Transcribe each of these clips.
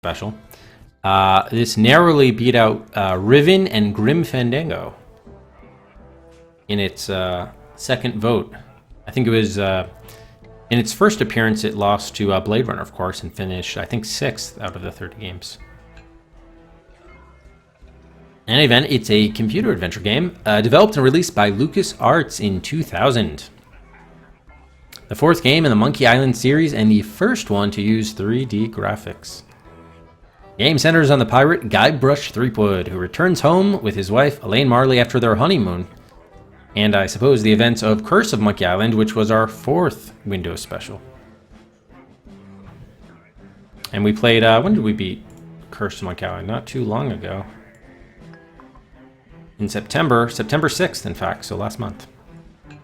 special. This narrowly beat out Riven and Grim Fandango in its second vote. I think it was in its first appearance, it lost to Blade Runner, of course, and finished, I think, 6th out of the 30 games. In any event, it's a computer adventure game developed and released by LucasArts in 2000. The 4th game in the Monkey Island series and the first one to use 3D graphics. The game centers on the pirate Guybrush Threepwood, who returns home with his wife Elaine Marley after their honeymoon, and I suppose the events of Curse of Monkey Island, which was our 4th Windows special. And we played, when did we beat Curse of Monkey Island? Not too long ago. In September 6th, in fact, so last month. In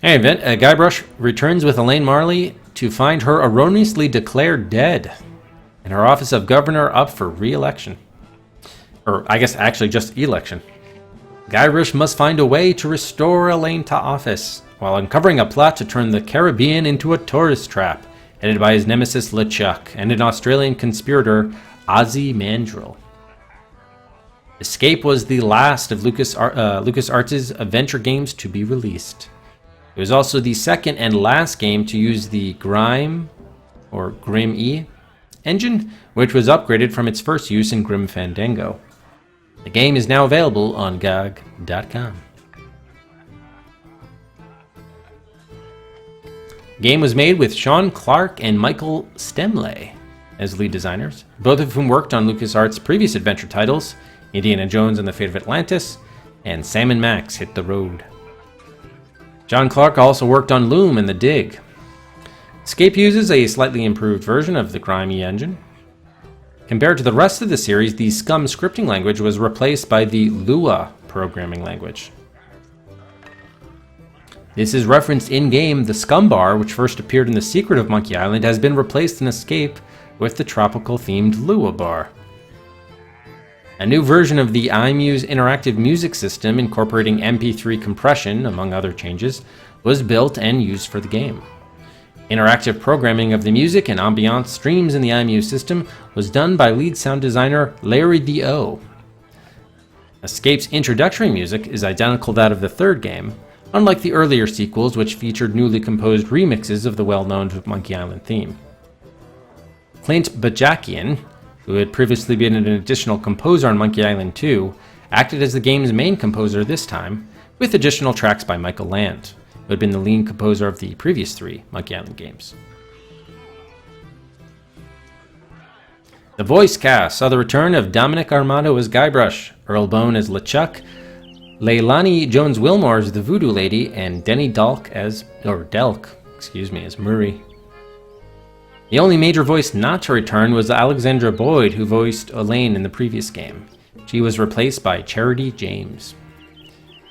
any event, Guybrush returns with Elaine Marley to find her erroneously declared dead, and her office of governor up for re-election. Or, I guess, actually just election. Guybrush must find a way to restore Elaine to office, while uncovering a plot to turn the Caribbean into a tourist trap, headed by his nemesis LeChuck and an Australian conspirator, Ozzy Mandrill. Escape was the last of LucasArts' adventure games to be released. It was also the second and last game to use the Grim E engine, which was upgraded from its first use in Grim Fandango. The game is now available on GOG.com. The game was made with Sean Clark and Michael Stemley as lead designers, both of whom worked on LucasArts' previous adventure titles, Indiana Jones and the Fate of Atlantis, and Sam & Max Hit the Road. John Clark also worked on Loom and The Dig. Escape uses a slightly improved version of the Grime E engine. Compared to the rest of the series, the Scum scripting language was replaced by the Lua programming language. This is referenced in-game. The Scum bar, which first appeared in The Secret of Monkey Island, has been replaced in Escape with the tropical-themed Lua bar. A new version of the iMuse interactive music system, incorporating MP3 compression, among other changes, was built and used for the game. Interactive programming of the music and ambiance streams in the iMuse system was done by lead sound designer Larry D.O. Escape's introductory music is identical to that of the 3rd game, unlike the earlier sequels, which featured newly composed remixes of the well-known Monkey Island theme. Clint Bajakian, who had previously been an additional composer on Monkey Island 2, acted as the game's main composer this time, with additional tracks by Michael Land, who had been the lead composer of the previous 3 Monkey Island games. The voice cast saw the return of Dominic Armato as Guybrush, Earl Bone as LeChuck, Leilani Jones-Wilmore as the Voodoo Lady, and Denny Delk as Murray. The only major voice not to return was Alexandra Boyd, who voiced Elaine in the previous game. She was replaced by Charity James.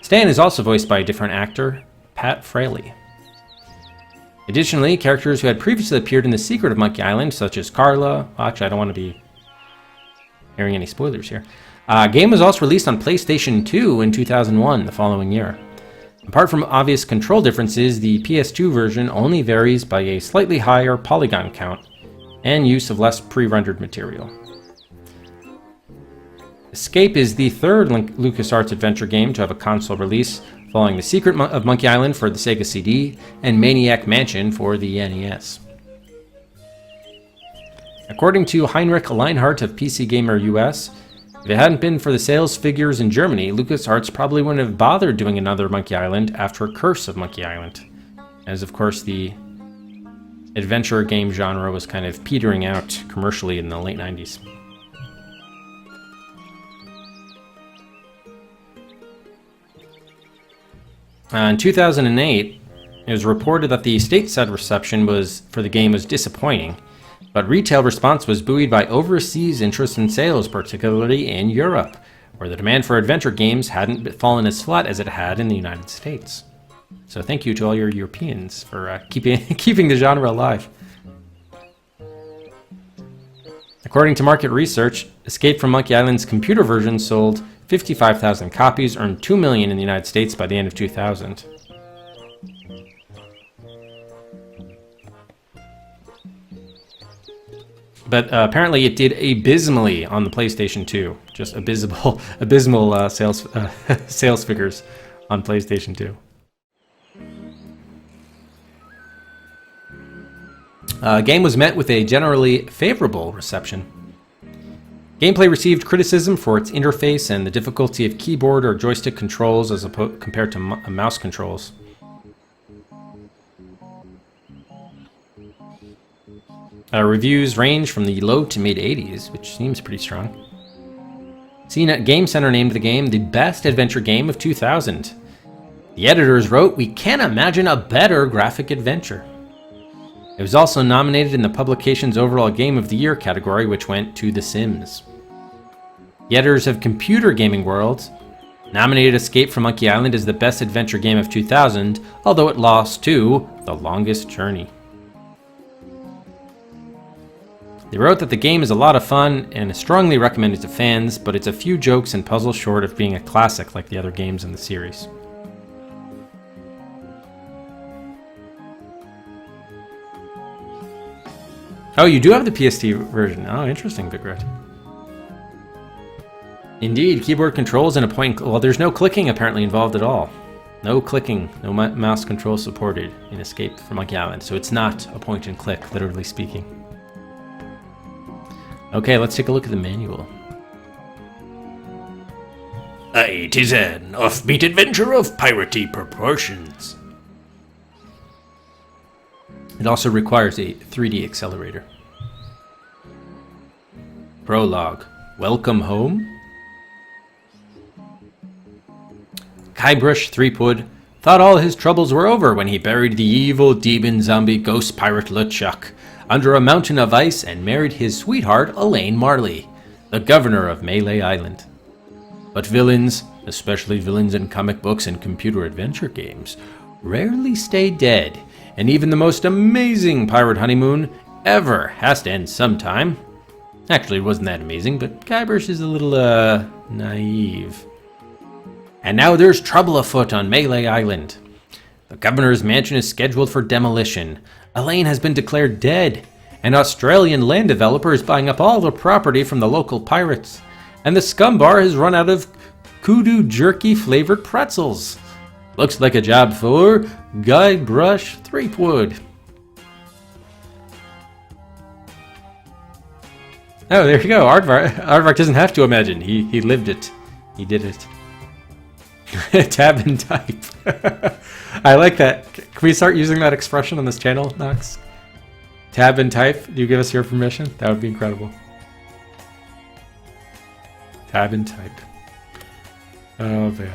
Stan is also voiced by a different actor, Pat Fraley. Additionally, characters who had previously appeared in The Secret of Monkey Island, such as Carla... Well, actually, I don't want to be hearing any spoilers here. Game was also released on PlayStation 2 in 2001, the following year. Apart from obvious control differences, the PS2 version only varies by a slightly higher polygon count and use of less pre-rendered material. Escape is the 3rd LucasArts adventure game to have a console release, following The Secret of Monkey Island for the Sega CD and Maniac Mansion for the NES. According to Heinrich Leinhardt of PC Gamer US, if it hadn't been for the sales figures in Germany, LucasArts probably wouldn't have bothered doing another Monkey Island after Curse of Monkey Island, as of course the adventure game genre was kind of petering out commercially in the late 90s. In 2008, it was reported that the stateside reception for the game was disappointing, but retail response was buoyed by overseas interest in sales, particularly in Europe, where the demand for adventure games hadn't fallen as flat as it had in the United States. So thank you to all your Europeans for keeping the genre alive. According to market research, Escape from Monkey Island's computer version sold 55,000 copies, earned $2 million in the United States by the end of 2000. But apparently it did abysmally on the PlayStation 2. Just abysmal sales sales figures on PlayStation 2. Game was met with a generally favorable reception. Gameplay received criticism for its interface and the difficulty of keyboard or joystick controls as compared to mouse controls. Reviews range from the low to mid 80s, which seems pretty strong. CNET Game Center named the game the best adventure game of 2000. The editors wrote, "We can't imagine a better graphic adventure." It was also nominated in the publication's overall Game of the Year category, which went to The Sims. The editors of Computer Gaming World nominated Escape from Monkey Island as the best adventure game of 2000, although it lost to The Longest Journey. They wrote that the game is a lot of fun and is strongly recommended to fans, but it's a few jokes and puzzles short of being a classic like the other games in the series. Oh, you do have the PST version. Oh, interesting, Vigret. Indeed, keyboard controls and a point... Well, there's no clicking apparently involved at all. No clicking, no mouse control supported in Escape from Monkey Island, so it's not a point and click, literally speaking. Okay, let's take a look at the manual. It is an offbeat adventure of piratey proportions. It also requires a 3D accelerator. Prologue. Welcome home. Guybrush Threepwood thought all his troubles were over when he buried the evil demon zombie ghost pirate LeChuck under a mountain of ice and married his sweetheart Elaine Marley, the governor of Melee Island. But villains, especially villains in comic books and computer adventure games, rarely stay dead, and even the most amazing pirate honeymoon ever has to end sometime. Actually, it wasn't that amazing, but Guybrush is a little, naive. And now there's trouble afoot on Melee Island. The governor's mansion is scheduled for demolition. Elaine has been declared dead. An Australian land developer is buying up all the property from the local pirates. And the scum bar has run out of kudu jerky flavored pretzels. Looks like a job for Guybrush Threepwood. Oh, there you go. Aardvark doesn't have to imagine. He lived it. He did it. Tab and type. I like that. Can we start using that expression on this channel, Nox? Tab and type. Do you give us your permission? That would be incredible. Tab and type. Oh, man.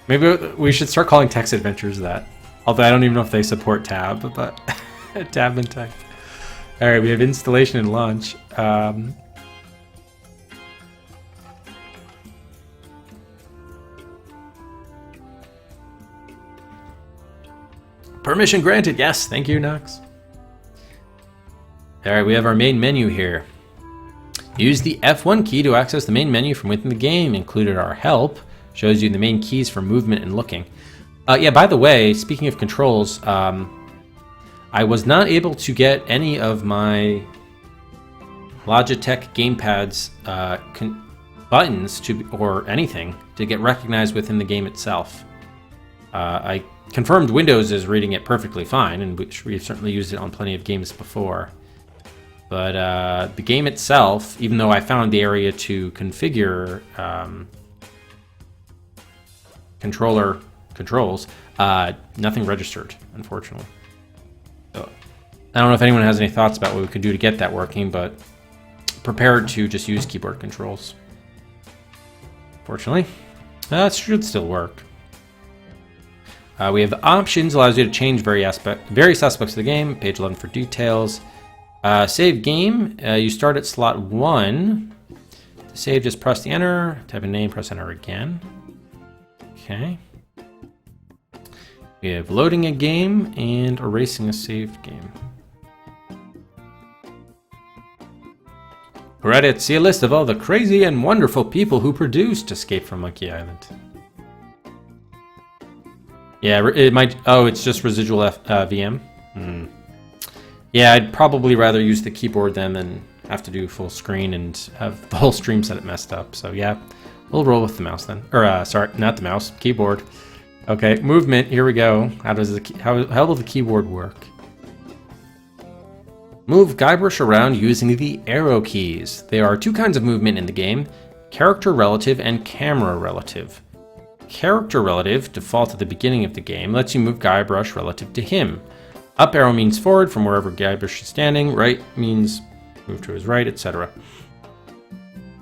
Maybe we should start calling text adventures that. Although I don't even know if they support tab, but tab and type. All right, we have installation and launch. Permission granted. Yes, thank you, Nox. All right, we have our main menu here. Use the F1 key to access the main menu from within the game. Included our help. Shows you the main keys for movement and looking. Yeah, by the way, speaking of controls, I was not able to get any of my Logitech gamepad's buttons or anything to get recognized within the game itself. I confirmed Windows is reading it perfectly fine, and we've certainly used it on plenty of games before. But the game itself, even though I found the area to configure controller controls, nothing registered, unfortunately. So, I don't know if anyone has any thoughts about what we could do to get that working, but prepared to just use keyboard controls. Fortunately, it should still work. We have options, allows you to change various aspects of the game. Page 11 for details. Save game, you start at slot 1. To save, just press the enter, type a name, press enter again. Okay. We have loading a game and erasing a saved game. Credits, see a list of all the crazy and wonderful people who produced Escape from Monkey Island. Yeah, it might... Oh, it's just residual VM? Yeah, Yeah, I'd probably rather use the keyboard then than have to do full screen and have the whole stream set it messed up. So yeah, we'll roll with the mouse then. Or sorry, not the mouse, keyboard. Okay, movement. Here we go. How will the keyboard work? Move Guybrush around using the arrow keys. There are two kinds of movement in the game: character relative and camera relative. Character relative, default at the beginning of the game, lets you move Guybrush relative to him. Up arrow means forward from wherever Guybrush is standing. Right means move to his right, etc.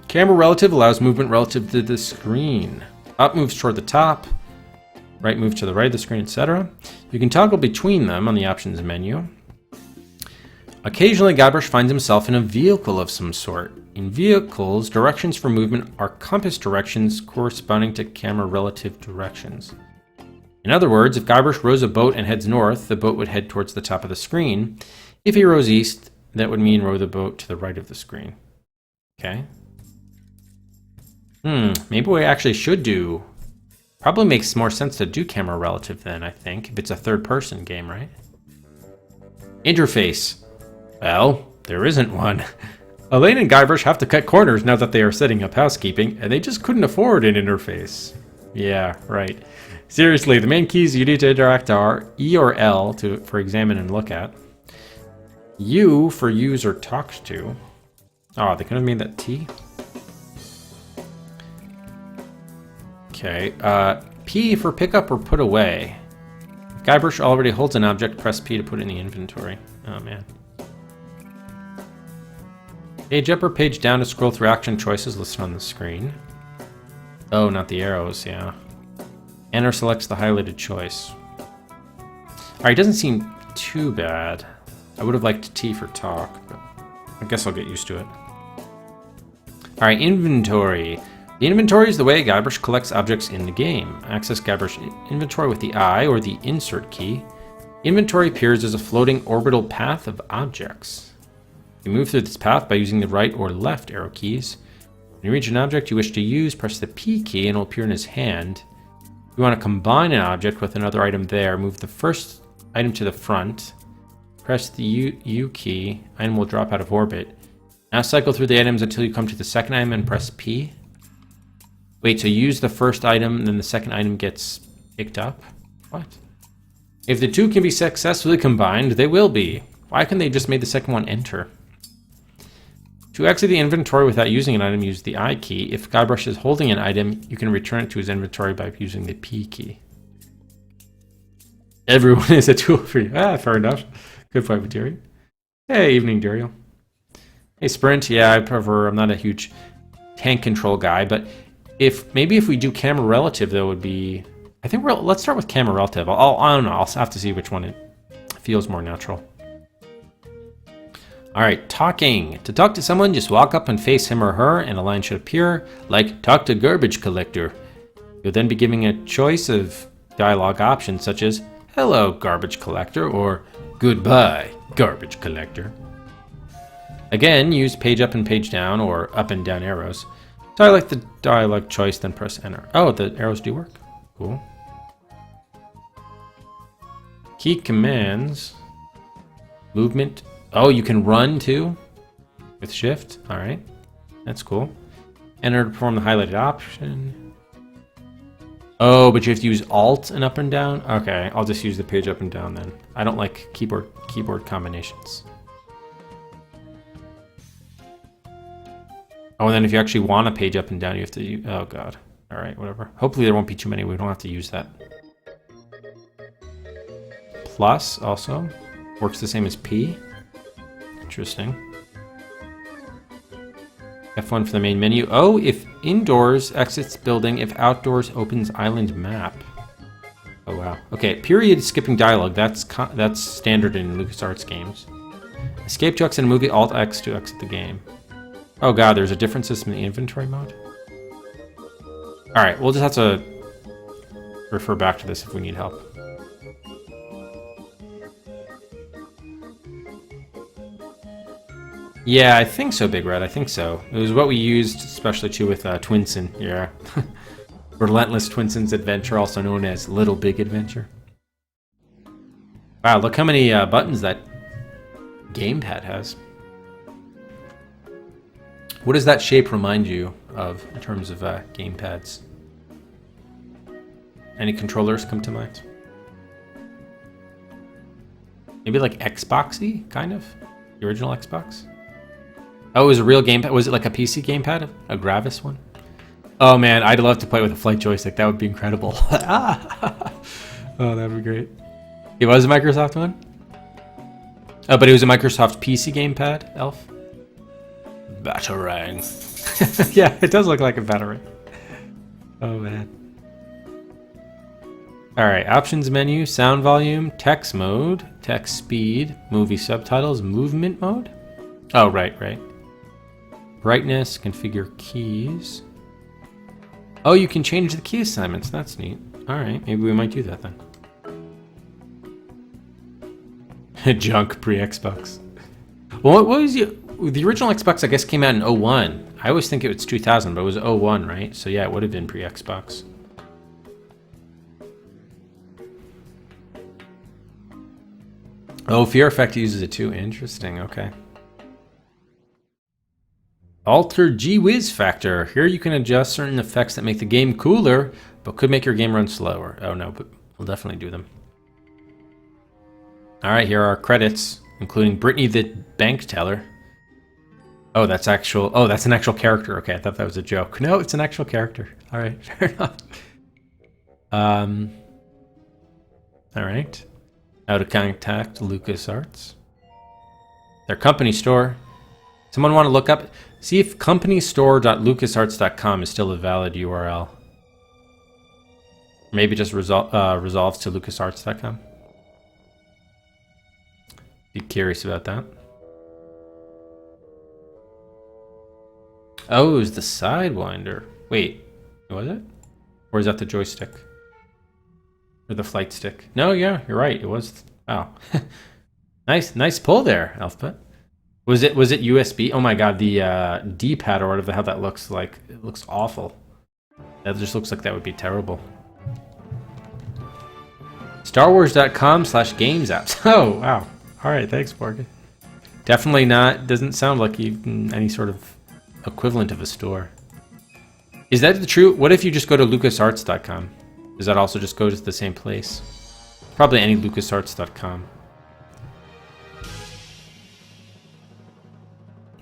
Camera relative allows movement relative to the screen. Up moves toward the top. Right moves to the right of the screen, etc. You can toggle between them on the options menu. Occasionally, Guybrush finds himself in a vehicle of some sort. In vehicles, directions for movement are compass directions corresponding to camera relative directions. In other words, if Guybrush rows a boat and heads north, the boat would head towards the top of the screen. If he rows east, that would mean row the boat to the right of the screen. Okay. Maybe we actually should do... Probably makes more sense to do camera relative then, I think, if it's a third-person game, right? Interface. Well, there isn't one. Elaine and Guybrush have to cut corners now that they are setting up housekeeping, and they just couldn't afford an interface. Yeah, right. Seriously, the main keys you need to interact are E or L for examine and look at. U for use or talk to. Oh, they could have made that T. Okay, P for pick up or put away. If Guybrush already holds an object, press P to put it in the inventory. Oh, man. Page up or page down to scroll through action choices listed on the screen. Oh, not the arrows, yeah. Enter selects the highlighted choice. Alright, doesn't seem too bad. I would have liked T for talk, but I guess I'll get used to it. Alright, inventory. The inventory is the way Guybrush collects objects in the game. Access Guybrush inventory with the I or the insert key. Inventory appears as a floating orbital path of objects. You move through this path by using the right or left arrow keys. When you reach an object you wish to use, press the P key and it will appear in his hand. If you want to combine an object with another item there, move the first item to the front. Press the U key, item will drop out of orbit. Now cycle through the items until you come to the second item and press P. Wait, so use the first item, then the second item gets picked up? What? If the two can be successfully combined, they will be. Why couldn't they just made the second one enter? To exit the inventory without using an item, use the I key. If Guybrush is holding an item, you can return it to his inventory by using the P key. Everyone is a tool for you. Ah, fair enough. Good point, Material. Hey, evening, Dario. Hey, Sprint. Yeah, I'm not a huge tank control guy, but maybe if we do camera relative, though, would be... I think let's start with camera relative. I don't know. I'll have to see which one it feels more natural. All right, talking. To talk to someone, just walk up and face him or her, and a line should appear, like, talk to garbage collector. You'll then be giving a choice of dialogue options, such as, hello, garbage collector, or goodbye, garbage collector. Again, use page up and page down, or up and down arrows. Select the dialogue choice, then press enter. Oh, the arrows do work. Cool. Key commands. Movement. Oh, you can run too? With shift? Alright. That's cool. Enter to perform the highlighted option. Oh, but you have to use alt and up and down? Okay, I'll just use the page up and down then. I don't like keyboard combinations. Oh, and then if you actually want a page up and down, you have to use... Oh, God. All right, whatever. Hopefully there won't be too many. We don't have to use that. Plus, also, works the same as P. Interesting. F1 for the main menu. Oh, if indoors, exits building. If outdoors, opens island map. Oh, wow. Okay, period skipping dialogue. That's standard in LucasArts games. Escape to exit a movie, Alt-X to exit the game. Oh god, there's a different system in the inventory mode? Alright, we'll just have to refer back to this if we need help. Yeah, I think so, Big Red, I think so. It was what we used, especially too with Twinsen, yeah. Relentless Twinsen's Adventure, also known as Little Big Adventure. Wow, look how many buttons that gamepad has. What does that shape remind you of in terms of gamepads? Any controllers come to mind? Maybe like Xboxy, kind of? The original Xbox? Oh, it was a real gamepad? Was it like a PC gamepad? A Gravis one? Oh man, I'd love to play with a flight joystick. That would be incredible. Oh, that would be great. It was a Microsoft one? Oh, but it was a Microsoft PC gamepad, Elf? Batarang. Yeah, it does look like a Batarang. Oh man. Alright, options menu, sound volume, text mode, text speed, movie subtitles, movement mode? Oh, right. Brightness, configure keys. Oh, you can change the key assignments. That's neat. Alright, maybe we might do that then. Junk pre-Xbox. Well, what was the original Xbox, I guess, came out in 01. I always think it was 2000, but it was 01, right? So yeah, it would have been pre-Xbox. Oh, Fear Effect uses it too. Interesting. Okay. Alter G-Wiz Factor. Here you can adjust certain effects that make the game cooler, but could make your game run slower. Oh no, but we'll definitely do them. All right, here are our credits, including Brittany the bank teller. Oh, that's actual. Oh, that's an actual character. Okay, I thought that was a joke. No, it's an actual character. All right, fair enough. All right. How to contact LucasArts. Their company store. Someone want to look up, see if companystore.lucasarts.com is still a valid URL. Maybe just resolves to lucasarts.com. Be curious about that. Oh, it was the Sidewinder. Wait, was it? Or is that the joystick? Or the flight stick? No, yeah, you're right. It was. Wow. Nice pull there, Alphabet. Was it USB? Oh my god, the D-pad or whatever the hell that looks like. It looks awful. That just looks like that would be terrible. StarWars.com/games apps. Oh, wow. All right, thanks, Morgan. Definitely not. Doesn't sound like even any sort of equivalent of a store. Is that the true? What if you just go to LucasArts.com? Does that also just go to the same place? Probably any LucasArts.com.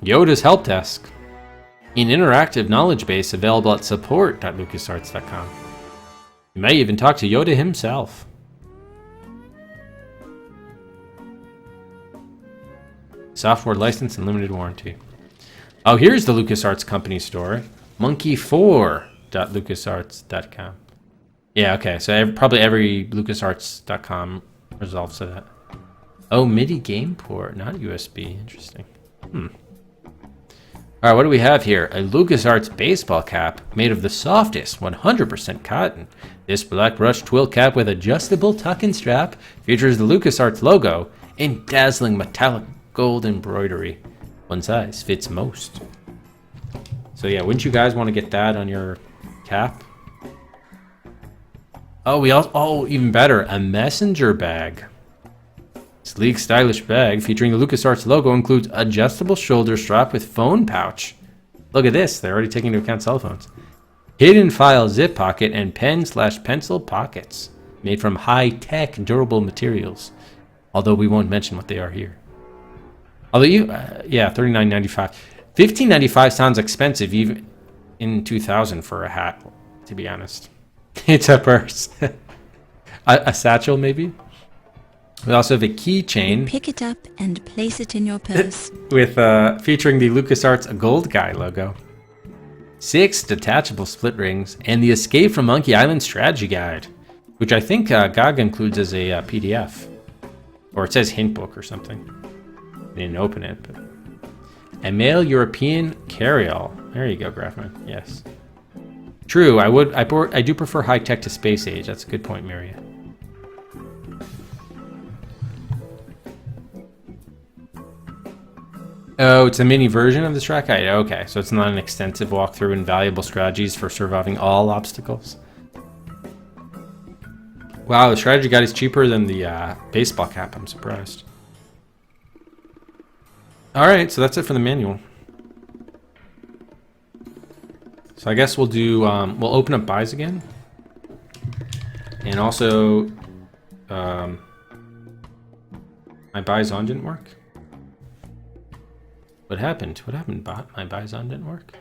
Yoda's Help Desk. An interactive knowledge base available at support.lucasarts.com. You may even talk to Yoda himself. Software license and limited warranty. Oh, here's the LucasArts company store. monkey4.lucasarts.com. Yeah, okay, so probably every LucasArts.com resolves to that. Oh, MIDI game port, not USB. Interesting. All right, what do we have here? A LucasArts baseball cap made of the softest 100% cotton. This black brushed twill cap with adjustable tuck-in strap features the LucasArts logo in dazzling metallic gold embroidery. One size fits most. So yeah, wouldn't you guys want to get that on your cap? Oh, even better, a messenger bag. Sleek, stylish bag featuring the LucasArts logo includes adjustable shoulder strap with phone pouch. Look at this, they're already taking into account cell phones. Hidden file zip pocket and pen/pencil pockets made from high-tech durable materials. Although we won't mention what they are here. Although yeah, $39.95. $15.95 sounds expensive even in 2000 for a hat, to be honest. It's a purse. a satchel, maybe? We also have a keychain. Pick it up and place it in your purse. With featuring the LucasArts Gold Guy logo. 6 detachable split rings, and the Escape from Monkey Island strategy guide, which I think GOG includes as a PDF. Or it says hint book or something. I didn't open it, but... A male European carryall. There you go, Graphman. Yes. True, I do prefer high-tech to space age. That's a good point, Miria. Oh, it's a mini version of the track guide? Okay, so it's not an extensive walkthrough and valuable strategies for surviving all obstacles. Wow, the strategy guide is cheaper than the baseball cap. I'm surprised. Alright, so that's it for the manual. So I guess we'll do, we'll open up buys again. And also, my buys on didn't work. What happened? What happened, bot? My buys on didn't work?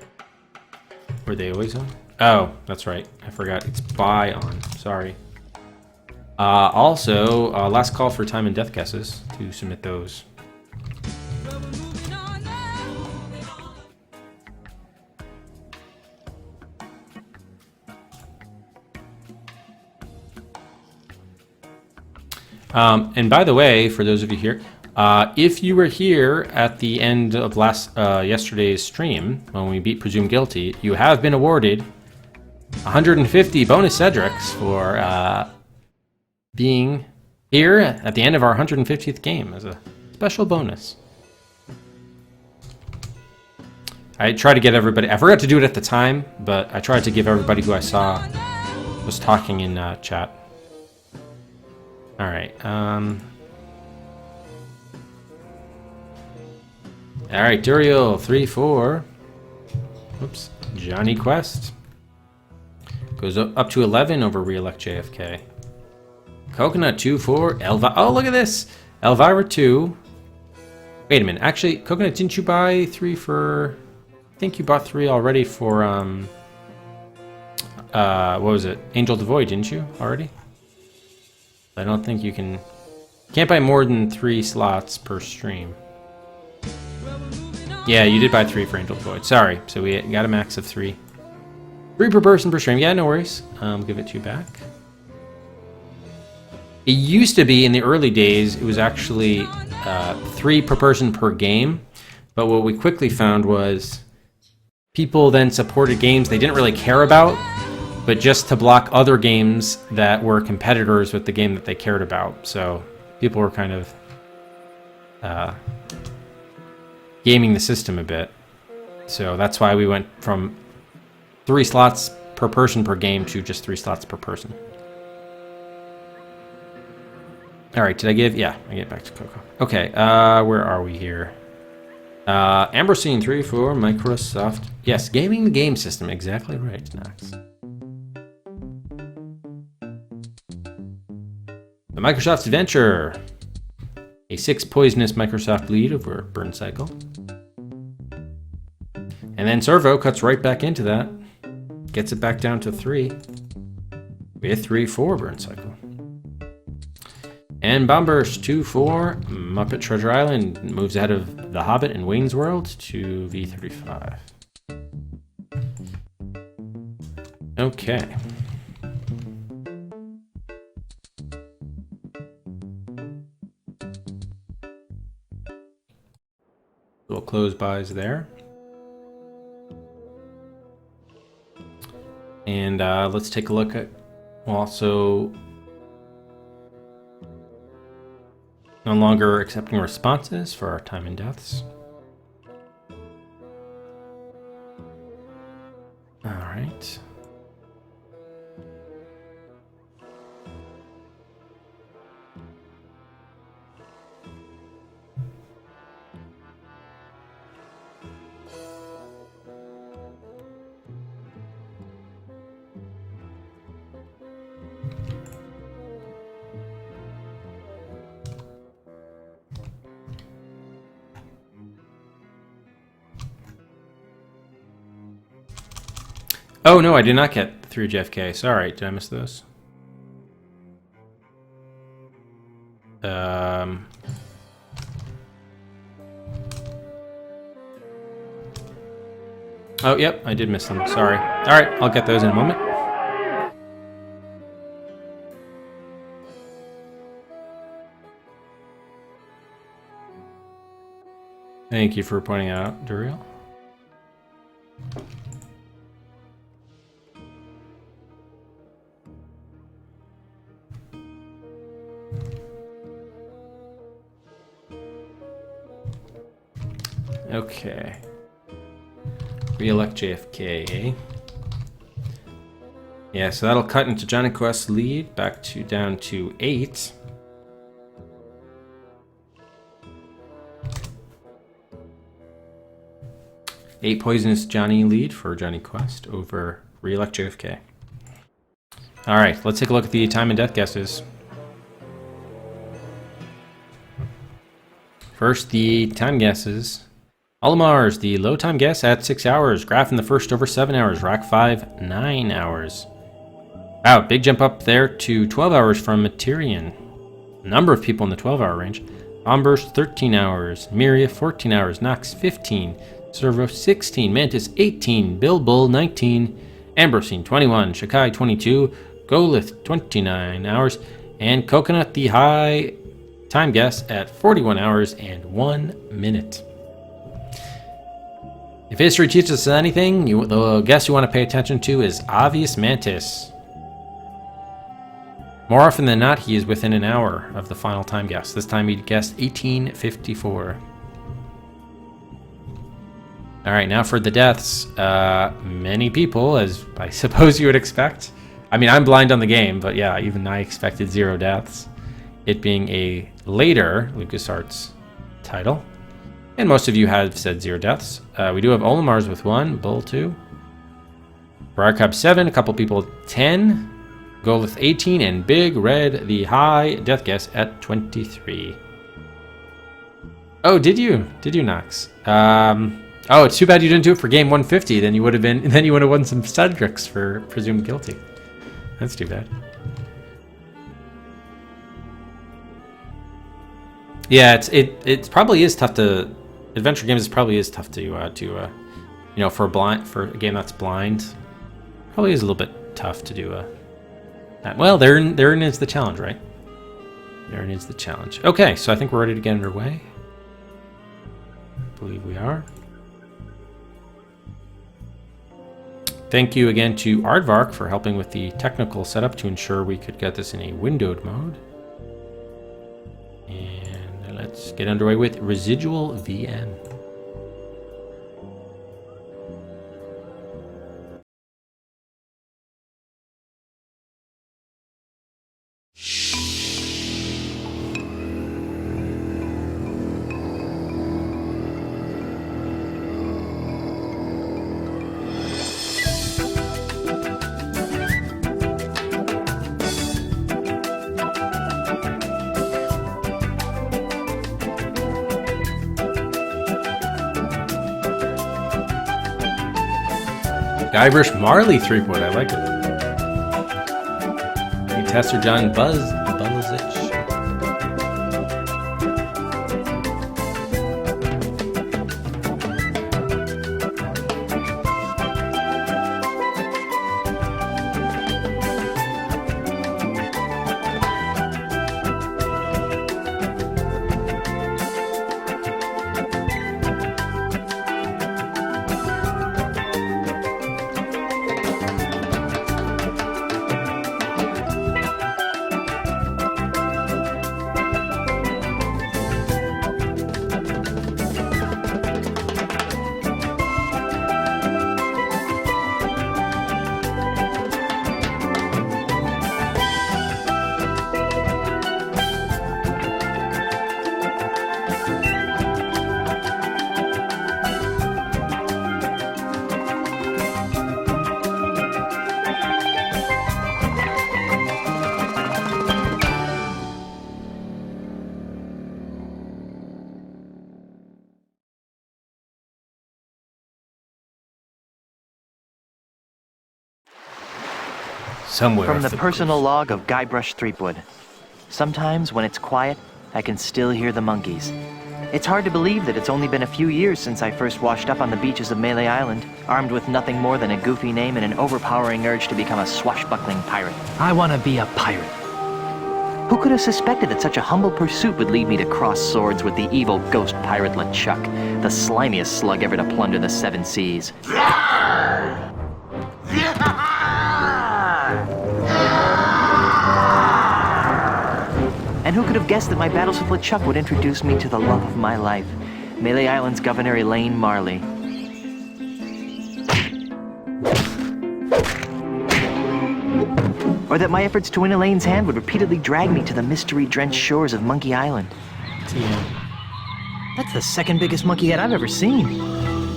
Were they always on? Oh, that's right. I forgot. It's buy on. Sorry. Also, last call for time and death guesses to submit those. And by the way, for those of you here, if you were here at the end of yesterday's stream when we beat Presumed Guilty, you have been awarded 150 bonus Cedrics for being here at the end of our 150th game as a special bonus. I tried to get everybody. I forgot to do it at the time, but I tried to give everybody who I saw was talking in chat. All right. All right, Duriel 3-4. Oops. Johnny Quest goes up to 11 over Reelect JFK. Coconut 2-4. Oh, look at this. Elvira 2. Wait a minute. Actually, Coconut, didn't you buy 3 for? I think you bought 3 already for what was it? Angel Devoid, didn't you already? I don't think you can. Can't buy more than 3 slots per stream. Yeah, you did buy 3 for Angel Void. Sorry. So we got a max of 3. 3 per person per stream. Yeah, no worries. Give it to you back. It used to be in the early days, it was actually 3 per person per game. But what we quickly found was people then supported games they didn't really care about, but just to block other games that were competitors with the game that they cared about. So people were kind of gaming the system a bit. So that's why we went from 3 slots per person per game to just 3 slots per person. All right, did I give? Yeah, I get back to Coco. Okay, where are we here? Ambrosine 3 for Microsoft. Yes, gaming the game system. Exactly right, Knox. The Microsoft's Adventure. A 6 poisonous Microsoft lead over Burn Cycle. And then Servo cuts right back into that. Gets it back down to 3. With 3 for Burn Cycle. And Bombburst 2-4, Muppet Treasure Island moves ahead of The Hobbit and Wayne's World to V35. Okay. We'll close buys there. And let's take a look at, also, no longer accepting responses for our time and deaths. All right. Oh, no, I did not get 3 JFK. Sorry, did I miss those? Oh, yep, I did miss them. Sorry. All right, I'll get those in a moment. Thank you for pointing it out, Duriel. Okay. Re-elect JFK, eh? Yeah, so that'll cut into Johnny Quest's lead back to down to 8. 8 Poisonous Johnny lead for Johnny Quest over Re-Elect JFK. Alright, let's take a look at the time and death guesses. First, the time guesses. Olimar's the low time guess at 6 hours. Graf in the first over 7 hours. Rack 5, 9 hours. Wow, big jump up there to 12 hours from Materian. Number of people in the 12-hour range. Omburst, 13 hours. Miria, 14 hours. Nox, 15. Servo, 16. Mantis, 18. Bilbull, 19. Ambrosine, 21. Shakai, 22. Golith, 29 hours. And Coconut, the high time guess at 41 hours and 1 minute. If history teaches us anything, the guess you want to pay attention to is Obvious Mantis. More often than not, he is within an hour of the final time guess. This time he guessed 1854. All right, now for the deaths. Many people, as I suppose you would expect. I mean, I'm blind on the game, but yeah, even I expected 0 deaths. It being a later LucasArts title. And most of you have said 0 deaths. We do have Olimar's with 1, Bull 2. Barcub 7, a couple people 10. Golith 18, and Big Red, the high death guess at 23. Oh, did you? Did you, Nox? Oh, it's too bad you didn't do it for game 150. Then you would have won some Cedrics for presumed guilty. That's too bad. Yeah, it probably is tough to adventure games. Probably is tough to you know, for a game that's blind. Probably is a little bit tough to do that. Well, therein is the challenge, right? Therein is the challenge. Okay, so I think we're ready to get underway. I believe we are. Thank you again to Aardvark for helping with the technical setup to ensure we could get this in a windowed mode. And let's get underway with Residual VN. Guybrush Marley 3-point, I like it. Tester John Buzzich. Somewhere From the personal log of Guybrush Threepwood. Sometimes when it's quiet, I can still hear the monkeys. It's hard to believe that it's only been a few years since I first washed up on the beaches of Melee Island, armed with nothing more than a goofy name and an overpowering urge to become a swashbuckling pirate. I want to be a pirate. Who could have suspected that such a humble pursuit would lead me to cross swords with the evil ghost pirate LeChuck, the slimiest slug ever to plunder the 7 seas? And who could have guessed that my battles with LeChuck would introduce me to the love of my life, Melee Island's Governor Elaine Marley. Or that my efforts to win Elaine's hand would repeatedly drag me to the mystery-drenched shores of Monkey Island. That's the second biggest monkey head I've ever seen.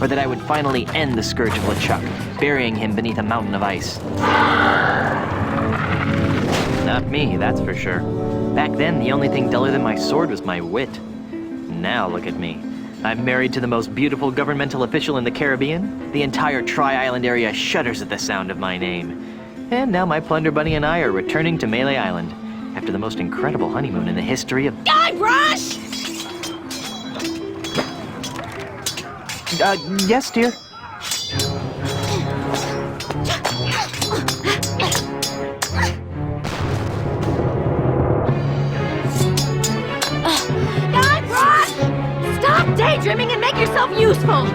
or that I would finally end the scourge of LeChuck, burying him beneath a mountain of ice. Not me, that's for sure. Back then, the only thing duller than my sword was my wit. Now look at me. I'm married to the most beautiful governmental official in the Caribbean. The entire Tri-Island area shudders at the sound of my name. And now my Plunder Bunny and I are returning to Melee Island after the most incredible honeymoon in the history of... Guybrush! Yes, dear? Guybrush! Stop daydreaming and make yourself useful!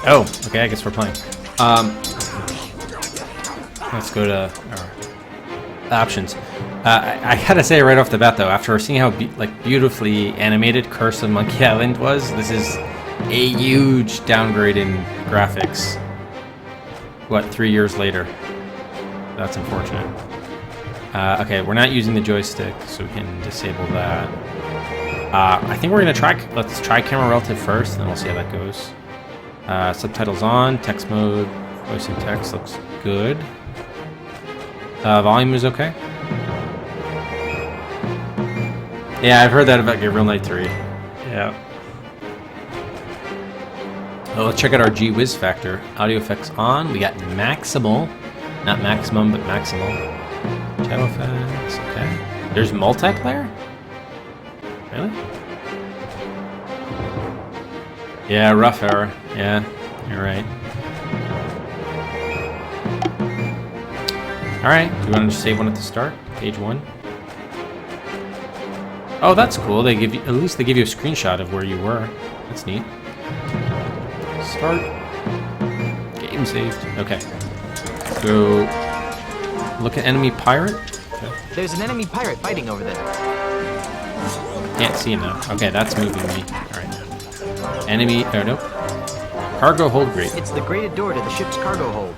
Oh, okay, I guess we're playing. Let's go to our options. I gotta say right off the bat though, after seeing how beautifully animated Curse of Monkey Island was, this is a huge downgrade in graphics. What, 3 years later? That's unfortunate. Okay, we're not using the joystick, so we can disable that. I think we're gonna let's try camera relative first, and then we'll see how that goes. Subtitles on, text mode, voice and text looks good. Volume is okay. Yeah, I've heard that about Gabriel Knight 3. Yeah. Well, let's check out our G-Wiz factor. Audio effects on. We got maximal. Not maximum, but maximal. Shadow effects, okay. There's multiplayer? Really? Yeah, rough error. Yeah, you're right. Alright, do you want to just save one at the start? Page 1. Oh, that's cool. They give you, at least they give you a screenshot of where you were. That's neat. Start. Game saved. Okay. Go look at enemy pirate. Okay. There's an enemy pirate fighting over there. Can't see him now. Okay, that's moving me. Alright. Enemy, oh nope. Cargo hold grate. It's the grated door to the ship's cargo hold.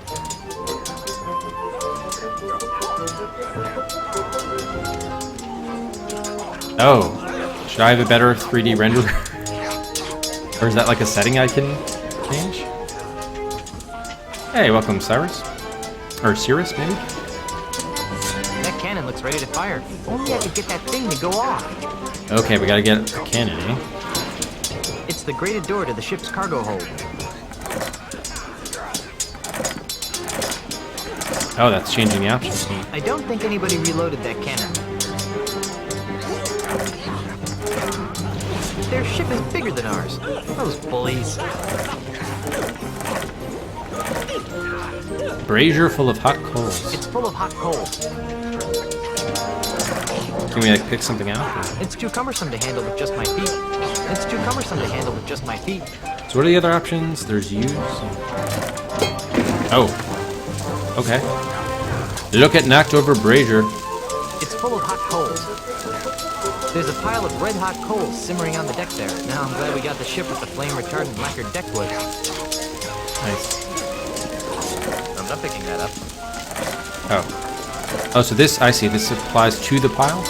Oh, should I have a better 3D renderer? Or is that like a setting I can change? Hey, welcome Cyrus. Or Cirrus, maybe? That cannon looks ready to fire. If only I could get that thing to go off. Okay, we gotta get a cannon, eh? It's the grated door to the ship's cargo hold. Oh, that's changing the options. I don't think anybody reloaded that cannon. Their ship is bigger than ours. Those bullies. Brazier full of hot coals. It's full of hot coals. Can we like pick something out? Or? It's too cumbersome to handle with just my feet. It's too cumbersome to handle with just my feet. So what are the other options? There's use. Oh. Okay. Look at knocked over brazier. It's full of hot coals. There's a pile of red-hot coals simmering on the deck there. Now I'm glad we got the ship with the flame-retardant lacquered deck wood. Nice. I'm not picking that up. Oh. Oh, so this, I see, this applies to the pile?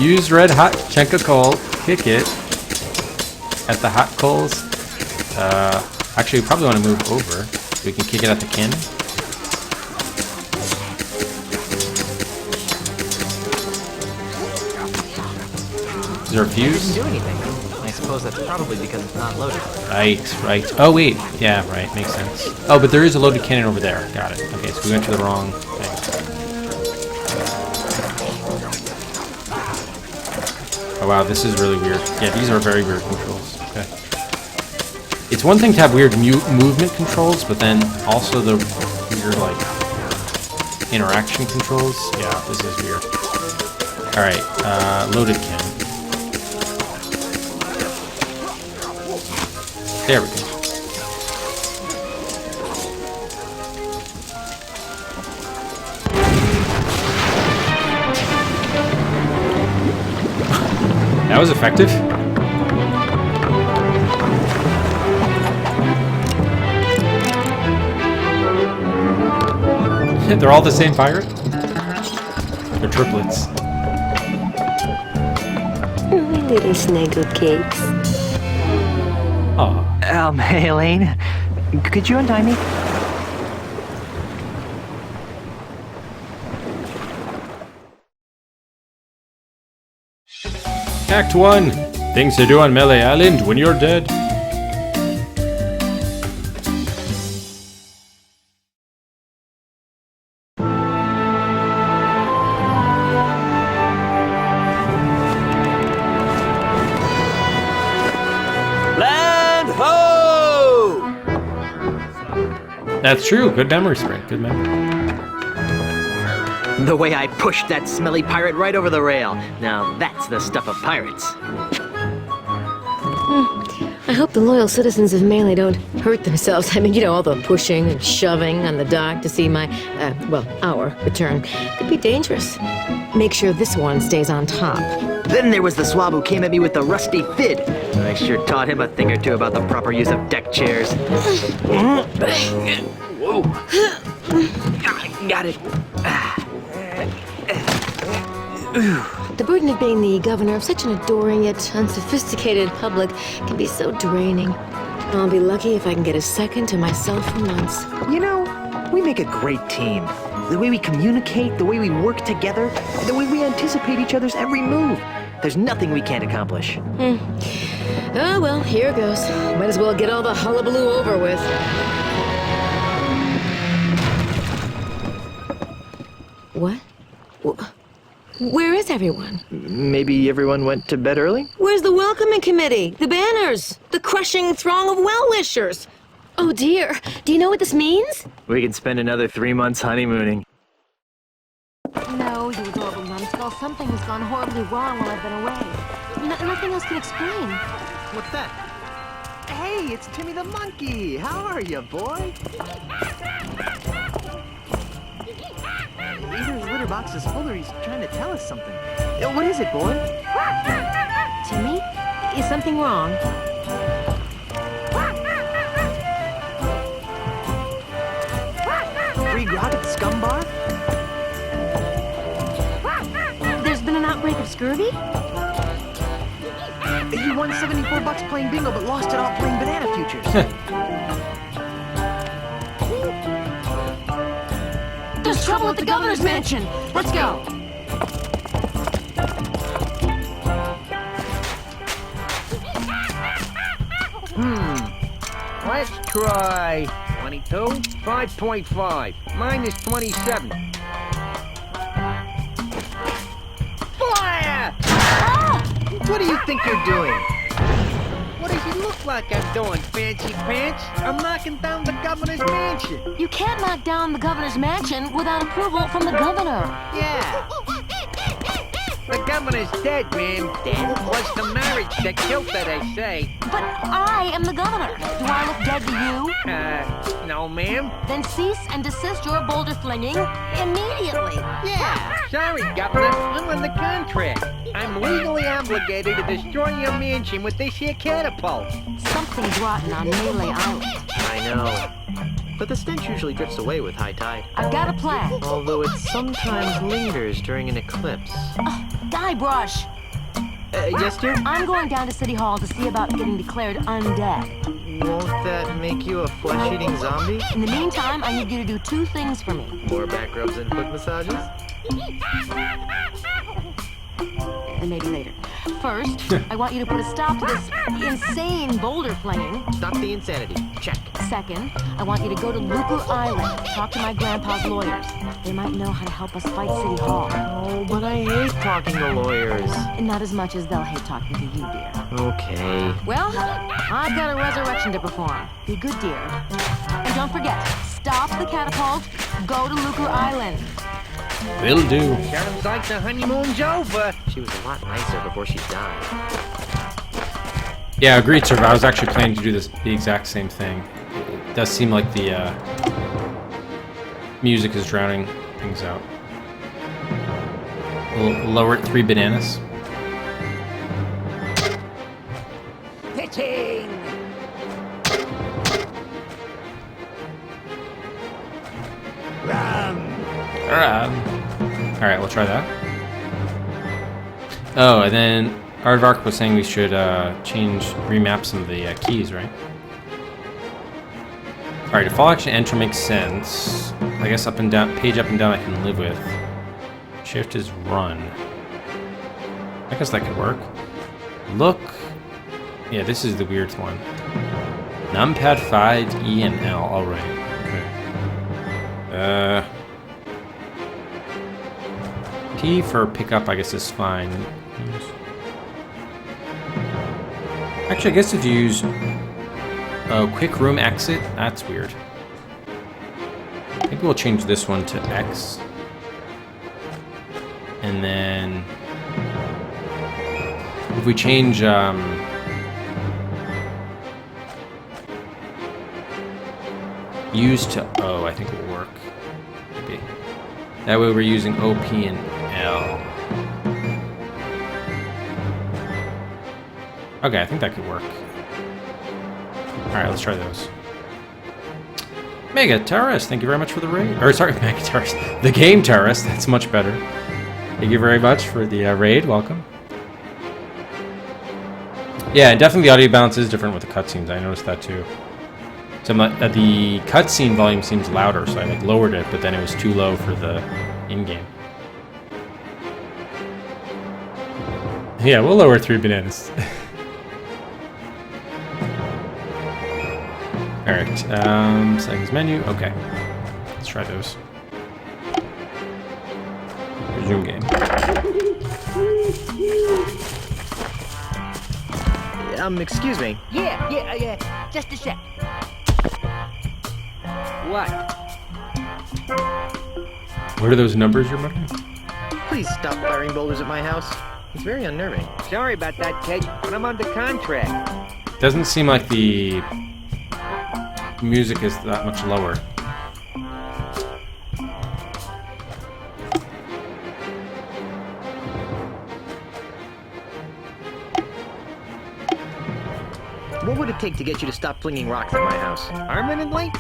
Use red hot chunk of coal, kick it at the hot coals. Actually, we probably want to move over so we can kick it at the cannon. Is there a fuse? It didn't do anything. I suppose that's probably because it's not loaded. Right. Oh, wait. Yeah, right. Makes sense. Oh, but there is a loaded cannon over there. Got it. Okay, so we went to the wrong thing. Oh, wow. This is really weird. Yeah, these are very weird controls. Okay. It's one thing to have weird movement controls, but then also the weird, like, interaction controls. Yeah, this is weird. Alright, loaded cannon. There we go. That was effective. They're all the same pirate? They're triplets. My little snuggle cakes. Aw. Hey, Elaine. Could you untie me? Act 1. Things to do on Melee Island when you're dead. Land ho! That's true. Good memory, Sprint. Good memory. The way I pushed that smelly pirate right over the rail. Now that's the stuff of pirates. I hope the loyal citizens of Melee don't hurt themselves. I mean, you know, all the pushing and shoving on the dock to see my, our return. Could be dangerous. Make sure this one stays on top. Then there was the swab who came at me with the rusty fid. I sure taught him a thing or two about the proper use of deck chairs. Whoa. Got it. The burden of being the governor of such an adoring yet unsophisticated public can be so draining. I'll be lucky if I can get a second to myself for months. You know, we make a great team. The way we communicate, the way we work together, the way we anticipate each other's every move. There's nothing we can't accomplish. Oh, well, here goes. Might as well get all the hullabaloo over with. What? Where is everyone? Maybe everyone went to bed early? Where's the welcoming committee? The banners? The crushing throng of well-wishers? Oh dear, do you know what this means? We can spend another 3 months honeymooning. No, you adorable numbskull. Something has gone horribly wrong while I've been away. Nothing else can explain. What's that? Hey, it's Timmy the monkey. How are you, boy? Either his litter box is full or he's trying to tell us something. What is it, boy? Timmy? Is something wrong? Free grog at the scum bar? There's been an outbreak of scurvy? You won $74 playing bingo but lost it all playing banana futures. There's trouble at the governor's mansion. Let's go. Let's try 22, 5.5, minus 27. Fire! What do you think you're doing? What does he look like I'm doing, fancy pants? I'm knocking down the governor's mansion. You can't knock down the governor's mansion without approval from the governor. Yeah. The governor's dead, man. Dead? Was the marriage that killed her, they say. But I am the governor. Do I look dead to you? No, ma'am. Then cease and desist your boulder flinging immediately. Yeah. Sorry, governor. I'm on the contract. I'm legally obligated to destroy your mansion with this here catapult. Something's rotten on Melee Island. I know. But the stench usually drifts away with high tide. I've got a plan. Although it sometimes lingers during an eclipse. Guybrush, Yes, dear? I'm going down to City Hall to see about getting declared undead. Won't that make you a flesh-eating zombie? In the meantime, I need you to do 2 things for me. More back rubs and foot massages? And maybe later. First, I want you to put a stop to this insane boulder flinging. Stop the insanity. Check. Second, I want you to go to Lucas Island, talk to my grandpa's lawyers. They might know how to help us fight City Hall. Oh, but I hate talking to lawyers. And not as much as they'll hate talking to you, dear. Okay. Well, I've got a resurrection to perform. Be good, dear. And don't forget, stop the catapult, go to Lucas Island. Will do. Sounds like the honeymoon's over. She was a lot nicer before she died. Yeah, agreed, sir. I was actually planning to do the exact same thing. It does seem like the music is drowning things out. We'll lower it 3 bananas. Pitching! Rum! Alright, we'll try that. Oh, and then Aardvark was saying we should remap some of the keys, right? Alright, default action enter makes sense. I guess up and down, page up and down I can live with. Shift is run. I guess that could work. Look. Yeah, this is the weird one. Numpad 5, E, and L. Alright. Okay. P for pickup, I guess, is fine. Actually, I guess if you use quick room exit, that's weird. Maybe we'll change this one to X. And then if we change use to O, I think it will work. Maybe. That way we're using O, P, and L. Okay, I think that could work. Alright, let's try those. Mega Terrorist, thank you very much for the raid. Or, sorry, Mega Terrorist. The Game Terrorist, that's much better. Thank you very much for the raid, welcome. Yeah, and definitely the audio balance is different with the cutscenes, I noticed that too. So the cutscene volume seems louder, so I like lowered it, but then it was too low for the in-game. Yeah, we'll lower 3 bananas. Alright, settings menu, okay. Let's try those. Resume game. Excuse me. Yeah, just a sec. What? What are those numbers you're muttering? Please stop firing boulders at my house. It's very unnerving. Sorry about that, kid, but I'm under contract. Doesn't seem like the music is that much lower. What would it take to get you to stop flinging rocks at my house? Permanently?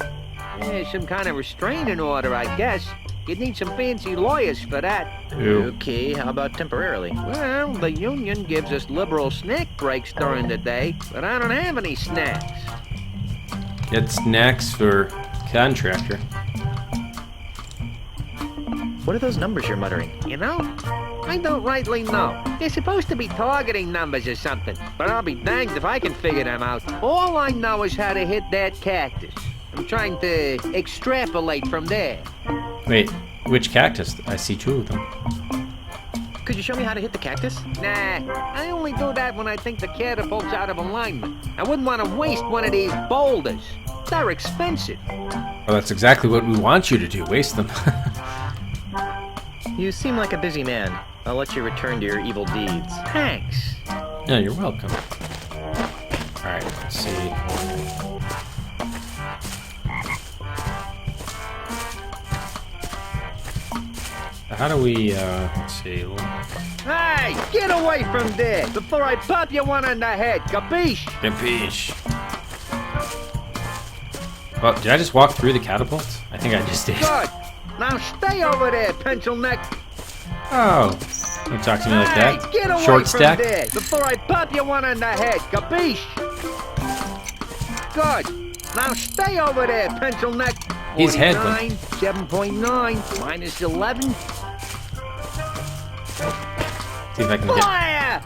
Yeah, some kind of restraining order, I guess. You'd need some fancy lawyers for that. Ew. Okay, how about temporarily? Well, the union gives us liberal snack breaks during the day, but I don't have any snacks. Get snacks for contractor. What are those numbers you're muttering? You know, I don't rightly know. They're supposed to be targeting numbers or something, but I'll be danged if I can figure them out. All I know is how to hit that cactus. I'm trying to extrapolate from there. Wait, which cactus? I see 2 of them. Could you show me how to hit the cactus? Nah, I only do that when I think the catapult's out of alignment. I wouldn't want to waste one of these boulders. They're expensive. Well, that's exactly what we want you to do. Waste them. You seem like a busy man. I'll let you return to your evil deeds. Thanks. Yeah, you're welcome. Alright, let's see. How do we, let's see. Hey, get away from there before I pop you one on the head, capiche? Capiche. Well, did I just walk through the catapult? I think I just did. Good. Now stay over there, pencil neck. Oh, don't talk to me like Hey, that. get away Short from stack. there before I pop you one on the head, capiche? Good. Now stay over there, pencil neck. He's 49, headland. 7.9 minus 11. See if I can get. Fire!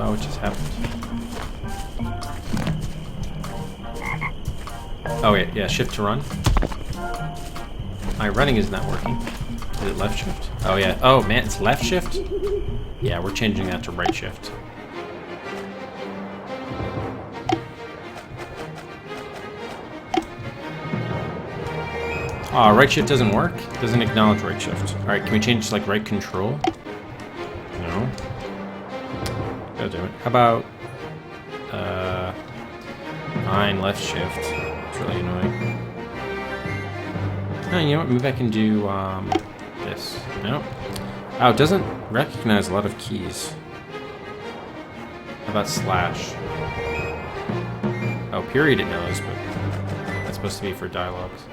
What just happened? Oh wait, yeah, shift to run. My running is not working. Is it left shift? Oh yeah. Oh man, it's left shift? Yeah, we're changing that to right shift. Oh, right shift doesn't work? Doesn't acknowledge right shift. Alright, can we change to like right control? No. Gotta do it. How about 9 left shift? It's really annoying. Oh, you know what? Maybe I can do this. No. Oh, it doesn't recognize a lot of keys. How about slash? Oh, period it knows, but that's supposed to be for dialogues.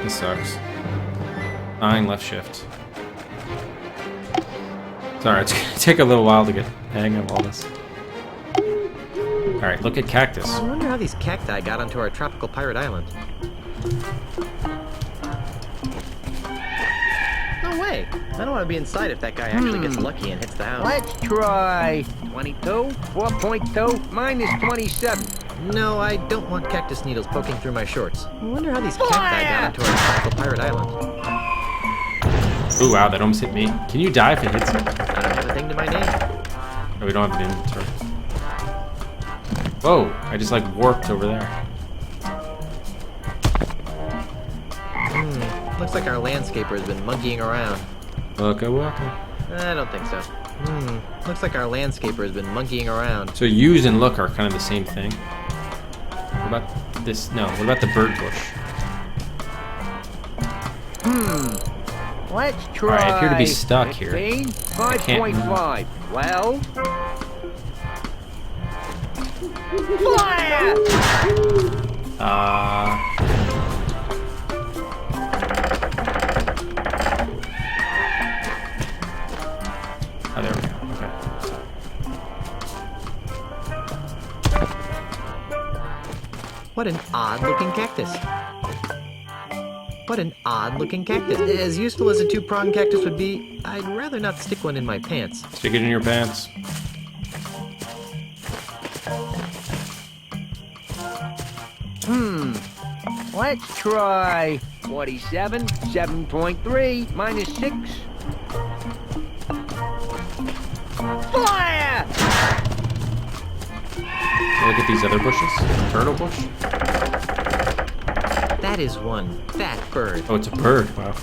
This sucks. 9 left shift. Sorry, it's gonna take a little while to get the hang of all this. Alright, look at cactus. I wonder how these cacti got onto our tropical pirate island. No way! I don't want to be inside if that guy actually gets lucky and hits the house. Let's try 22, 4.2, minus 27. No, I don't want cactus needles poking through my shorts. I wonder how these cacti got onto our tropical pirate island. Ooh, wow, that almost hit me. Can you die if it hits you? I don't have a thing to my name. Oh, we don't have an inventory. Whoa, I just like warped over there. Looks like our landscaper has been monkeying around. Waka waka. I don't think so. Looks like our landscaper has been monkeying around. So use and look are kind of the same thing. What about this? No, what about the bird bush? Let's try. Alright, I appear to be stuck here. 15, I can't 5.5. Well. Fire! Oh, there we go. Okay. What an odd-looking cactus. What an odd-looking cactus. As useful as a two-pronged cactus would be, I'd rather not stick one in my pants. Stick it in your pants. Let's try 47, 7.3, minus 6. Fire! Look at these other bushes. Turtle bush. That is one fat bird. Oh, it's a bird. Wow.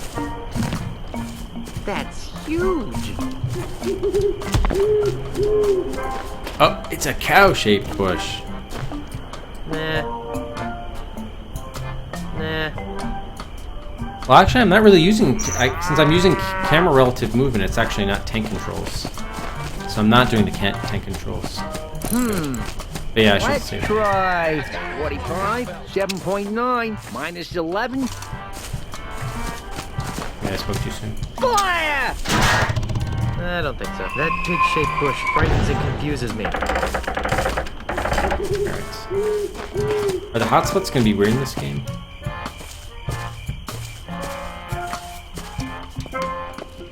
That's huge. Oh, it's a cow-shaped bush. Nah. Well, actually, I'm not really using... since I'm using camera relative movement, it's actually not tank controls. So I'm not doing the tank controls. But yeah, I should Let's say. try 45, 7.9, minus 11. Yeah, I spoke too soon. Fire! I don't think so. That pig-shaped bush frightens and confuses me. Alright. Are the hotspots going to be weird in this game?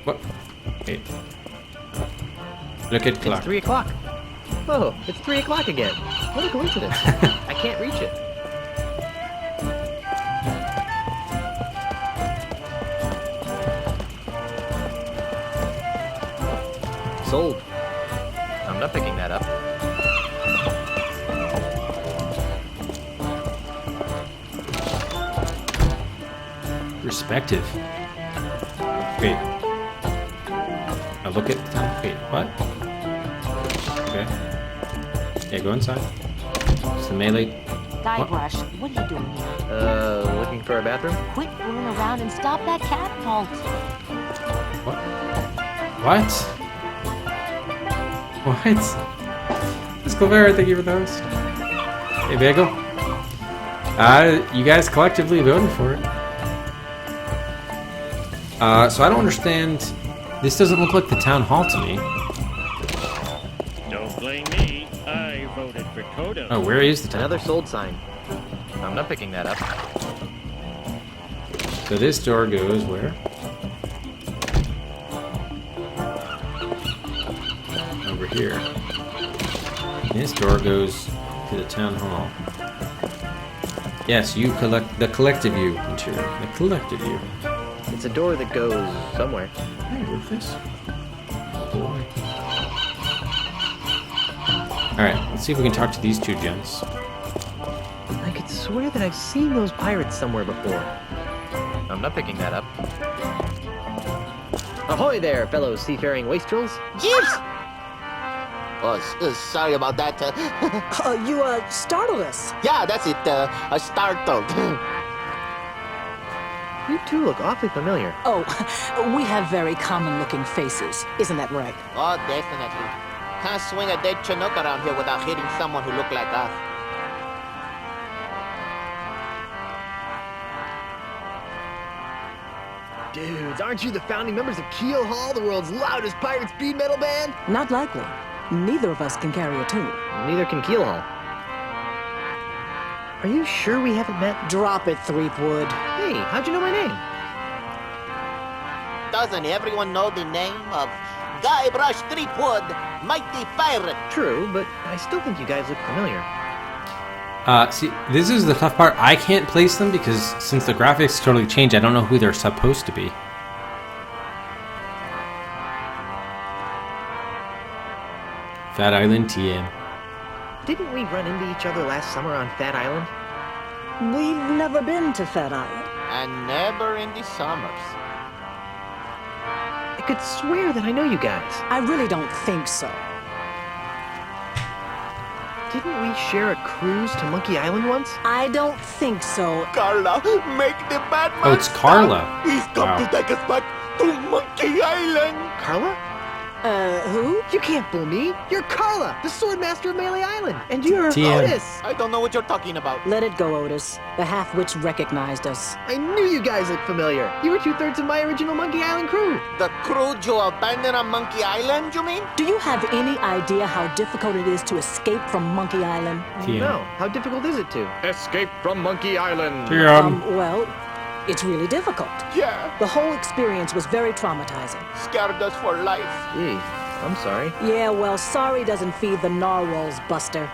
What? Wait. Look at clock. It's 3 o'clock. Oh, it's 3 o'clock again. What a coincidence. I can't reach it. Sold. I'm not picking that up. Perspective. Wait. Now look at the time. Wait, what? Okay. Yeah, go inside. It's the melee. Guybrush, what are you doing here? Looking for a bathroom? Quit fooling around and stop that catapult. What? What? What? Let's go there. Thank you for the host. Hey, Bagel. You guys collectively voted for it. So I don't understand. This doesn't look like the town hall to me. Don't blame me. I voted for Toto. Oh, where is the town? Another sold sign. I'm not picking that up. So this door goes where? Over here. And this door goes to the town hall. Yes, you collect the collective you, interior. The collective you. It's a door that goes somewhere. Hey, Rufus. Boy. Alright, let's see if we can talk to these two gents. I could swear that I've seen those pirates somewhere before. I'm not picking that up. Ahoy there, fellow seafaring wastrels. Yes! Sorry about that. You startled us. Yeah, that's it. Startled. You two look awfully familiar. Oh, we have very common-looking faces. Isn't that right? Oh, definitely. Can't swing a dead Chinook around here without hitting someone who looked like us. Dudes, aren't you the founding members of Keel Hall, the world's loudest pirate speed metal band? Not likely. Neither of us can carry a tune. Neither can Keel Hall. Are you sure we haven't met? Drop it, Threepwood. Hey, how'd you know my name? Doesn't everyone know the name of Guybrush Threepwood, mighty pirate? True, but I still think you guys look familiar. See, this is the tough part. I can't place them because since the graphics totally changed, I don't know who they're supposed to be. Fat Island TM. Didn't we run into each other last summer on Fat Island? We've never been to Fat Island. And never in the summers. I could swear that I know you guys. I really don't think so. Didn't we share a cruise to Monkey Island once? I don't think so. Carla, make the bad man Oh, it's Carla. stop. He's come Wow. to take us back to Monkey Island. Carla? Who? You can't fool me. You're Carla, the Swordmaster of Melee Island. And you're TM. Otis. I don't know what you're talking about. Let it go, Otis. The half-witch recognized us. I knew you guys looked familiar. You were 2/3 of my original Monkey Island crew. The crew you abandoned on Monkey Island, you mean? Do you have any idea how difficult it is to escape from Monkey Island? TM. No. How difficult is it to? Escape from Monkey Island. Well, it's really difficult. Yeah, The whole experience was very traumatizing. scared us for life. Gee, I'm sorry. Yeah, well, sorry doesn't feed the narwhals, Buster.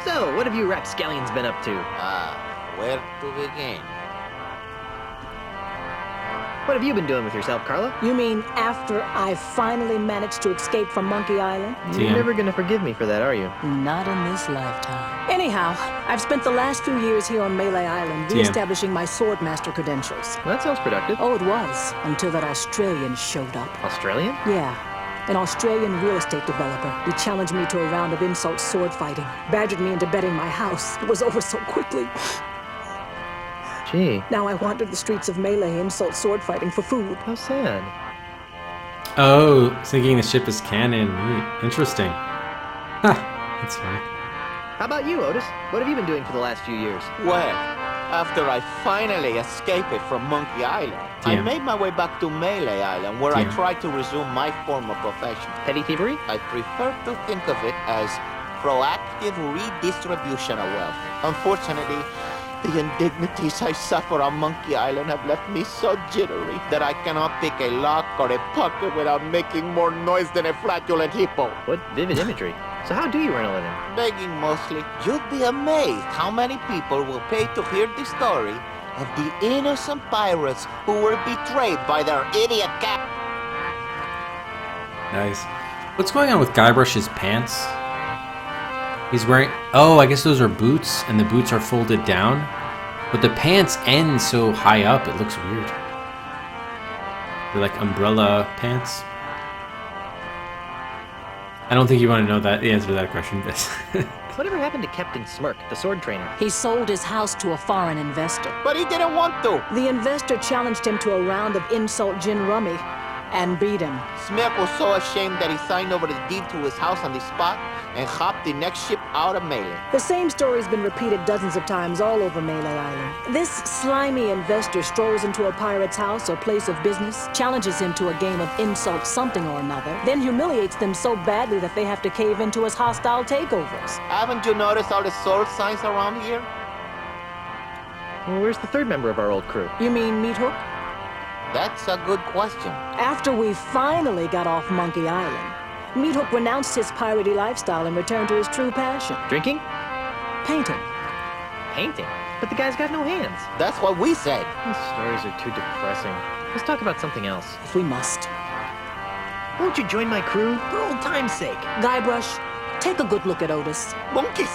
So, what have you rapscallions been up to? Where to begin? What have you been doing with yourself, Carla? You mean after I finally managed to escape from Monkey Island? You're TM. never gonna forgive me for that, are you? Not in this lifetime. Anyhow, I've spent the last few years here on Melee Island TM. re-establishing my Swordmaster credentials. That sounds productive. Oh, it was, until that Australian showed up. Australian? Yeah, an Australian real estate developer. He challenged me to a round of insult sword fighting, badgered me into betting my house. It was over so quickly. Gee, Now I wander the streets of Melee insult sword fighting for food. how sad. Oh, thinking the ship is canon. Neat. Interesting. Ha, that's funny. How about you, Otis? What have you been doing for the last few years? Well, after I finally escaped from Monkey Island, I Damn. made my way back to Melee Island, where I Damn. tried to resume my former profession. Petty thievery? I prefer to think of it as proactive redistribution of wealth. Unfortunately, the indignities I suffer on Monkey Island have left me so jittery that I cannot pick a lock or a pocket without making more noise than a flatulent hippo. What vivid imagery. So how do you earn a living? Begging mostly. You'd be amazed how many people will pay to hear the story of the innocent pirates who were betrayed by their idiot cap. Nice. What's going on with Guybrush's pants? He's wearing... Oh, I guess those are boots, and the boots are folded down. But the pants end so high up, it looks weird. They're like umbrella pants. I don't think you want to know the answer to that question, but... Whatever happened to Captain Smirk, the sword trainer? He sold his house to a foreign investor. But he didn't want to. The investor challenged him to a round of insult gin rummy and beat him. Smirk was so ashamed that he signed over the deed to his house on the spot and hopped the next ship out of Melee. The same story's been repeated dozens of times all over Melee Island. This slimy investor strolls into a pirate's house or place of business, challenges him to a game of insult something or another, then humiliates them so badly that they have to cave into his hostile takeovers. Haven't you noticed all the sword signs around here? Well, where's the third member of our old crew? You mean Meat Hook? That's a good question. After we finally got off Monkey Island, Meat Hook renounced his piratey lifestyle and returned to his true passion, Drinking? painting. Painting? But the guy's got no hands. That's what we said. These stories are too depressing. Let's talk about something else. If we must. Won't you join my crew? For old time's sake. Guybrush, take a good look at Otis. Monkeys!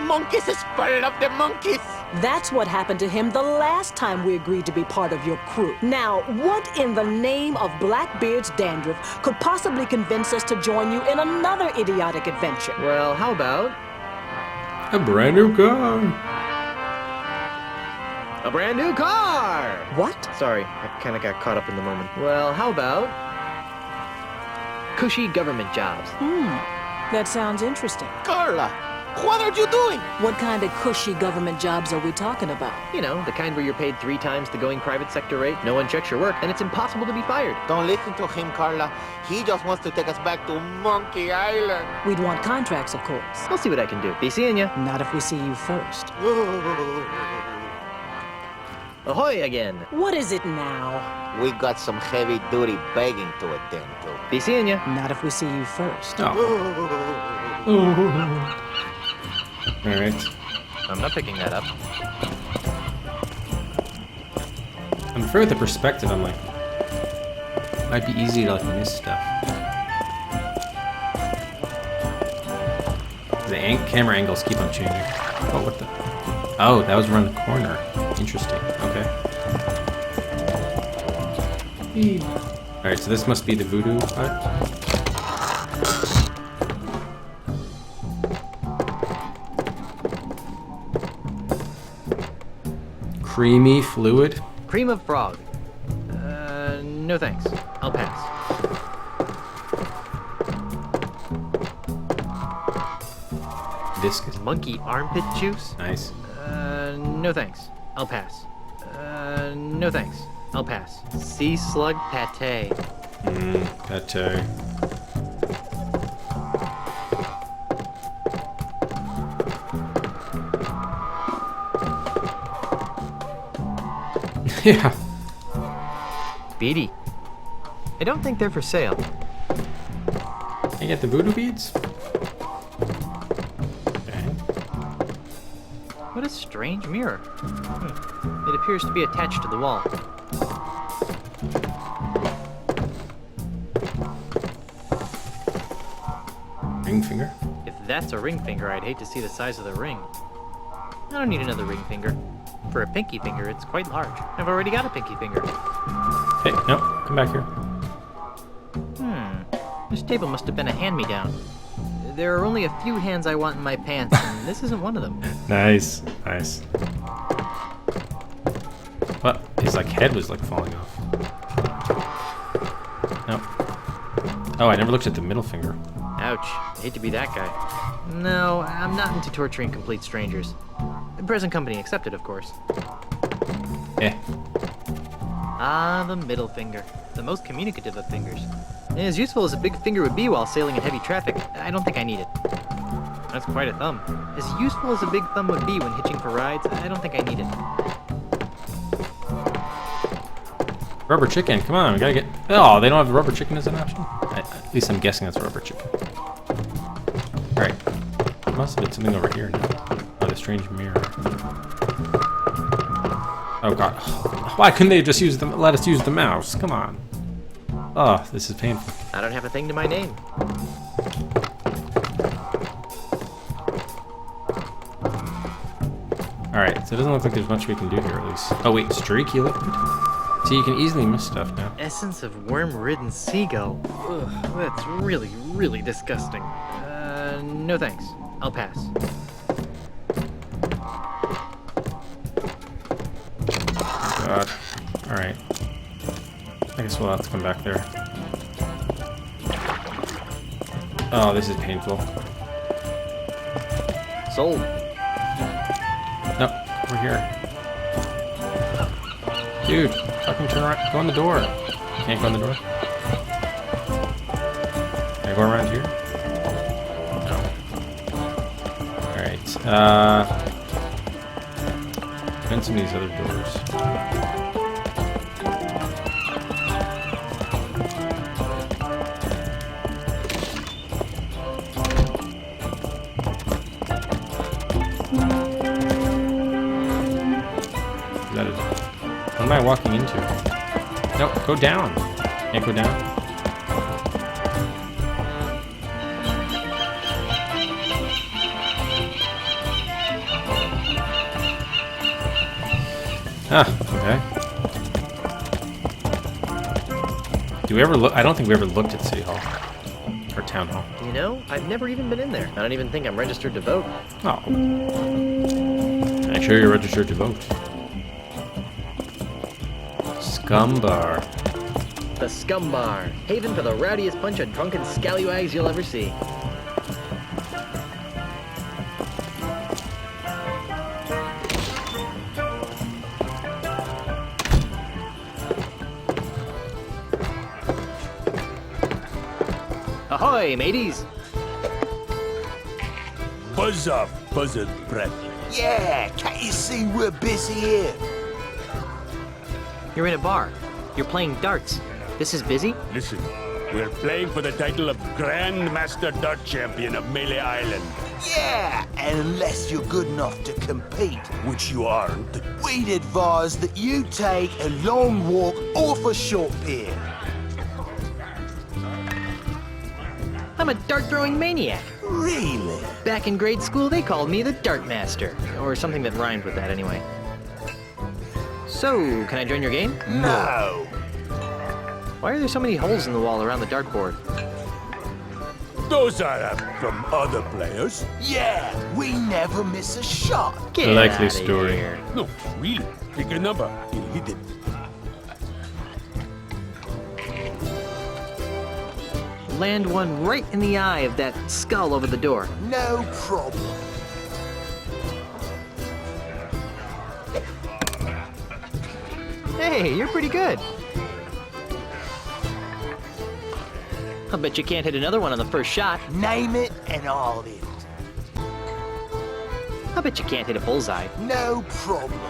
Monkeys is full of the monkeys! That's what happened to him the last time we agreed to be part of your crew. Now, what in the name of Blackbeard's dandruff could possibly convince us to join you in another idiotic adventure? Well, how about... A brand new car. A brand new car! What? Sorry, I kind of got caught up in the moment. Well, how about cushy government jobs? That sounds interesting. Carla, what are you doing? What kind of cushy government jobs are we talking about? You know, the kind where you're paid 3 times the going private sector rate, no one checks your work, and it's impossible to be fired. Don't listen to him, Carla. He just wants to take us back to Monkey Island. We'd want contracts, of course. I'll see what I can do. Be seeing ya. Not if we see you first. Ahoy again. What is it now? We got some heavy-duty begging to attend to. Be seeing ya. Not if we see you first. Alright. I'm not picking that up. I'm afraid with the perspective, I'm like, might be easy to like miss stuff. The camera angles keep on changing. Oh, what the? Oh, that was around the corner. Interesting. Okay. Alright, so this must be the voodoo hut. Creamy fluid. Cream of frog. No thanks. I'll pass. Viscous. Monkey armpit juice? Nice. No thanks. I'll pass. No thanks. I'll pass. Sea slug pate. Pate. Yeah. Beady. I don't think they're for sale. Can you get the voodoo beads? Okay. What a strange mirror. It appears to be attached to the wall. Ring finger. If that's a ring finger, I'd hate to see the size of the ring. I don't need another ring finger. For a pinky finger, it's quite large. I've already got a pinky finger. Hey, no, come back here. This table must have been a hand-me-down. There are only a few hands I want in my pants, and this isn't one of them. Nice, nice. What? His like head was like falling off. No. Oh, I never looked at the middle finger. Ouch. I hate to be that guy. No, I'm not into torturing complete strangers. Present company accepted, of course. Eh. Ah, the middle finger. The most communicative of fingers. As useful as a big finger would be while sailing in heavy traffic, I don't think I need it. That's quite a thumb. As useful as a big thumb would be when hitching for rides, I don't think I need it. Rubber chicken, come on, we gotta get... Oh, they don't have the rubber chicken as an option? At least I'm guessing that's a rubber chicken. Alright. There must have been something over here now. Oh, the strange mirror. Oh god. Why couldn't they just let us use the mouse? Come on. Oh, this is painful. I don't have a thing to my name. Alright, so it doesn't look like there's much we can do here, at least. Oh wait, streaky liquid? See, you can easily miss stuff now. Essence of worm-ridden seagull. Ugh, that's really, really disgusting. No thanks. I'll pass. God. Alright. I guess we'll have to come back there. Oh, this is painful. Sold. No, over here. Dude, fucking turn around. Go in the door. You can't go in the door? Can I go around here? No. Alright, open some of these other doors. What am I walking into? No, go down. Can't go down. Ah, okay. Do we ever look? I don't think we ever looked at City Hall. Or Town Hall. You know, I've never even been in there. I don't even think I'm registered to vote. Oh. Make sure you're registered to vote. Scum Bar. The Scum Bar, haven for the rowdiest bunch of drunken scallywags you'll ever see. Ahoy, mateys! Buzz off, buzzard breath. Yeah, can't you see we're busy here? You're in a bar. You're playing darts. This is busy? Listen, we're playing for the title of Grand Master Dart Champion of Melee Island. Yeah, and unless you're good enough to compete, Which you aren't. we'd advise that you take a long walk off a short pier. I'm a dart-throwing maniac. Really? Back in grade school, they called me the Dart Master. Or something that rhymed with that, anyway. So, can I join your game? No. Why are there so many holes in the wall around the dartboard? Those are from other players. Yeah, we never miss a shot. Get Likely outta story. here. No, really. Pick a number. You'll hit it. Land one right in the eye of that skull over the door. No problem. Hey, you're pretty good. I'll bet you can't hit another one on the first shot. Name it and I'll hit it. I'll bet you can't hit a bullseye. No problem.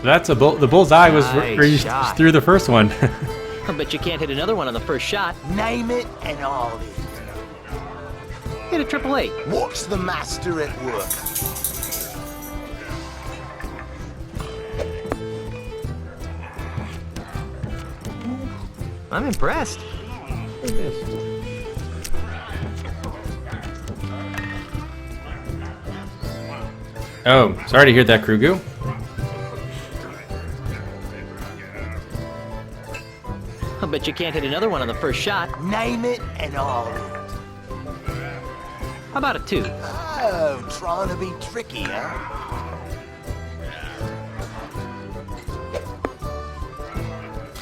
That's a the bullseye was Nice where you shot. threw the first one. I'll bet you can't hit another one on the first shot. Name it and I'll hit it. Hit a triple eight. Watch the master at work. I'm impressed. Oh, sorry to hear that, Krugu. I'll bet you can't hit another one on the first shot. Name it and I'll hit it. How about a 2? Oh, trying to be tricky, huh?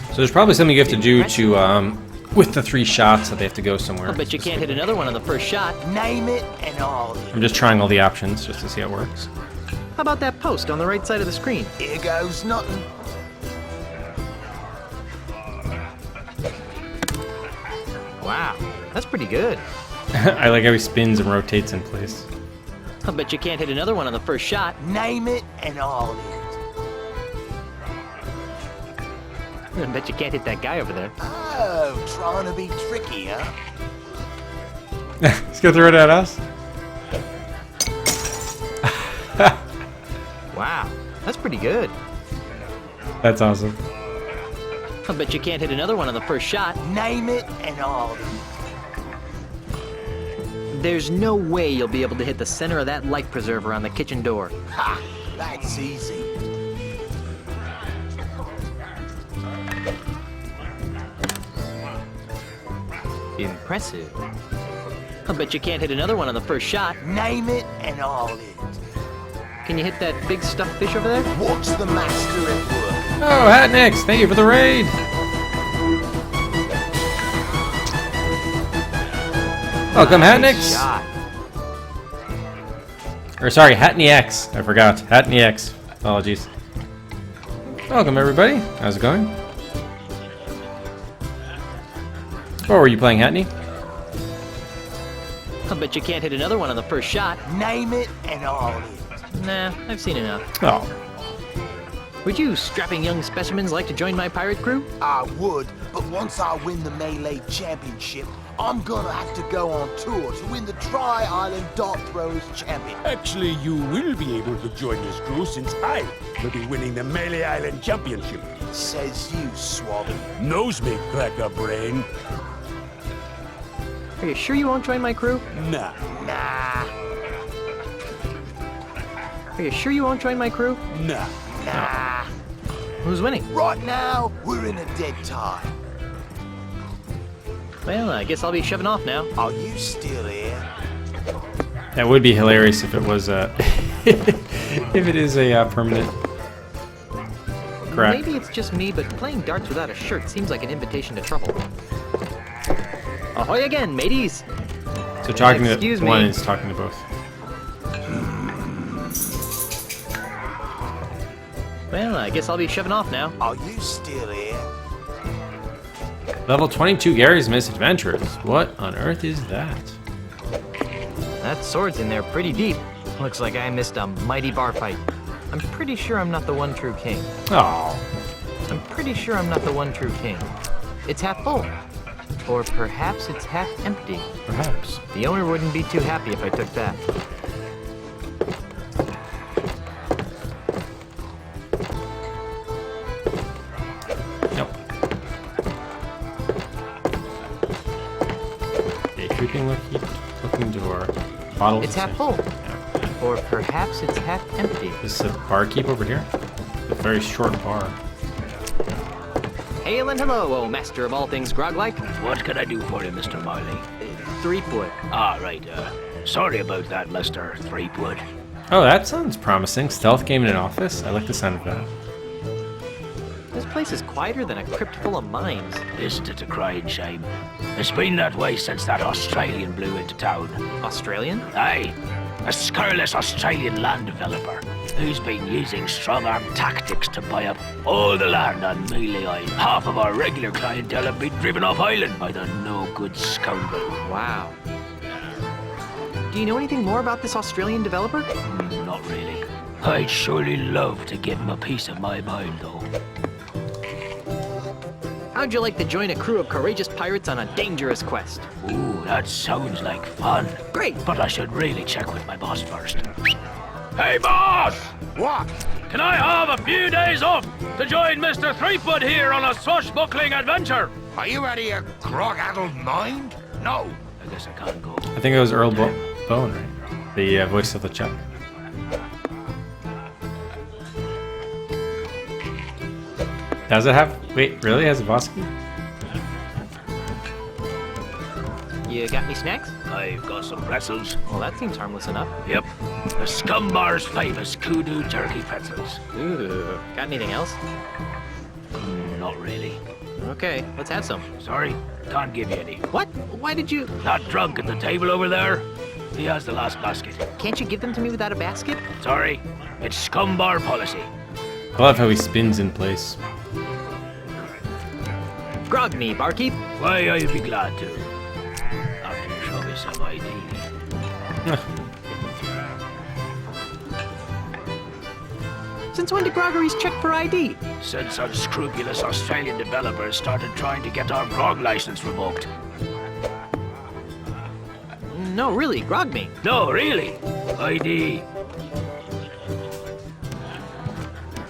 So there's probably something you have to do to, with the 3 shots, that they have to go somewhere. I'll bet you can't hit another one on the first shot. Name it and I'll hit it. I'm just trying all the options just to see how it works. How about that post on the right side of the screen? Here goes nothing. Wow, that's pretty good. I like how he spins and rotates in place. I'll bet you can't hit another one on the first shot. Name it and I'll hit it. I bet you can't hit that guy over there. Oh, trying to be tricky, huh? He's gonna throw it at us? Wow, that's pretty good. That's awesome. I'll bet you can't hit another one on the first shot. Name it and I'll hit it. There's no way you'll be able to hit the center of that life preserver on the kitchen door. Ha! That's easy. Impressive. I'll bet you can't hit another one on the first shot. Name it and I'll hit it. Can you hit that big stuffed fish over there? Watch the master at work. Oh, Hatnix, thank you for the raid! Welcome, Hatnix! Shot. Or sorry, Hatney X. I forgot. Hatney X. Apologies. Welcome, everybody. How's it going? What were you playing, Hatney? I'll bet you can't hit another one on the first shot. Name it and I'll hit it. Nah, I've seen enough. Oh. Would you strapping young specimens like to join my pirate crew? I would, but once I win the Melee Championship, I'm gonna have to go on tour to win the Tri-Island Dart Throwers Champion. Actually, you will be able to join this crew since I will be winning the Melee Island Championship. Says you, Swabby. Nose may crack a brain. Are you sure you won't join my crew? Nah. Nah, Are you sure you won't join my crew? Nah. nah. Who's winning? Right now, we're in a dead tie. Well, I guess I'll be shoving off now. Are you still here? That would be hilarious if it was, If it is a permanent crack. Maybe it's just me, but playing darts without a shirt seems like an invitation to trouble. Ahoy again, mateys! So talking to Excuse one me. is talking to both. Well, I guess I'll be shoving off now. Are you still here? Level 22 Gary's Misadventures. What on earth is that? That sword's in there pretty deep. Looks like I missed a mighty bar fight. I'm pretty sure I'm not the one true king. Oh, I'm pretty sure I'm not the one true king. It's half full. Or perhaps it's half empty. perhaps. The owner wouldn't be too happy if I took that. Nope. Okay, creeping looking door. Bottles. It's half full. Or perhaps it's half empty. This is a barkeep over here. A very short bar. Hail and hello, oh master of all things grog-like. What can I do for you, Mr. Marley? Threepwood. Ah, right, sorry about that, Mr. Threepwood. Oh, that sounds promising. Stealth game in an office. I like the sound of that. This place is quieter than a crypt full of mines. Isn't it a crying shame? It's been that way since that Australian blew into town. Australian? Aye, a scurrilous Australian land developer who's been using strong-arm tactics to buy up all the land on Mealy Island. Half of our regular clientele have been driven off island by the no-good scoundrel. Wow. Do you know anything more about this Australian developer? Not really. I'd surely love to give him a piece of my mind, though. How'd you like to join a crew of courageous pirates on a dangerous quest? Ooh, that sounds like fun. Great! But I should really check with my boss first. Hey, boss! What? Can I have a few days off to join Mr. Threepwood here on a swashbuckling adventure? Are you out of your grog-addled mind? No. I guess I can't go. I think it was Earl Bowen, right? The voice of the Chuck. Does it have? Wait, really? Has a boss key? You got any snacks? I've got some pretzels. Well, that seems harmless enough. Yep. The Scumbar's famous kudu turkey pretzels. Ooh. Got anything else? Not really. Okay, let's have some. Sorry, can't give you any. What? Why did you... That drunk at the table over there? He has the last basket. Can't you give them to me without a basket? Sorry, it's Scumbar policy. I love how he spins in place. Grog me, barkeep. Why, I'd be glad to. After you show me some ID. Since when do groggeries check for ID? Since unscrupulous Australian developers started trying to get our grog license revoked. No, really, grog me. No, really. ID.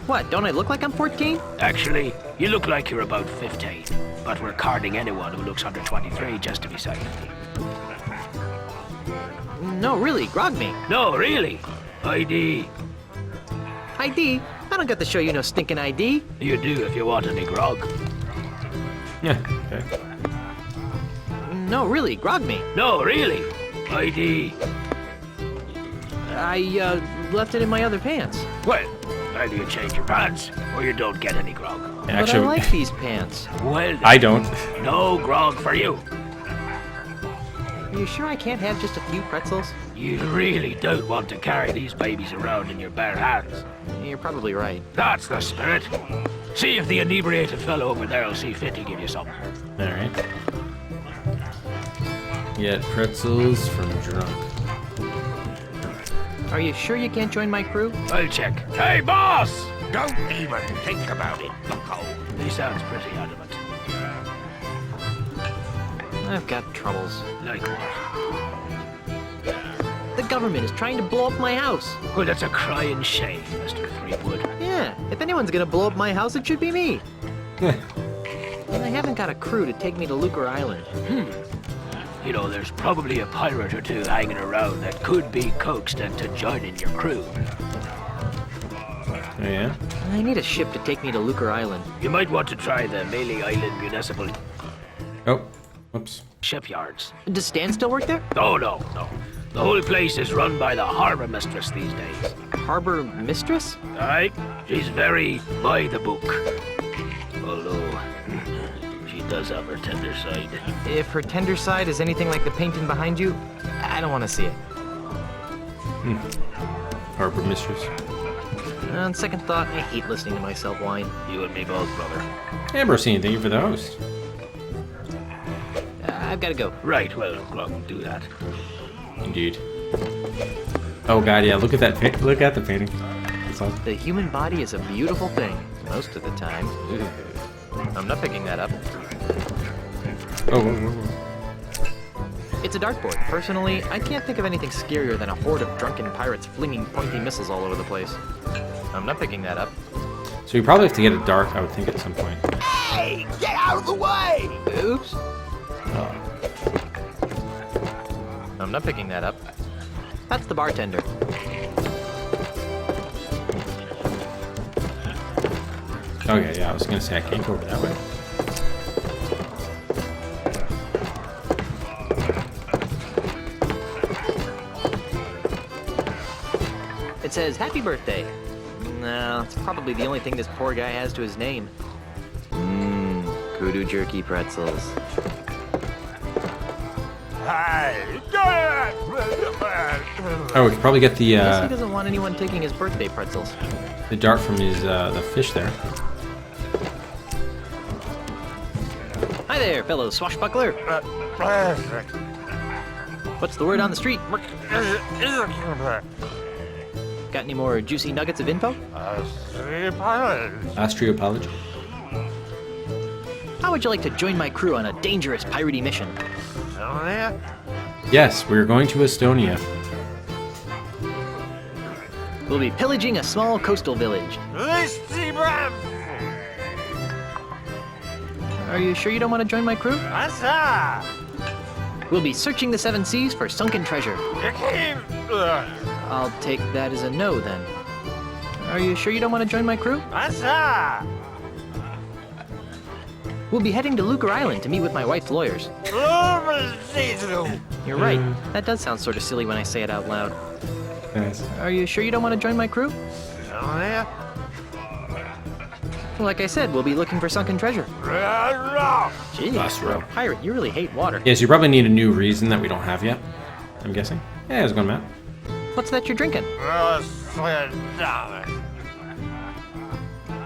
What, don't I look like I'm 14? Actually, you look like you're about 15. But we're carding anyone who looks under 23 just to be safe. No, really, grog me. No, really. ID. ID? I don't got to show you no stinking ID. You do if you want any grog. Yeah, okay. No, really, grog me. No, really. ID. I, left it in my other pants. Well, either you change your pants or you don't get any grog. But Actually, I like these pants. Well, then, I don't. no grog for you. You sure I can't have just a few pretzels? You really don't want to carry these babies around in your bare hands. You're probably right. That's the spirit. See if the inebriated fellow over there will see fit to give you some. All right. Get pretzels from drunk. Are you sure you can't join my crew? I'll check. Hey, boss! Don't even think about it, Bucko. He sounds pretty adamant. I've got troubles. Like what? The government is trying to blow up my house. Well, that's a crying shame, Mr. Threepwood. Yeah, if anyone's gonna blow up my house, it should be me. And I haven't got a crew to take me to Lucas Island. You know, there's probably a pirate or two hanging around that could be coaxed into joining your crew. Oh, yeah? I need a ship to take me to Lucas Island. You might want to try the Mealy Island Municipal Oh, whoops. Shipyards. Does Stan still work there? Oh, no. The whole place is run by the harbor mistress these days. harbor mistress? Aye, she's very by the book. Although, she does have her tender side. If her tender side is anything like the painting behind you, I don't want to see it. Harbor mistress. On second thought, I hate listening to myself whine. You and me both, brother. Ambrosine, thank you for the host. I've got to go. Right, well, Glug will do that. Indeed. Oh god, yeah, look at that look at the painting. That's awesome. The human body is a beautiful thing, most of the time. I'm not picking that up. Oh, whoa, whoa, whoa. It's a dartboard. Personally, I can't think of anything scarier than a horde of drunken pirates flinging pointy missiles all over the place. I'm not picking that up. So you probably have to get a dart, I would think, at some point. Hey, get out of the way! Oops. Oh. I'm not picking that up. That's the bartender. Okay, yeah, I was gonna say I can't go over that way. It says, "Happy birthday." No, it's probably the only thing this poor guy has to his name. Kudu jerky pretzels. Oh, we could probably get I guess he doesn't want anyone taking his birthday pretzels. the dart from his the fish there. Hi there, fellow swashbuckler. What's the word on the street? Got any more juicy nuggets of info? Astroapology. How would you like to join my crew on a dangerous piratey mission? Yes, we're going to Estonia. We'll be pillaging a small coastal village. Are you sure you don't want to join my crew? We'll be searching the seven seas for sunken treasure. I'll take that as a no, then. Are you sure you don't want to join my crew? We'll be heading to Lucas Island to meet with my wife's lawyers. You're right. That does sound sort of silly when I say it out loud. Nice. Are you sure you don't want to join my crew? Well, like I said, we'll be looking for sunken treasure. Gee, for a pirate, you really hate water. Yes, you probably need a new reason that we don't have yet, I'm guessing. Yeah, how's it going, Matt? What's that you're drinking?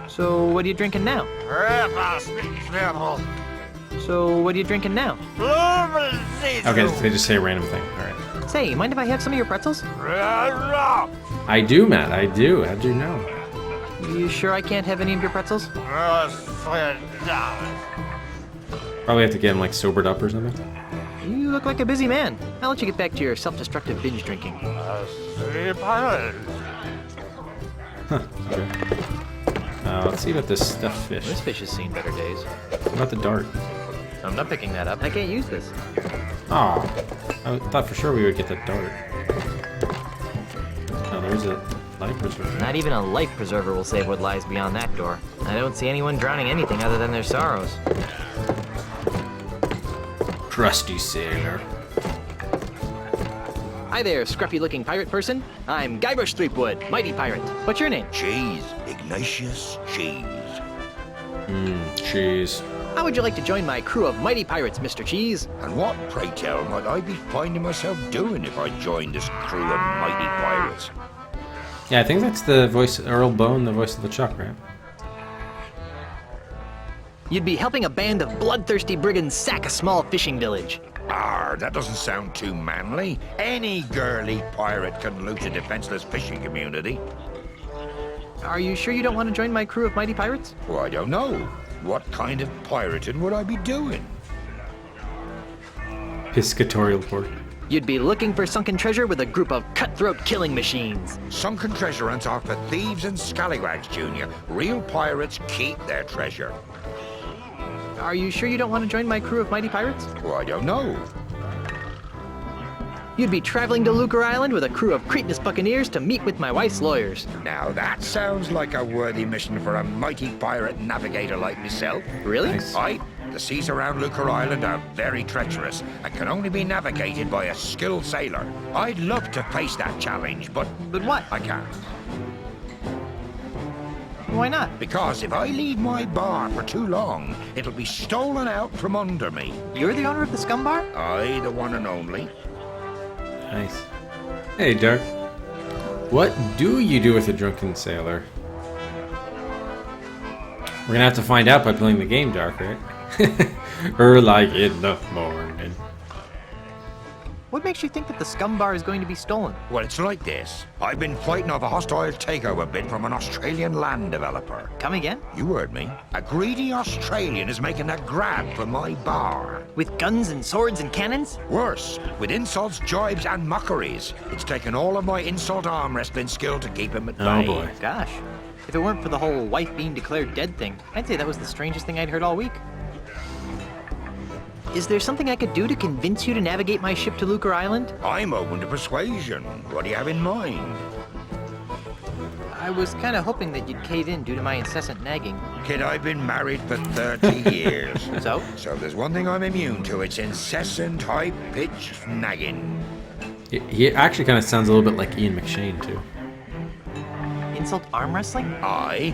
So, what are you drinking now? So, what are you drinking now? Okay, they just say a random thing. Alright. Say, mind if I have some of your pretzels? I do, Matt, I do. How'd you know? You sure I can't have any of your pretzels? Probably have to get him, like, sobered up or something. You look like a busy man. I'll let you get back to your self-destructive binge drinking. Huh, okay. Let's see about this stuffed fish. This fish has seen better days. What about the dart? I'm not picking that up. I can't use this. Oh, I thought for sure we would get the dart. Oh, there's a life preserver. Not even a life preserver will save what lies beyond that door. I don't see anyone drowning anything other than their sorrows. Crusty sailor. Hi there, scruffy-looking pirate person. I'm Guybrush Threepwood, mighty pirate. What's your name? Cheese. Ignatius Cheese. Cheese. How would you like to join my crew of mighty pirates, Mr. Cheese? And what, pray tell, might I be finding myself doing if I joined this crew of mighty pirates? Yeah, I think that's the voice, Earl Bone, the voice of the Chuck, right? You'd be helping a band of bloodthirsty brigands sack a small fishing village. That doesn't sound too manly. Any girly pirate can loot a defenseless fishing community. Are you sure you don't want to join my crew of mighty pirates? Well, I don't know. What kind of pirating would I be doing? Piscatorial port. You'd be looking for sunken treasure with a group of cutthroat killing machines. Sunken treasure hunts are for thieves and scallywags, Junior. Real pirates keep their treasure. Are you sure you don't want to join my crew of mighty pirates? Well, I don't know. You'd be traveling to Lucas Island with a crew of Cretinous buccaneers to meet with my wife's lawyers. Now that sounds like a worthy mission for a mighty pirate navigator like myself. Really? Nice. Aye, The seas around Lucas Island are very treacherous and can only be navigated by a skilled sailor. I'd love to face that challenge, but what? I can't. Why not? Because if I leave my bar for too long, it'll be stolen out from under me. You're the owner of the Scum Bar? I, the one and only. Nice. Hey, Dirk. What do you do with a drunken sailor? We're gonna have to find out by playing the game, Dark, right? Or like in the morning. What makes you think that the Scum Bar is going to be stolen? Well, it's like this. I've been fighting off a hostile takeover bid from an Australian land developer. Come again? You heard me. A greedy Australian is making a grab for my bar. With guns and swords and cannons? Worse, with insults, jibes, and mockeries. It's taken all of my insult arm wrestling skill to keep him at bay. Oh boy. Gosh. If it weren't for the whole wife being declared dead thing, I'd say that was the strangest thing I'd heard all week. Is there something I could do to convince you to navigate my ship to Lucas Island? I'm open to persuasion. What do you have in mind? I was kind of hoping that you'd cave in due to my incessant nagging. Kid, I've been married for 30 years. So? So there's one thing I'm immune to. It's incessant, high-pitched nagging. He actually kind of sounds a little bit like Ian McShane, too. Insult arm wrestling?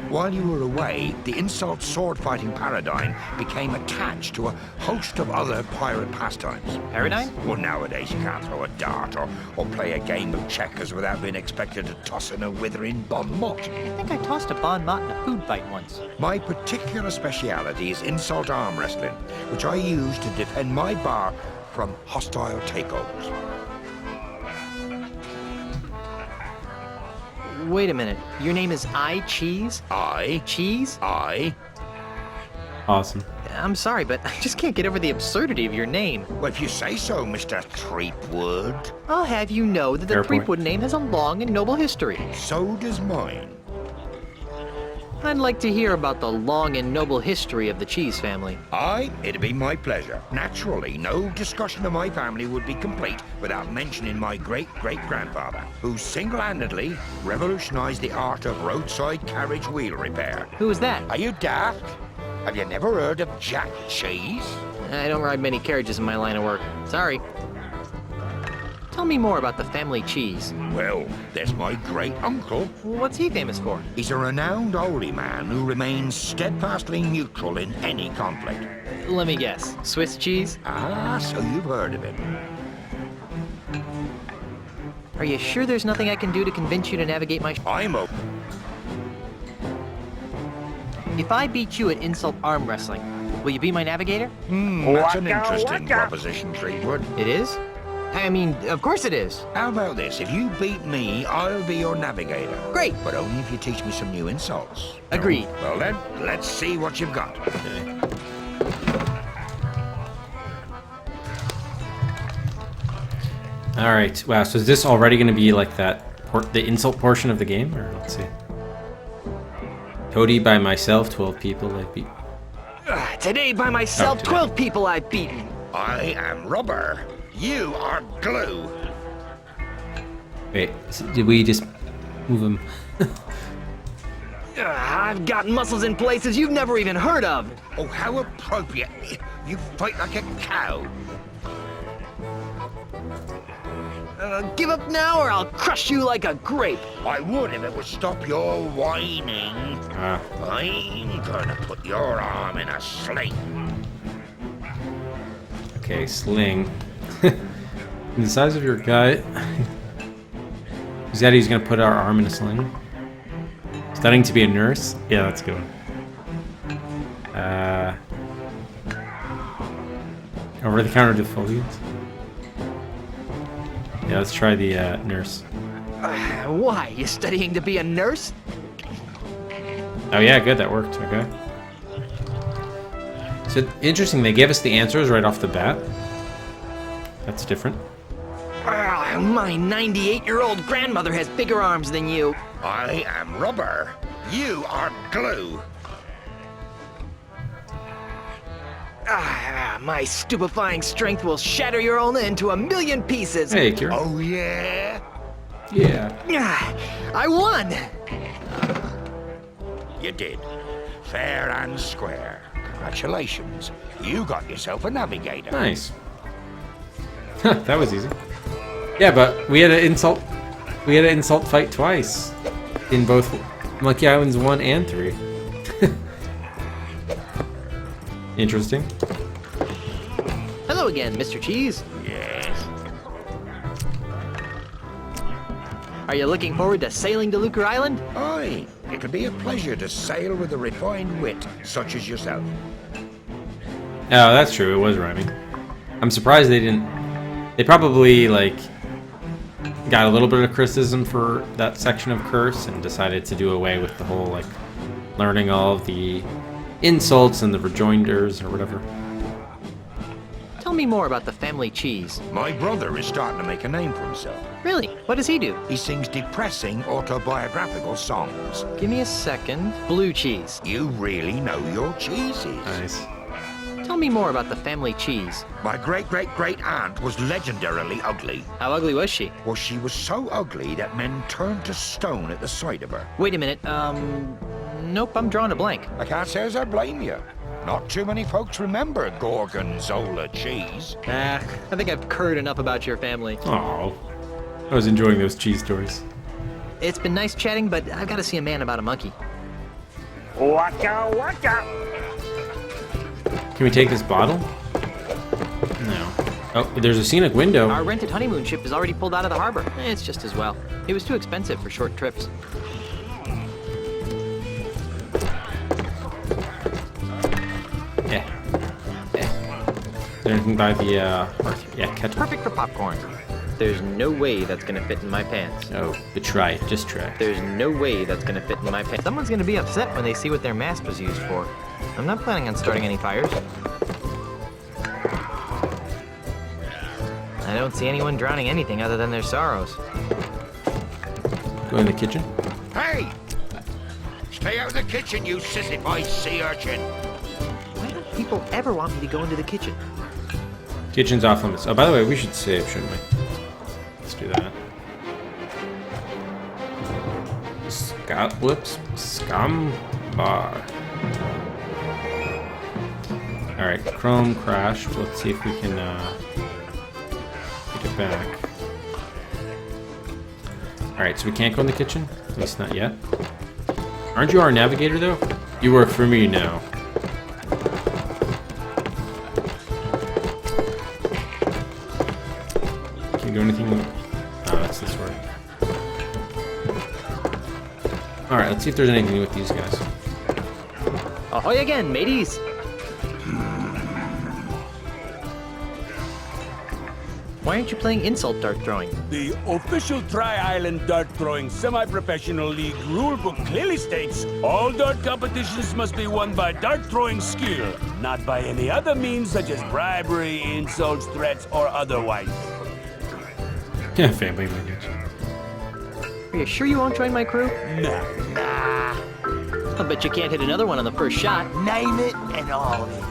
While you were away, the insult sword fighting paradigm became attached to a host of other pirate pastimes. Paradigm? Well, nowadays you can't throw a dart or play a game of checkers without being expected to toss in a withering bon mot. I think I tossed a bon mot in a food fight once. My particular speciality is insult arm wrestling, which I use to defend my bar from hostile takeovers. Wait a minute. Your name is I Cheese? Cheese? Awesome. I'm sorry, but I just can't get over the absurdity of your name. Well, if you say so, Mr. Threepwood. I'll have you know that the Fair point. Threepwood name has a long and noble history. So does mine. I'd like to hear about the long and noble history of the Cheese family. It'd be my pleasure. Naturally, no discussion of my family would be complete without mentioning my great-great-grandfather, who single-handedly revolutionized the art of roadside carriage wheel repair. Who was that? Are you daft? Have you never heard of Jack Cheese? I don't ride many carriages in my line of work. Sorry. Tell me more about the family Cheese. Well, there's my great-uncle. What's he famous for? He's a renowned holy man who remains steadfastly neutral in any conflict. Let me guess. Swiss cheese? So you've heard of him. Are you sure there's nothing I can do to convince you to navigate my... I'm open. If I beat you at insult arm wrestling, will you be my navigator? That's an interesting proposition, Threepwood. It is? I mean, of course it is. How about this? If you beat me, I'll be your navigator. Great. But only if you teach me some new insults. Agreed. Well then, let's see what you've got. All right. Wow. So is this already going to be like the insult portion of the game, or let's see? Toady by myself, 12 people I beat. Today by myself, 12 people I've beaten. I am rubber. You are glue. Wait, did we just move him? I've got muscles in places you've never even heard of. Oh, how appropriate. You fight like a cow. Give up now or I'll crush you like a grape. I would if it would stop your whining. I'm gonna put your arm in a sling. Okay, sling. The size of your guy. Is that he's gonna put our arm in a sling? Studying to be a nurse? Yeah, that's a good one. Over the counter defoliants. Yeah, let's try the nurse. Why? You studying to be a nurse? Oh yeah, good, that worked, okay. So, interesting, they gave us the answers right off the bat. That's different. My 98-year-old grandmother has bigger arms than you. I am rubber. You are glue. My stupefying strength will shatter your own into a million pieces. Hey, Kira. Oh, yeah? Yeah. I won! You did. Fair and square. Congratulations. You got yourself a navigator. Nice. That was easy. Yeah, but we had an insult. We had an insult fight twice in both Monkey Islands 1 and 3. Interesting. Hello again, Mr. Cheese. Yes. Are you looking forward to sailing to Lucas Island? Aye, it'll be a pleasure to sail with a refined wit such as yourself. Oh, that's true. It was rhyming. I'm surprised they didn't. They probably like got a little bit of criticism for that section of Curse and decided to do away with the whole like learning all of the insults and the rejoinders or whatever. Tell me more about the family cheese. My brother is starting to make a name for himself. Really? What does he do? He sings depressing autobiographical songs. Give me a second. Blue cheese. You really know your cheeses. Nice. Tell me more about the family cheese. My great-great-great aunt was legendarily ugly. How ugly was she? Well, she was so ugly that men turned to stone at the sight of her. Wait a minute. Nope, I'm drawing a blank. I can't say as I blame you. Not too many folks remember Gorgonzola cheese. I think I've heard enough about your family. Oh, I was enjoying those cheese stories. It's been nice chatting, but I've got to see a man about a monkey. Waka waka! Can we take this bottle? No. Oh, there's a scenic window. Our rented honeymoon ship is already pulled out of the harbor. It's just as well. It was too expensive for short trips. Yeah. Is there anything by the hearth? Yeah, ketchup. Perfect for popcorn. There's no way that's gonna fit in my pants. Oh, but try it. Just try it. There's no way that's gonna fit in my pants. Someone's gonna be upset when they see what their mask was used for. I'm not planning on starting any fires. I don't see anyone drowning anything other than their sorrows. Go in the kitchen. Hey! Stay out of the kitchen, you sissified sea urchin. Why don't people ever want me to go into the kitchen? Kitchen's off limits. Oh, by the way, we should save, shouldn't we? Let's do that. Scum bar. Alright, Chrome crashed. Let's see if we can get it back. Alright, so we can't go in the kitchen? At least not yet. Aren't you our navigator, though? You work for me now. Can you do anything? Oh, that's this way. Alright, let's see if there's anything with these guys. Ahoy again, mateys! Why aren't you playing insult dart throwing? The official Tri-Island Dart Throwing Semi-Professional League rulebook clearly states all dart competitions must be won by dart throwing skill, not by any other means such as bribery, insults, threats, or otherwise. Yeah, family language. Are you sure you won't join my crew? Nah. I bet you can't hit another one on the first shot. Name it and all of it.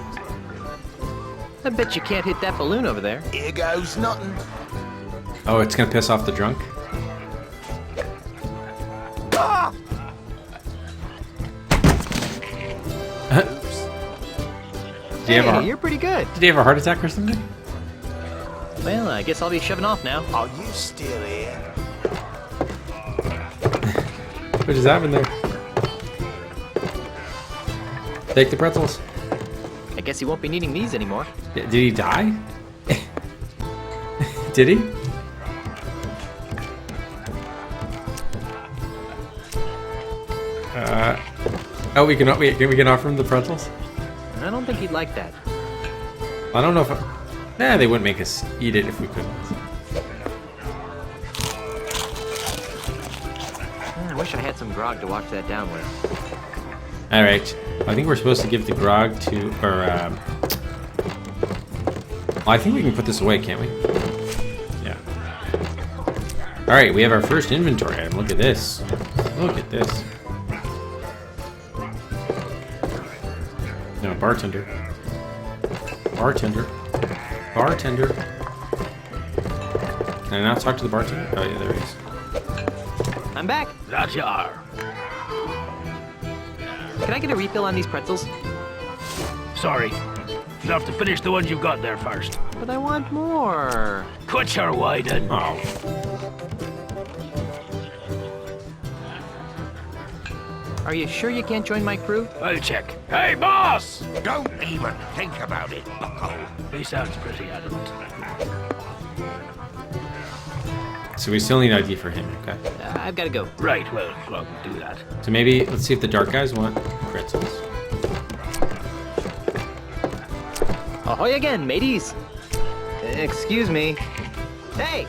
I bet you can't hit that balloon over there. Here goes nothing. Oh, it's gonna piss off the drunk? Ah! Hey, you're pretty good. Did he have a heart attack or something? Well, I guess I'll be shoving off now. Are you still here? What just happened there? Take the pretzels. I guess he won't be needing these anymore. Did he die? Did he? Oh, we can offer him the pretzels? I don't think he'd like that. I don't know if... they wouldn't make us eat it if we couldn't. I wish I had some grog to wash that down with. Alright. I think we're supposed to give the grog to... Well, I think we can put this away, can't we? Yeah. Alright, we have our first inventory item. Look at this. Look at this. No, bartender. Bartender. Bartender. Can I not talk to the bartender? Oh, yeah, there he is. I'm back. That you are. Can I get a refill on these pretzels? Sorry. You'll have to finish the ones you've got there first. But I want more. Quit your whining. Oh. Are you sure you can't join my crew? I'll check. Hey, boss! Don't even think about it, bucko. He sounds pretty adamant. So we still need ID for him, okay? I've got to go. Right, well, do that. So maybe, let's see if the dark guys want pretzels. Ahoy again, mateys. Excuse me. Hey!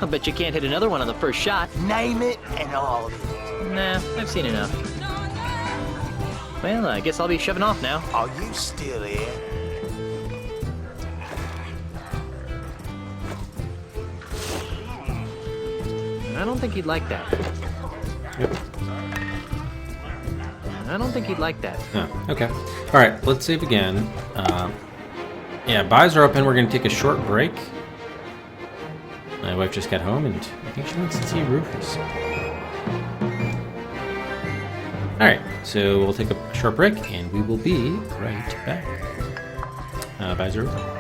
I'll bet you can't hit another one on the first shot. Name it and all of it. Nah, I've seen enough. Well, I guess I'll be shoving off now. Are you still here? I don't think he'd like that. Yep. I don't think he'd like that. Oh, okay. All right, let's save again. Yeah, buys are open. We're going to take a short break. My wife just got home, and I think she wants to see Rufus. All right, so we'll take a short break, and we will be right back. Buys are open.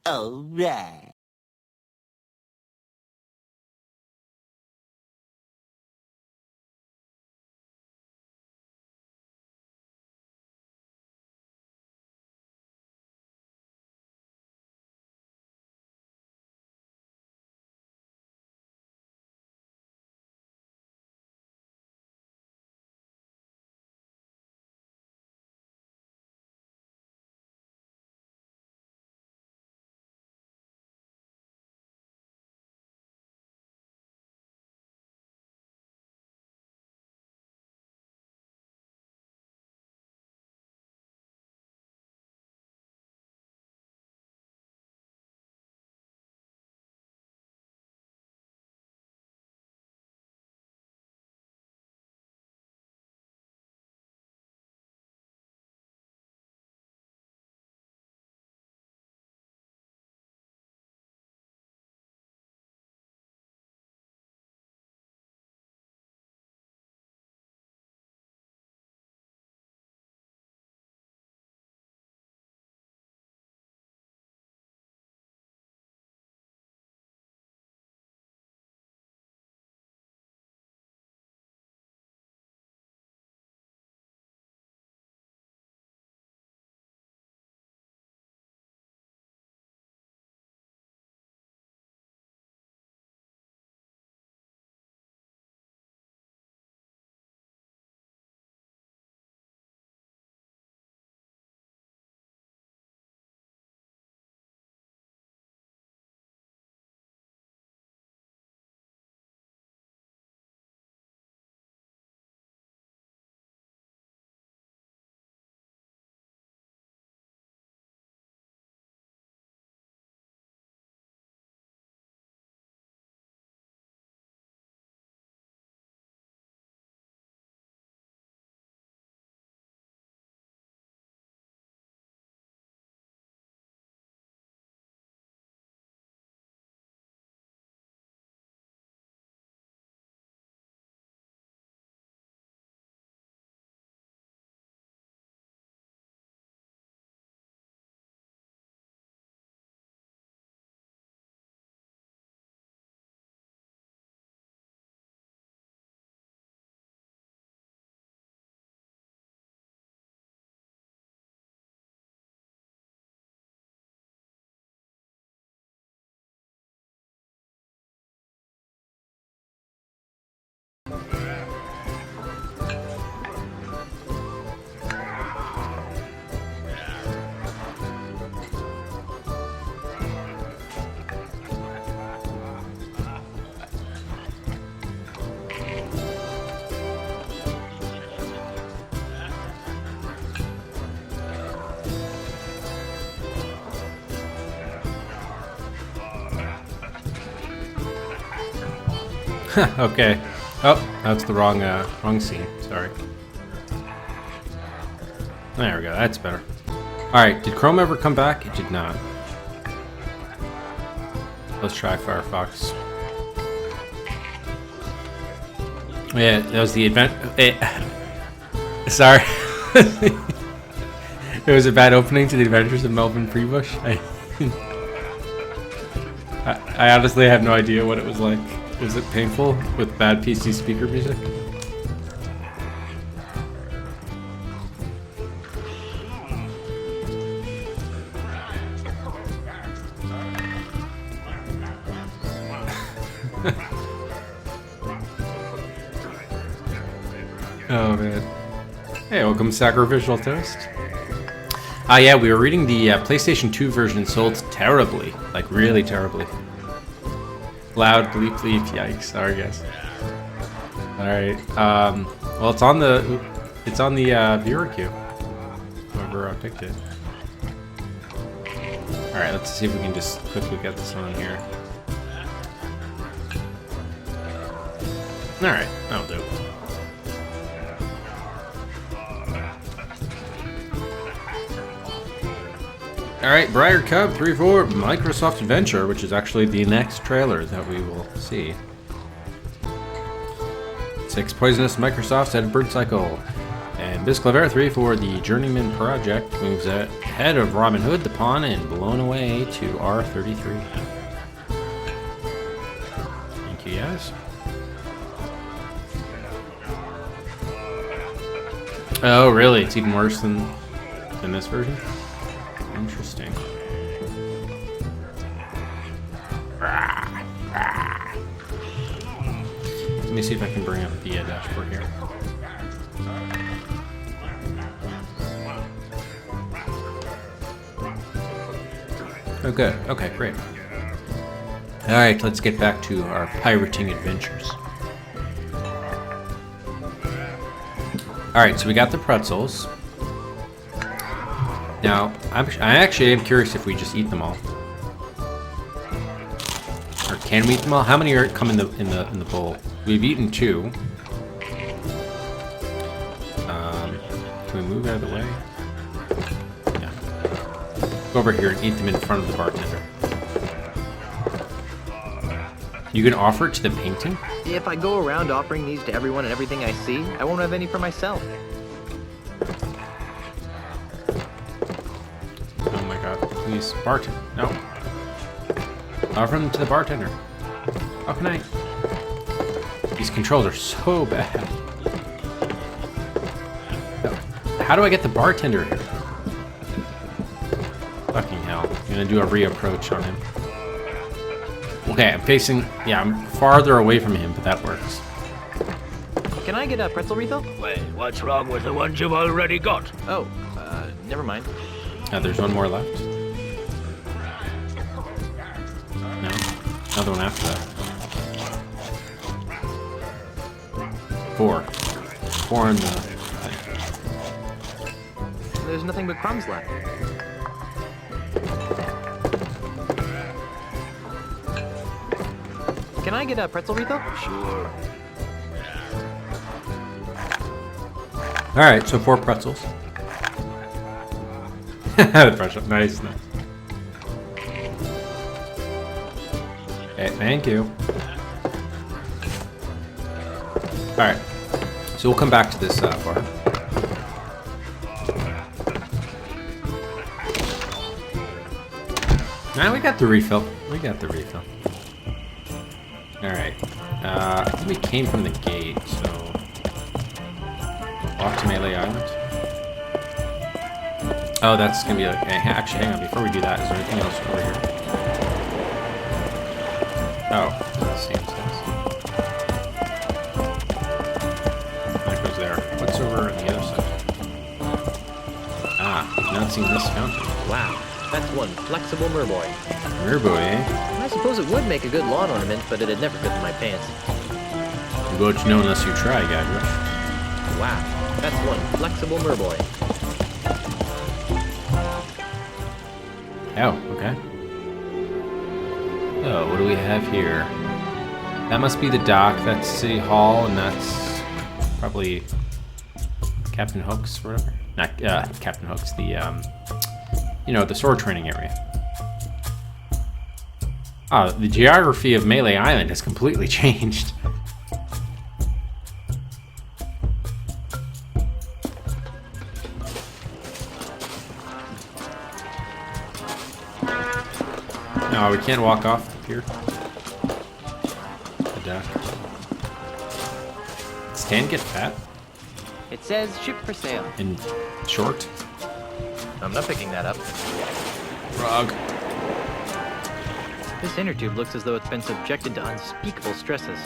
All right. Okay. Oh, that's the wrong scene. Sorry. There we go. That's better. Alright, did Chrome ever come back? It did not. Let's try Firefox. Yeah, that was the event. Sorry. It was a bad opening to the Adventures of Melvin Freebush. I honestly have no idea what it was like. Was it painful with bad PC speaker music? Oh man. Hey, welcome Sacrificial Toast. Yeah, we were reading the PlayStation 2 version sold terribly. Like, really terribly. Loud, bleep, bleep, yikes. Sorry, guys. Alright, well, it's on the viewer queue. Whoever picked it. Alright, let's see if we can just quickly get this on here. Alright, that'll do. Alright, Briar Cub 3-4 Microsoft Adventure, which is actually the next trailer that we will see. 6 Poisonous Microsoft's at Bird Cycle. And Bisclaver 3 for the Journeyman Project moves ahead of Robin Hood, the Pawn, and Blown Away to R33. Thank you, guys. Oh, really? It's even worse than this version? Interesting. Let me see if I can bring up the dashboard here. Oh, good. Okay, great. Alright, let's get back to our pirating adventures. Alright, so we got the pretzels. Now, I actually am curious if we just eat them all. Or can we eat them all? How many come in the bowl? We've eaten 2. Can we move out of the way? Yeah. Go over here and eat them in front of the bartender. You can offer it to the painting? If I go around offering these to everyone and everything I see, I won't have any for myself. Oh my god, please. Bartender. No. Offer them to the bartender. How can I? These controls are so bad. How do I get the bartender here? Fucking hell. I'm gonna do a reapproach on him. Okay, I'm facing... Yeah, I'm farther away from him, but that works. Can I get a pretzel refill? Wait, what's wrong with the ones you've already got? Oh, never mind. There's one more left. No? Another one after that. 4. 4 in the thing. There's nothing but crumbs left. Can I get a pretzel refill? Sure. Alright, so 4 pretzels. The pretzel. Nice, nice. Okay, thank you. Alright, so we'll come back to this bar. Nah, we got the refill. We got the refill. Alright. I think we came from the gate, so... Walk to Melee Island. Oh, that's gonna be like... Actually, hang on. Before we do that, is there anything else over here? Oh, that seems nice. That goes there. What's over on the other side? Ah, not seeing this fountain. Wow, that's one flexible merboy. Merboy, eh? I suppose it would make a good lawn ornament, but it'd never fit in my pants. You won't know unless you try, Guybrush. Wow, that's one flexible merboy. Oh, okay. Oh, what do we have here? That must be the dock. That's City Hall, and that's probably Captain Hook's or whatever. Not Captain Hook's. The sword training area. Oh, the geography of Melee Island has completely changed. No, we can't walk off the pier. The dock. Does Stan get fat? It says ship for sale. And short? I'm not picking that up. Frog. This inner tube looks as though it's been subjected to unspeakable stresses.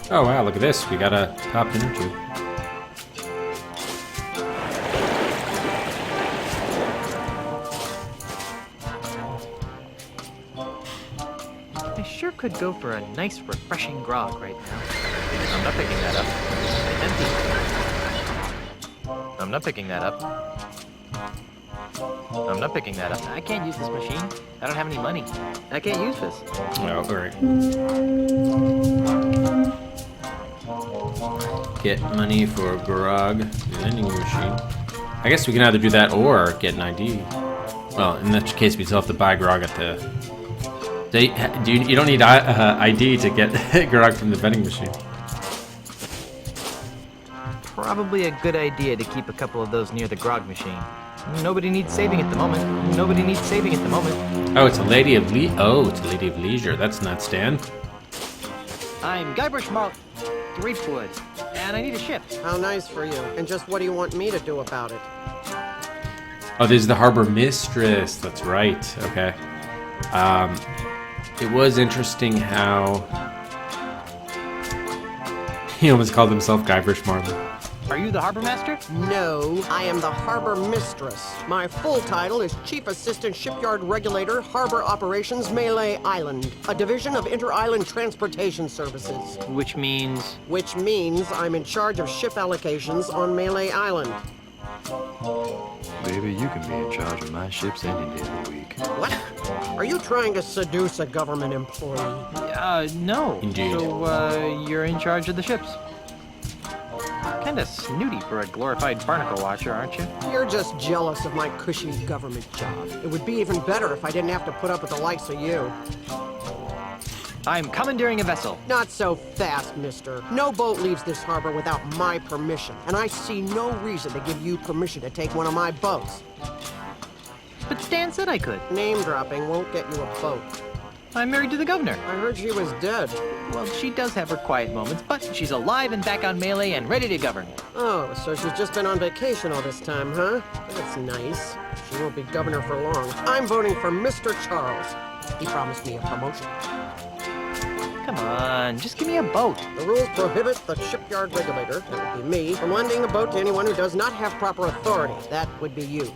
Oh wow, look at this. We got a top inner tube. I sure could go for a nice, refreshing grog right now. I'm not picking that up. Empty. I'm not picking that up. I'm not picking that up. I can't use this machine. I don't have any money. I can't use this. Oh, alright. Get money for grog vending machine. I guess we can either do that or get an ID. Well, in that case, we still have to buy grog at the... You don't need ID to get grog from the vending machine. Probably a good idea to keep a couple of those near the grog machine. Nobody needs saving at the moment. Nobody needs saving at the moment. Oh, it's a Lady of Leisure. That's not Stan. I'm Guybrush Threepwood, and I need a ship. How nice for you. And just what do you want me to do about it? Oh, this is the harbor mistress. That's right. Okay. It was interesting how he almost called himself Guybrush Marlin. Are you the harbor master? No, I am the harbor mistress. My full title is Chief Assistant Shipyard Regulator, Harbor Operations, Melee Island, a division of Inter-Island Transportation Services. Which means? Which means I'm in charge of ship allocations on Melee Island. Maybe you can be in charge of my ships any day of the week. What? Are you trying to seduce a government employee? No. Indeed. So, you're in charge of the ships. Kinda snooty for a glorified barnacle watcher, aren't you? You're just jealous of my cushy government job. It would be even better if I didn't have to put up with the likes of you. I'm commandeering a vessel. Not so fast, mister. No boat leaves this harbor without my permission, and I see no reason to give you permission to take one of my boats. But Stan said I could. Name dropping won't get you a boat. I'm married to the governor. I heard she was dead. Well, she does have her quiet moments, but she's alive and back on Melee and ready to govern. Oh, so she's just been on vacation all this time, huh? That's nice. She won't be governor for long. I'm voting for Mr. Charles. He promised me a promotion. Come on, just give me a boat. The rules prohibit the shipyard regulator, that would be me, from lending a boat to anyone who does not have proper authority. That would be you.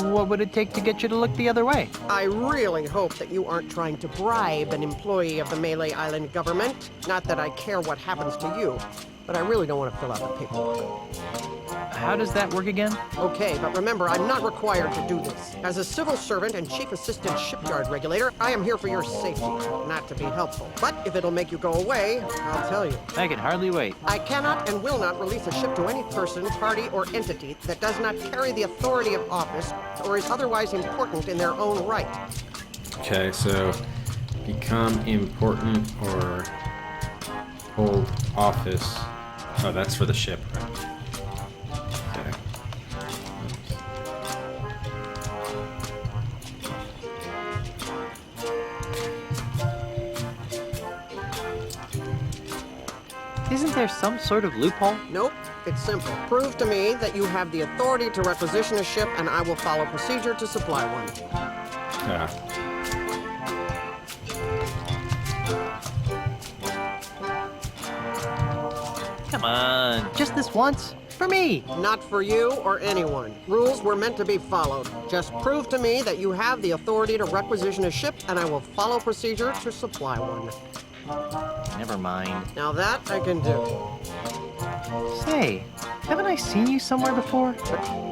What would it take to get you to look the other way? I really hope that you aren't trying to bribe an employee of the Melee Island government. Not that I care what happens to you, but I really don't want to fill out the paperwork. How does that work again? Okay, but remember, I'm not required to do this. As a civil servant and chief assistant shipyard regulator, I am here for your safety, not to be helpful. But if it'll make you go away, I'll tell you. I can hardly wait. I cannot and will not release a ship to any person, party, or entity that does not carry the authority of office or is otherwise important in their own right. Okay, so become important or hold office. Oh, that's for the ship, right? Okay. Isn't there some sort of loophole? Nope, it's simple. Prove to me that you have the authority to requisition a ship, and I will follow procedure to supply one. Yeah. Come on, just this once. For me. Not for you or anyone. Rules were meant to be followed. Just prove to me that you have the authority to requisition a ship, and I will follow procedure to supply one. Never mind. Now that I can do. Say, haven't I seen you somewhere before?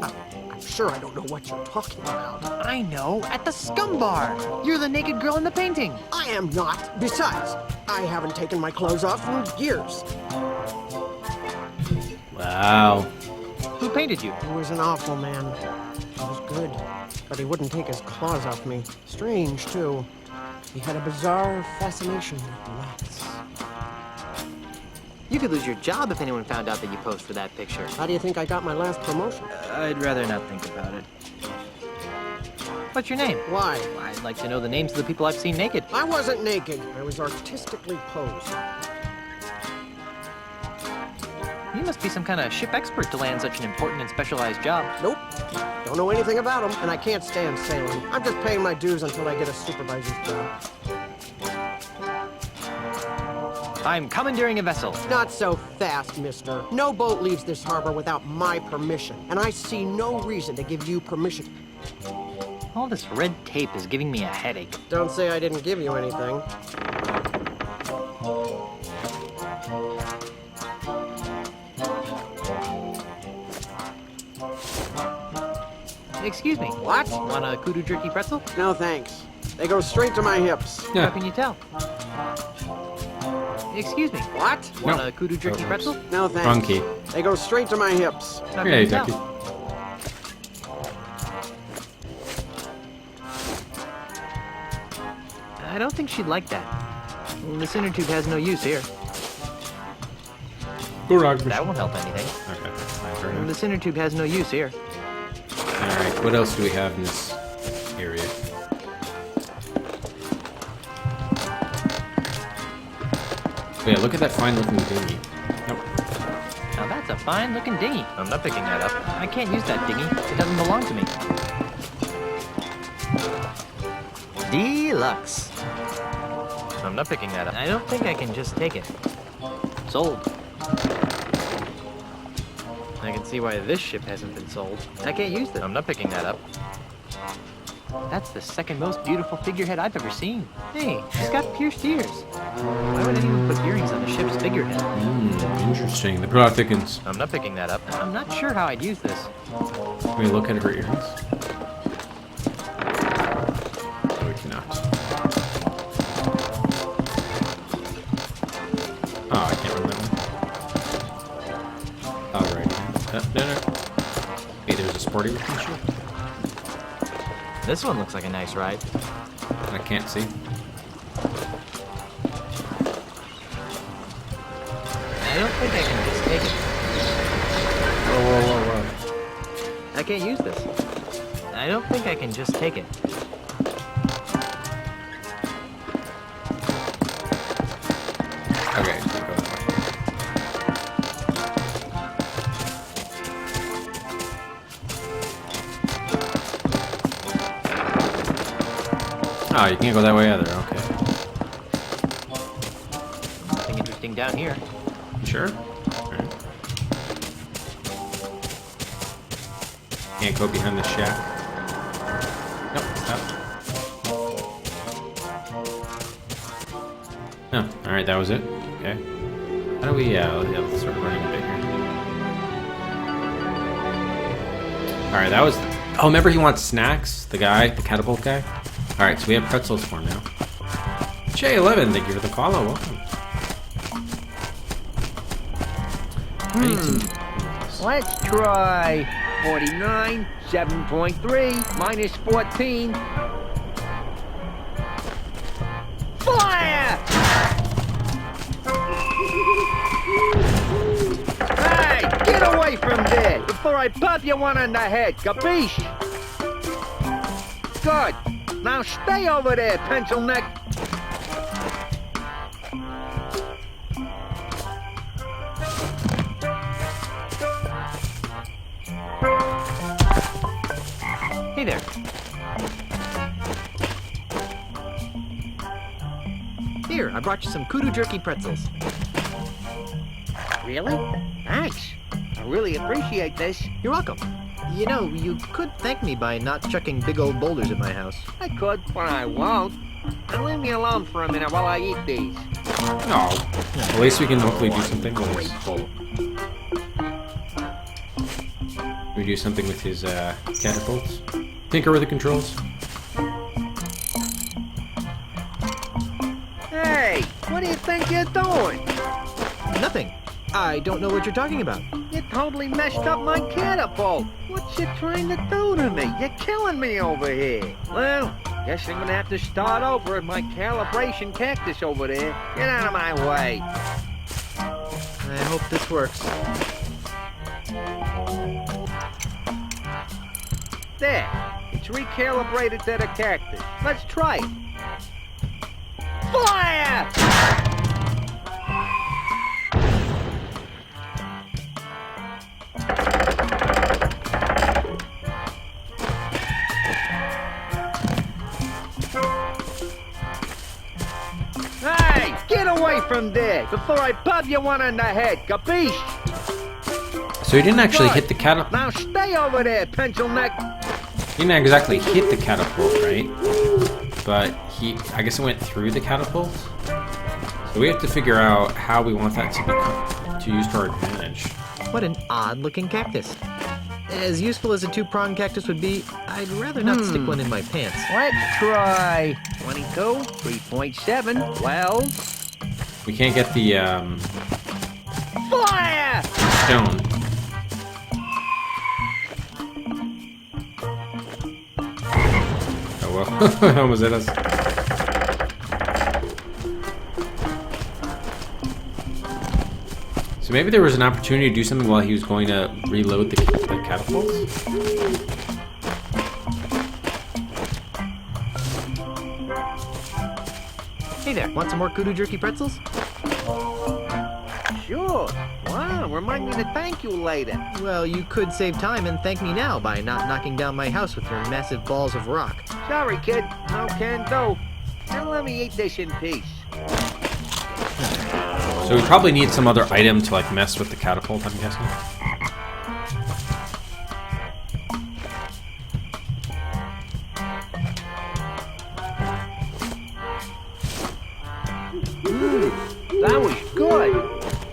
I'm sure I don't know what you're talking about. I know, at the Scum Bar. You're the naked girl in the painting. I am not. Besides, I haven't taken my clothes off in years. Wow. Who painted you? He was an awful man. He was good, but he wouldn't take his claws off me. Strange, too. He had a bizarre fascination with rats. You could lose your job if anyone found out that you posed for that picture. How do you think I got my last promotion? I'd rather not think about it. What's your name? Why? I'd like to know the names of the people I've seen naked. I wasn't naked. I was artistically posed. You must be some kind of ship expert to land such an important and specialized job. Nope. Don't know anything about them, and I can't stand sailing. I'm just paying my dues until I get a supervisor's job. I'm commandeering a vessel. Not so fast, mister. No boat leaves this harbor without my permission, and I see no reason to give you permission. All this red tape is giving me a headache. Don't say I didn't give you anything. Excuse me. What? Want a kudu jerky pretzel? No, thanks. They go straight to my hips. How can you tell? Excuse me. What? Want a kudu jerky pretzel? No, thanks. Wrong key. They go straight to my hips. How can Yeah, you exactly. tell? I don't think she'd like that. This inner tube has no use here. That won't help anything. Okay, my turn. This inner tube has no use here. Alright, what else do we have in this area? Oh, yeah, look at that fine looking dinghy. Nope. Now that's a fine looking dinghy. I'm not picking that up. I can't use that dinghy. It doesn't belong to me. Deluxe. I'm not picking that up. I don't think I can just take it. Sold. I can see why this ship hasn't been sold. I can't use it. I'm not picking that up. That's the second most beautiful figurehead I've ever seen. Hey, she's got pierced ears. Why would anyone put earrings on the ship's figurehead? Interesting. The plot thickens. I'm not picking that up. I'm not sure how I'd use this. Can we look at her earrings? No, we cannot. Oh, I can't remember that one. Alright. No. Hey, there's a sporty looking ship. This one looks like a nice ride. I can't see. I don't think I can just take it. Whoa. I can't use this. I don't think I can just take it. Okay, go. Oh, you can't go that way either, okay. Nothing interesting down here. You sure? Alright. Can't go behind the shack. Nope, stop. No, alright, that was it. Okay. How do we, let's start running a bit here. Alright, that was... Oh, remember he wants snacks? The guy, the catapult guy? Alright, so we have pretzels for him now. J11, thank you for the follow. Welcome. Let's try 49, 7.3, minus 14. Fire! Hey, get away from there before I pop you one on the head, capiche? Good. Now stay over there, pencil neck. Hey there. Here, I brought you some kudu jerky pretzels. Really? Thanks. I really appreciate this. You're welcome. You know, you could thank me by not chucking big old boulders at my house. I could, but I won't. Now leave me alone for a minute while I eat these. No. At least we can hopefully do something with this bowl. We do something with his catapults. Tinker with the controls. Hey, what do you think you're doing? Nothing. I don't know what you're talking about. You totally messed up my catapult. What you trying to do to me? You're killing me over here. Well, guess I'm gonna have to start over with my calibration cactus over there. Get out of my way. I hope this works. There. It's recalibrated to the cactus. Let's try it. Fire! Hey, get away from there before I pop you one in the head, capiche? So he didn't actually hit the catapult. Now stay over there, pencil neck. He didn't exactly hit the catapult, right? But I guess it went through the catapult. So we have to figure out how we want that to use to our advantage. What an odd-looking cactus. As useful as a two-pronged cactus would be, I'd rather not stick one in my pants. Let's try 22, 3.7, 12. We can't get the Fire! stone. Oh well, it almost hit us. So maybe there was an opportunity to do something while he was going to reload the catapults? Hey there, want some more kudu jerky pretzels? Sure. Wow, remind me to thank you later. Well, you could save time and thank me now by not knocking down my house with your massive balls of rock. Sorry, kid. No can do. Now let me eat this in peace. So we probably need some other item to like mess with the catapult, I'm guessing. That was good.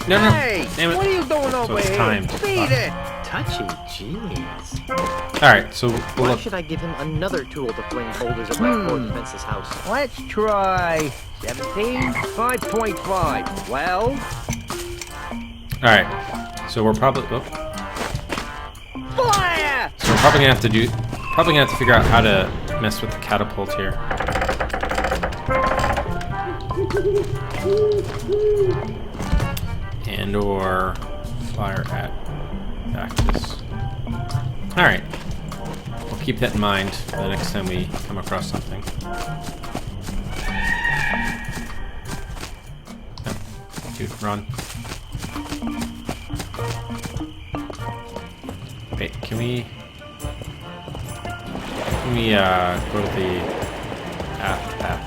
No, no. Hey, Damn it. what are you doing So over it's here? timed. Beat it. Touchy, jeez. Alright, so Why should I give him another tool to fling boulders at my poor defenseless house? Let's try 17, 5.5. Well, Alright. So we're probably fire! So we're probably gonna have to figure out how to mess with the catapult here. And or fire at cactus. Alright. We'll keep that in mind the next time we come across something. Oh, dude, run. Wait, can we go to the path?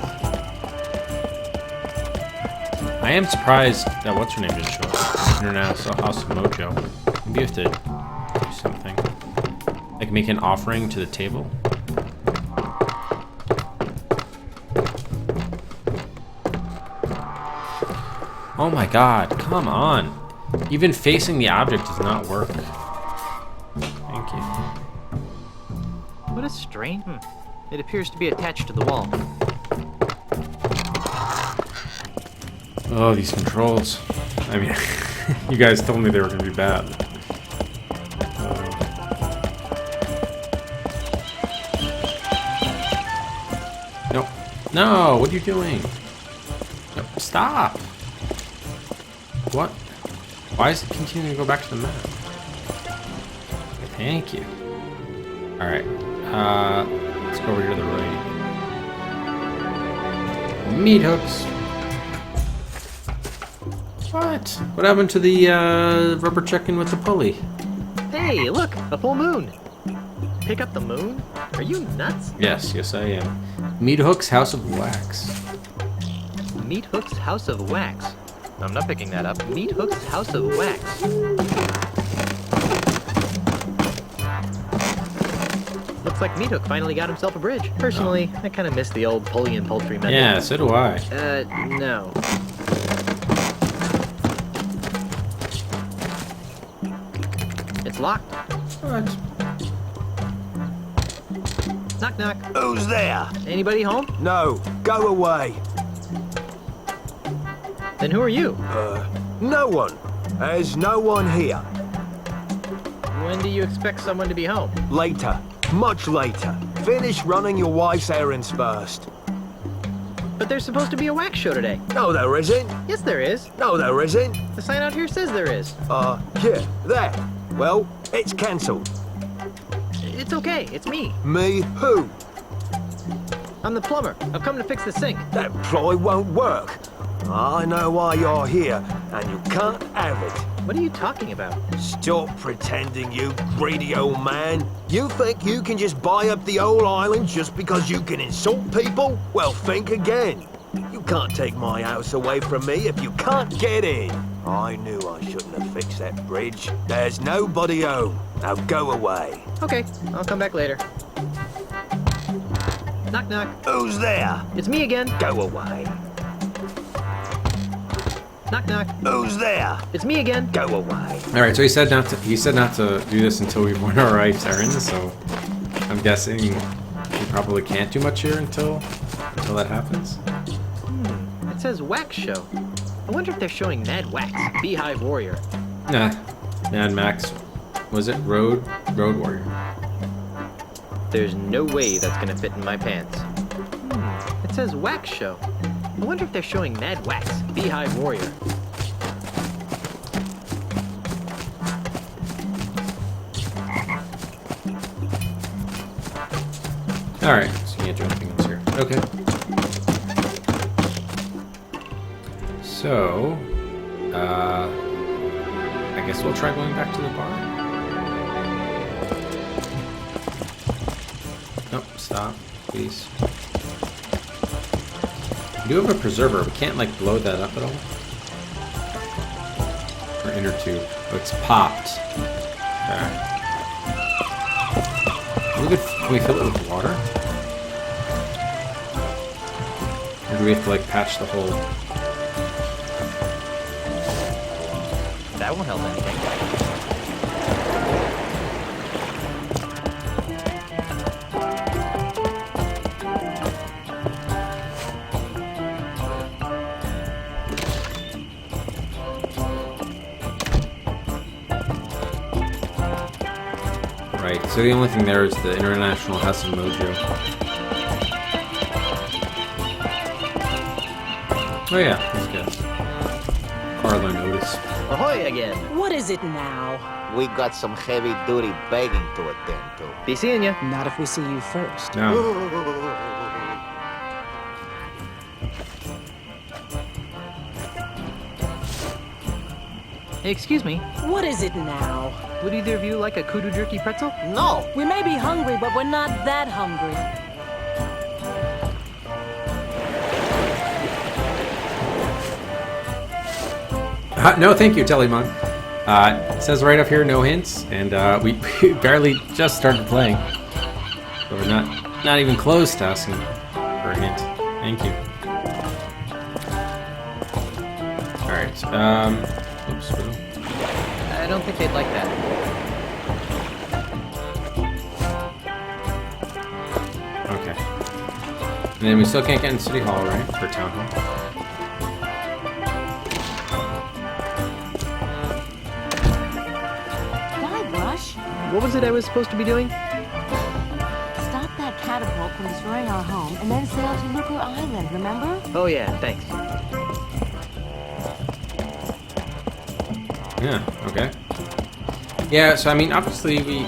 I am surprised that what's her name didn't show up. International House of Mojo. Maybe you have to do something. Like make an offering to the table. Oh my god, come on. Even facing the object does not work. Thank you. What a strange... It appears to be attached to the wall. Oh, these controls. I mean, you guys told me they were going to be bad. No. No, what are you doing? No, stop. What? Why is it continuing to go back to the map? Thank you. Alright. Let's go over here to the right. Meat hooks. What? What happened to the rubber chicken with the pulley? Hey, look, a full moon. Pick up the moon? Are you nuts? Yes, I am. Meat Hook's House of Wax. Meat Hook's House of Wax. I'm not picking that up. Meat Hook's House of Wax. Looks like Meat Hook finally got himself a bridge. Personally, I kind of miss the old pulley and poultry method. Yeah, so do I. No. It's locked. What? Knock, knock. Who's there? Anybody home? No, go away. Then who are you? No one. There's no one here. When do you expect someone to be home? Later. Much later. Finish running your wife's errands first. But there's supposed to be a wax show today. No, there isn't. Yes, there is. No, there isn't. The sign out here says there is. Yeah, there. Well, it's cancelled. It's okay. It's me. Me who? I'm the plumber. I've come to fix the sink. That ploy won't work. I know why you're here, and you can't have it. What are you talking about? Stop pretending, you greedy old man. You think you can just buy up the whole island just because you can insult people? Well, think again. You can't take my house away from me if you can't get in. I knew I shouldn't have fixed that bridge. There's nobody home. Now go away. Okay, I'll come back later. Knock, knock. Who's there? It's me again. Go away. Knock, knock. Who's there? It's me again. Go away. All right, so he said not to do this until we've run our wife's errands. So I'm guessing he probably can't do much here until that happens. It says wax show. I wonder if they're showing Mad Wax, Beehive Warrior. Nah, Mad Max. Was it Road Warrior? There's no way that's gonna fit in my pants. It says wax show. I wonder if they're showing Mad Wax, Beehive Warrior. Alright, so you can't do anything else here. Okay. So, I guess we'll try going back to the bar. Nope, stop, please. We do have a preserver. We can't, like, blow that up at all. Or inner tube. Oh, it's popped. Okay. Can we fill it with water? Or do we have to, like, patch the hole? That won't help anything. Right, so the only thing there is the International Hustle Mojo. Oh yeah, these guys. Carlo and Otis. Ahoy again! What is it now? We got some heavy-duty begging to attend to. Be seeing ya. Not if we see you first. No. Hey, excuse me. What is it now? Would either of you like a kudu jerky pretzel? No! We may be hungry, but we're not that hungry. No, thank you, Tellemon. It says right up here, no hints, and we barely just started playing. So we're not even close to asking for a hint. Thank you. Alright, oops, I don't think they'd like that. okay. And then we still can't get in City Hall, right? For Town Hall. What was it I was supposed to be doing? Stop that catapult from destroying our home and then sail to Lucar Island, remember? Oh yeah, thanks. Yeah, okay. Yeah, so I mean, obviously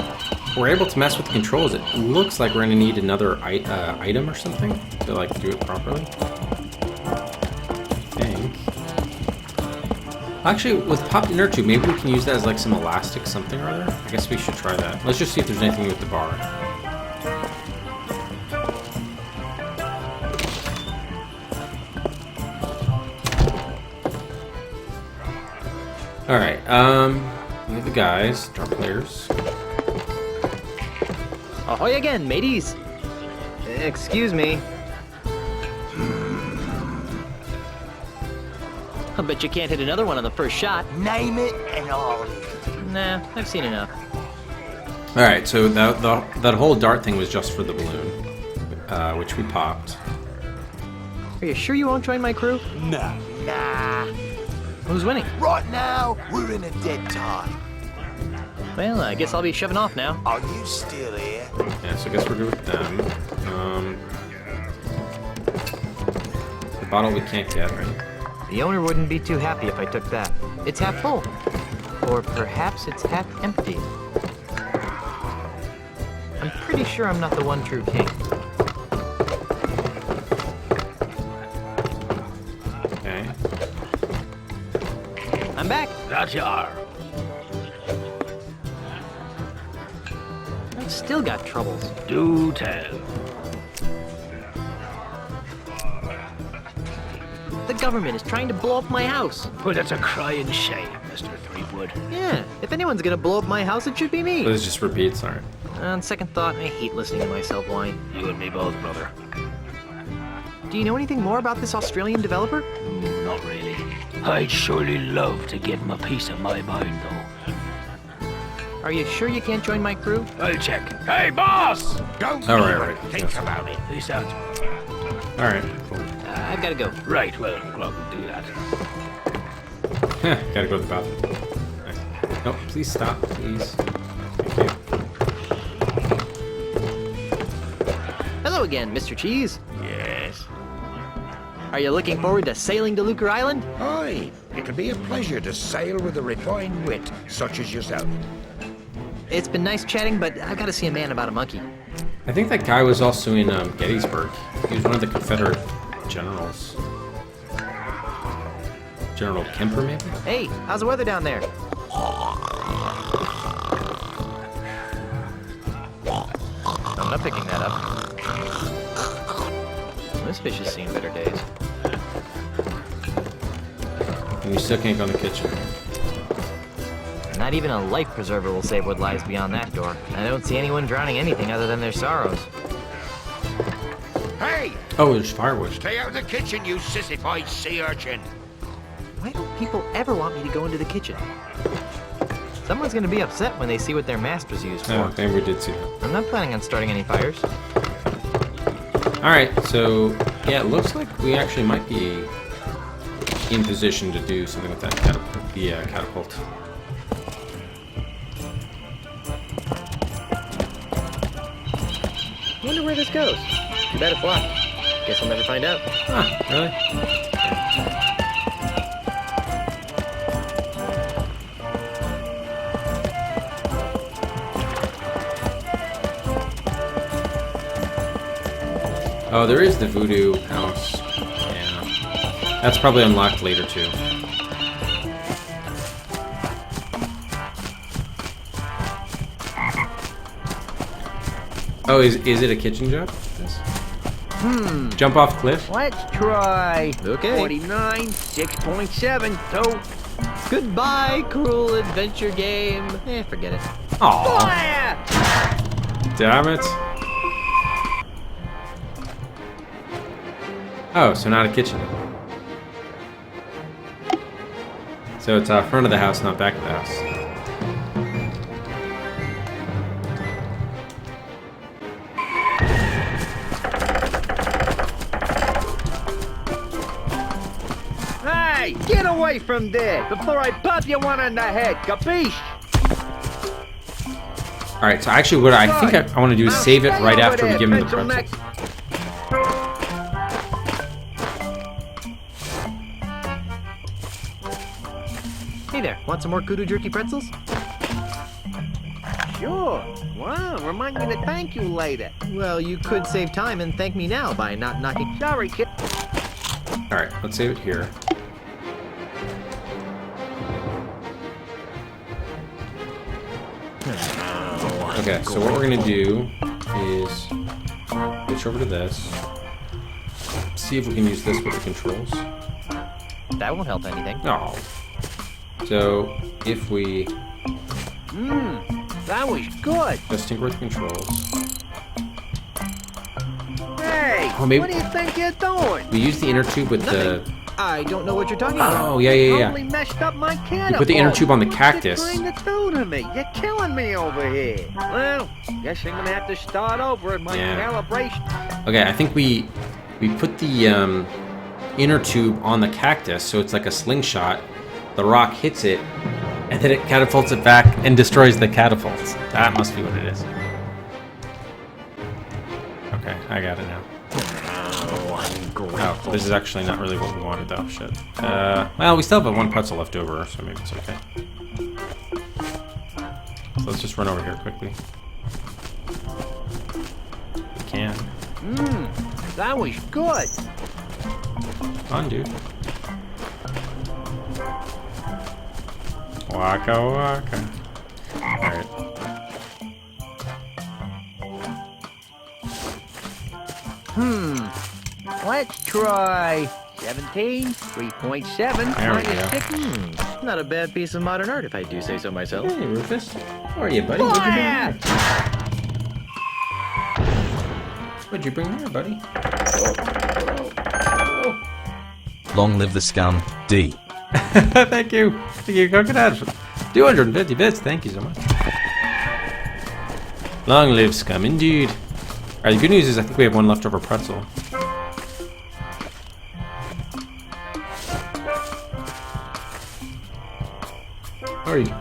we're able to mess with the controls. It looks like we're gonna need another item or something to like do it properly. I think. Actually, with popped inner tube, maybe we can use that as like some elastic something or other. I guess we should try that. Let's just see if there's anything with the bar. Alright, we have the guys, our players. Ahoy again, mateys! Excuse me. I bet you can't hit another one on the first shot. Name it and all. Nah, I've seen enough. Alright, so that whole dart thing was just for the balloon, which we popped. Are you sure you won't join my crew? Nah. Nah. Who's winning? Right now, we're in a dead tie. Well, I guess I'll be shoving off now. Are you still here? Yeah, so I guess we're good with them. The bottle we can't get, right? The owner wouldn't be too happy if I took that. It's half full. Or perhaps it's half empty. I'm pretty sure I'm not the one true king. Okay. I'm back. That you are. I've still got troubles. Do tell. The government is trying to blow up my house. Well, that's a crying shame, Mr. Threepwood. Yeah, if anyone's gonna blow up my house, it should be me. Let's just repeat, sorry. On second thought, I hate listening to myself whine. You and me both, brother. Do you know anything more about this Australian developer? Not really. I'd surely love to give him a piece of my mind, though. Are you sure you can't join my crew? I'll check. Hey, boss! Don't Alright. think about it. He sounds... Alright, cool. I've gotta go. Right, well, Glug will do that. Gotta go to the bathroom. Nice. No, please stop, please. Thank you. Hello again, Mr. Cheese. Yes. Are you looking forward to sailing to Lucre Island? Aye, it'll be a pleasure to sail with a refined wit such as yourself. It's been nice chatting, but I've got to see a man about a monkey. I think that guy was also in Gettysburg. He was one of the Confederate generals. General Kemper, maybe? Hey, how's the weather down there? I'm not picking that up. This fish has seen better days. And you still can't go in the kitchen. Not even a life preserver will save what lies beyond that door. I don't see anyone drowning anything other than their sorrows. Hey! Oh, there's firewood. Stay out of the kitchen, you sissified sea urchin. Why don't people ever want me to go into the kitchen? Someone's gonna be upset when they see what their master's used for. Oh, maybe we did see that. I'm not planning on starting any fires. Alright, so, yeah, it looks like we actually might be in position to do something with that catapult. Wonder where this goes. Too bad it's locked. Guess we'll never find out. Ah, really? Oh, there is the voodoo house. Yeah. That's probably unlocked later, too. Oh, is it a kitchen job? Yes. Jump off cliff? Let's try. Okay. 49, 6.7, so... Goodbye, cruel adventure game. Forget it. Aw. Fire! Damn it. Oh, so not a kitchen. So it's front of the house, not back of the house. Hey, get away from there before I pop you one on the head, capiche? Alright, so actually what I think I want to do is save it right after we give him the pretzels. Hey there, want some more kudu jerky pretzels? Sure. Wow, remind me to thank you later. Well, you could save time and thank me now by not knocking. Sorry, kid. Alright, let's save it here. Okay, so what we're gonna do is switch over to this. See if we can use this with the controls. That won't help anything. Oh. So if we That was good. just tinker with the controls. Hey, Oh, maybe- what do you think you're doing? We use the inner tube with the I don't know what you're talking about. Oh, yeah. Totally messed up my catapult. You put the inner tube on the cactus. What you trying to do to me? You're killing me over here. Well, guess I'm gonna have to start over at my calibration. Okay, I think we put the inner tube on the cactus, so it's like a slingshot. The rock hits it, and then it catapults it back and destroys the catapults. That must be what it is. Okay, I got it now. Oh, this is actually not really what we wanted, though. Shit. Well, we still have one pretzel left over, so maybe it's okay. So let's just run over here quickly. We can. That was good. Come on, dude. Waka waka. Alright. Let's try 17, 3.7. There we go. Not a bad piece of modern art, if I do say so myself. Hey, Rufus. How are you, buddy? What'd you bring here, buddy? Long live the scum, D. Thank you. Thank you, Coconut. 250 bits. Thank you so much. Long live scum, indeed. Alright, the good news is I think we have one leftover pretzel.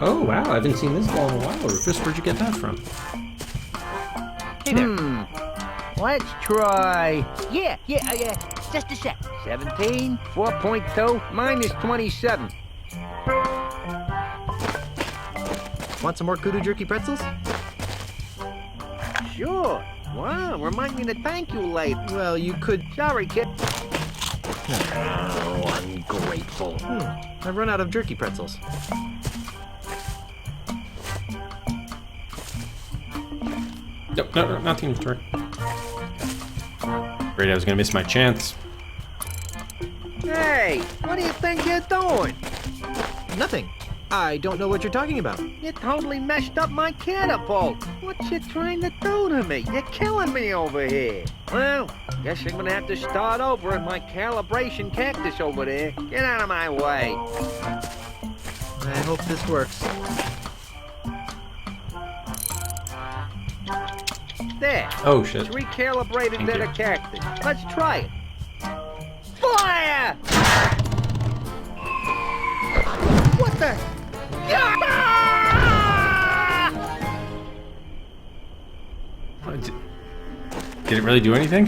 Oh, wow. I haven't seen this ball in a while. Rufus, where'd you get that from? Hey there. Let's try... Yeah. Just a sec. 17, 4.2, minus 27. Want some more kudu jerky pretzels? Sure. Wow, remind me to thank you later. Well, you could... Sorry, kid. Oh, ungrateful. I've run out of jerky pretzels. Nope, no, not the inventory. Great, I was gonna miss my chance. Hey, what do you think you're doing? Nothing. I don't know what you're talking about. You totally messed up my catapult. What you trying to do to me? You're killing me over here. Well, guess I'm gonna have to start over at my calibration cactus over there. Get out of my way. I hope this works. There. Oh, shit. It's recalibrated to the cactus. Let's try it. Fire! What the? Did it really do anything?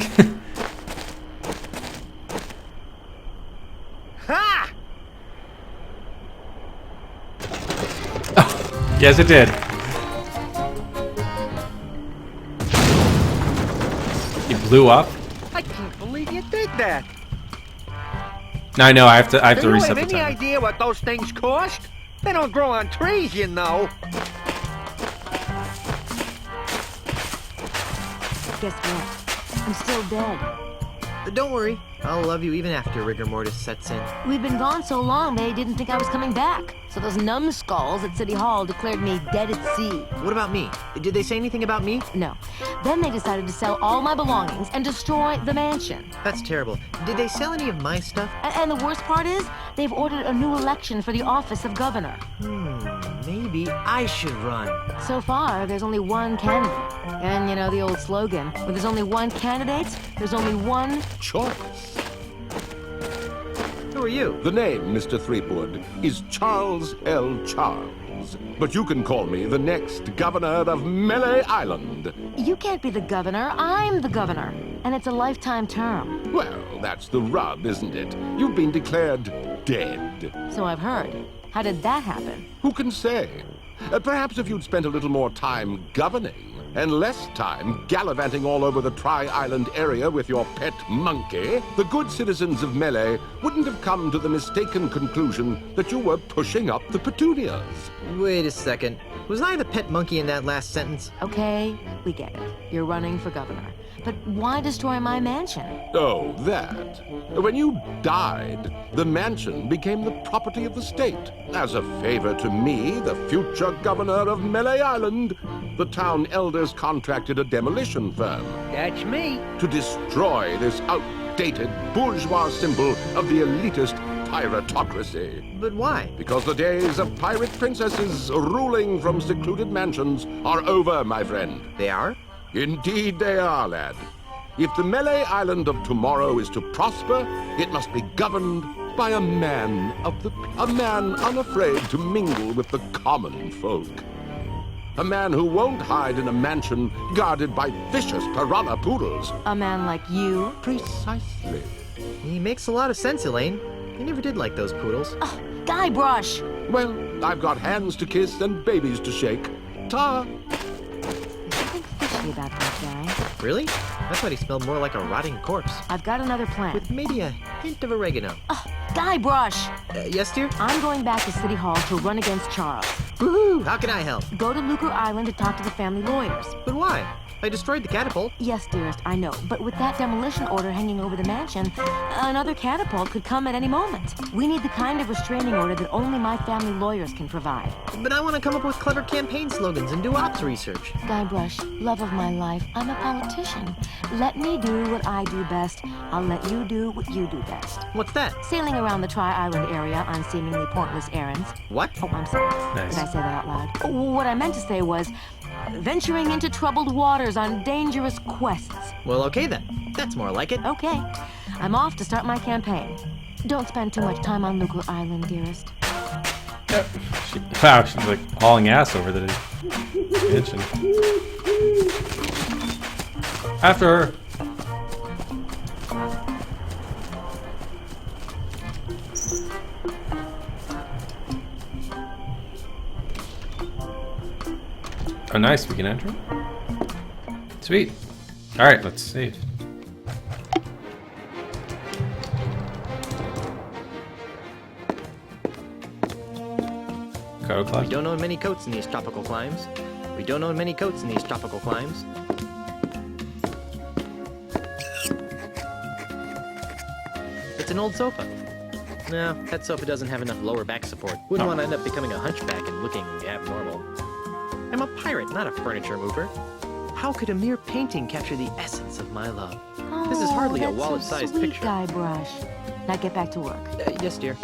Ha! Oh, yes, it did. It blew up. I can't believe you did that. No, I know. I have to Do you reset have the any time. idea what those things cost? They don't grow on trees, you know. Guess what? I'm still dead. Don't worry. I'll love you even after rigor mortis sets in. We'd been gone so long they didn't think I was coming back. So those numbskulls at City Hall declared me dead at sea. What about me? Did they say anything about me? No. Then they decided to sell all my belongings and destroy the mansion. That's terrible. Did they sell any of my stuff? And the worst part is, they've ordered a new election for the office of governor. Maybe I should run. So far, there's only one candidate. And you know the old slogan, where there's only one candidate, there's only one choice. Who are you? The name, Mr. Threepwood, is Charles L. Charles. But you can call me the next governor of Melee Island. You can't be the governor. I'm the governor. And it's a lifetime term. Well, that's the rub, isn't it? You've been declared dead. So I've heard. How did that happen? Who can say? Perhaps if you'd spent a little more time governing and less time gallivanting all over the Tri-Island area with your pet monkey, the good citizens of Melee wouldn't have come to the mistaken conclusion that you were pushing up the petunias. Wait a second. Was I the pet monkey in that last sentence? Okay, we get it. You're running for governor. But why destroy my mansion? Oh, that. When you died, the mansion became the property of the state. As a favor to me, the future governor of Melee Island, the town elders contracted a demolition firm That's me. to destroy this outdated bourgeois symbol of the elitist piratocracy. But why? Because the days of pirate princesses ruling from secluded mansions are over, my friend. They are? Indeed they are, lad. If the Melee Island of tomorrow is to prosper, it must be governed by a man unafraid to mingle with the common folk. A man who won't hide in a mansion guarded by vicious piranha poodles. A man like you? Precisely. He makes a lot of sense, Elaine. I never did like those poodles. Oh, Guybrush! Well, I've got hands to kiss and babies to shake. Ta! Something fishy about that guy. Really? I thought he smelled more like a rotting corpse. I've got another plan. With maybe a hint of oregano. Oh, Guybrush! Yes, dear? I'm going back to City Hall to run against Charles. Woohoo! How can I help? Go to Lucre Island to talk to the family lawyers. But why? I destroyed the catapult. Yes, dearest, I know. But with that demolition order hanging over the mansion, another catapult could come at any moment. We need the kind of restraining order that only my family lawyers can provide. But I want to come up with clever campaign slogans and do ops research. Guybrush, love of my life, I'm a politician. Let me do what I do best. I'll let you do what you do best. What's that? Sailing around the Tri-Island area on seemingly pointless errands. What? Oh, I'm sorry. Nice. Did I say that out loud? What I meant to say was venturing into troubled waters on dangerous quests. Well, okay then. That's more like it. Okay. I'm off to start my campaign. Don't spend too much time on Lucre Island, dearest. Wow, she's like hauling ass over the mansion. After her. Oh, nice. We can enter. Sweet. All right, let's save. Coat We closet. don't own many coats in these tropical climes. We don't own many coats in these tropical climes. It's an old sofa. No, that sofa doesn't have enough lower back support. Wouldn't want to end up becoming a hunchback and looking abnormal. I'm a pirate, not a furniture mover. How could a mere painting capture the essence of my love? This is hardly a that's wallet-sized so sweet, picture. Guybrush. Now get back to work. Yes, dear.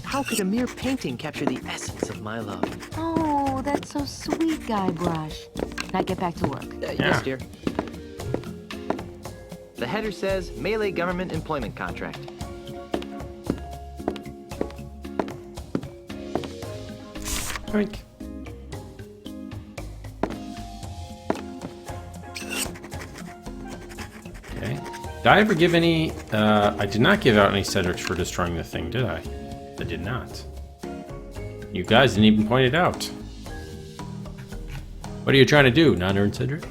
How could a mere painting capture the essence of my love? Oh, that's so sweet, Guybrush. Now get back to work. Yes, dear. The header says Melee Government Employment Contract. Oink. Okay. Did I ever give any... I did not give out any Cedrics for destroying the thing, did I? I did not. You guys didn't even point it out. What are you trying to do, non-earned Cedric?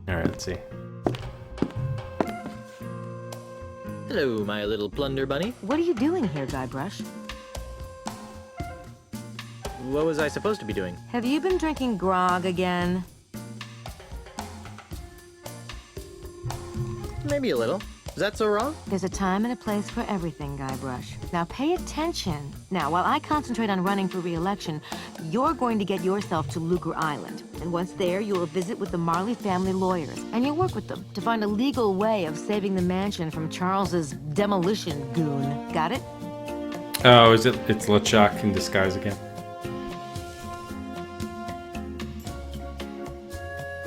Alright, let's see. Hello, my little plunder bunny. What are you doing here, Guybrush? What was I supposed to be doing? Have you been drinking grog again? Maybe a little. Is that so wrong? There's a time and a place for everything, Guybrush. Now pay attention. Now, while I concentrate on running for re-election, you're going to get yourself to Lucre Island. And once there, you will visit with the Marley family lawyers, and you'll work with them to find a legal way of saving the mansion from Charles's demolition goon. Got it? Oh, is it? It's LeChuck in disguise again.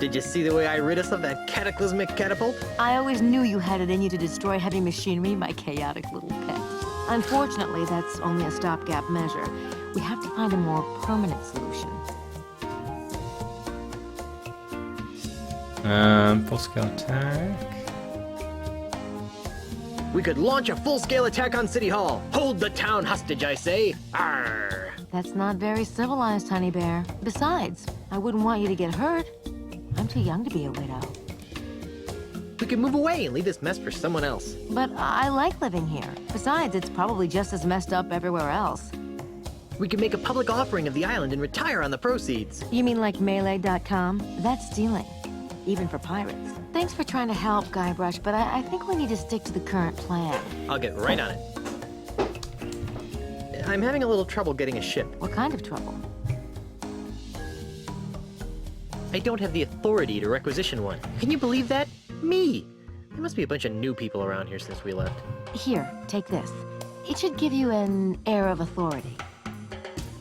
Did you see the way I rid us of that cataclysmic catapult? I always knew you had it in you to destroy heavy machinery, my chaotic little pet. Unfortunately, that's only a stopgap measure. We have to find a more permanent solution. Full-scale attack. We could launch a full-scale attack on City Hall. Hold the town hostage, I say. Arr! That's not very civilized, Honey Bear. Besides, I wouldn't want you to get hurt. I'm too young to be a widow. We could move away and leave this mess for someone else. But I like living here. Besides, it's probably just as messed up everywhere else. We could make a public offering of the island and retire on the proceeds. You mean like Melee.com? That's stealing. Even for pirates. Thanks for trying to help, Guybrush, but I think we need to stick to the current plan. I'll get right on it. I'm having a little trouble getting a ship. What kind of trouble? I don't have the authority to requisition one. Can you believe that? Me! There must be a bunch of new people around here since we left. Here, take this. It should give you an air of authority.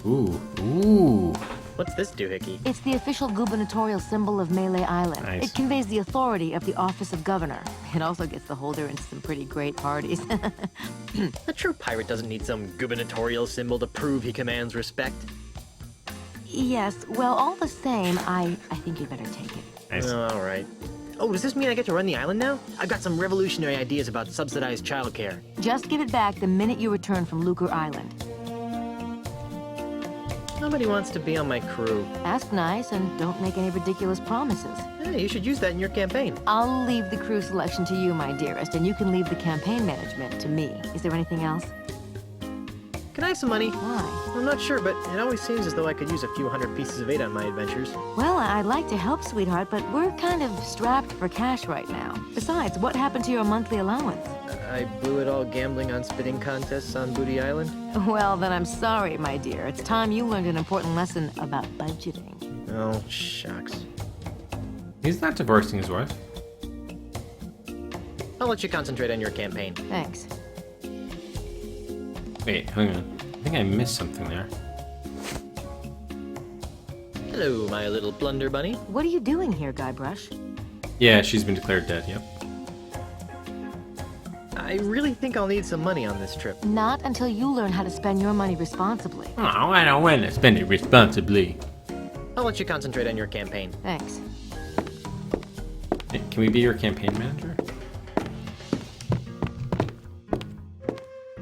Ooh. What's this doohickey? It's the official gubernatorial symbol of Melee Island. Nice. It conveys the authority of the office of governor. It also gets the holder into some pretty great parties. A true pirate doesn't need some gubernatorial symbol to prove he commands respect. Yes, well, all the same, I think you'd better take it. Nice. All right. Oh, does this mean I get to run the island now? I've got some revolutionary ideas about subsidized childcare. Just give it back the minute you return from Lucre Island. Nobody wants to be on my crew. Ask nice and don't make any ridiculous promises. Hey, you should use that in your campaign. I'll leave the crew selection to you, my dearest, and you can leave the campaign management to me. Is there anything else? Can I have some money? Why? I'm not sure, but it always seems as though I could use a few hundred pieces of 8 on my adventures. Well, I'd like to help, sweetheart, but we're kind of strapped for cash right now. Besides, what happened to your monthly allowance? I blew it all gambling on spitting contests on Booty Island. Well, then I'm sorry, my dear. It's time you learned an important lesson about budgeting. Oh, shucks. He's not divorcing his wife. I'll let you concentrate on your campaign. Thanks. Wait, hang on. I think I missed something there. Hello, my little blunder bunny. What are you doing here, Guybrush? Yeah, she's been declared dead, yep. I really think I'll need some money on this trip. Not until you learn how to spend your money responsibly. Oh, I don't want to spend it responsibly. I'll let you concentrate on your campaign. Thanks. Hey, can we be your campaign manager?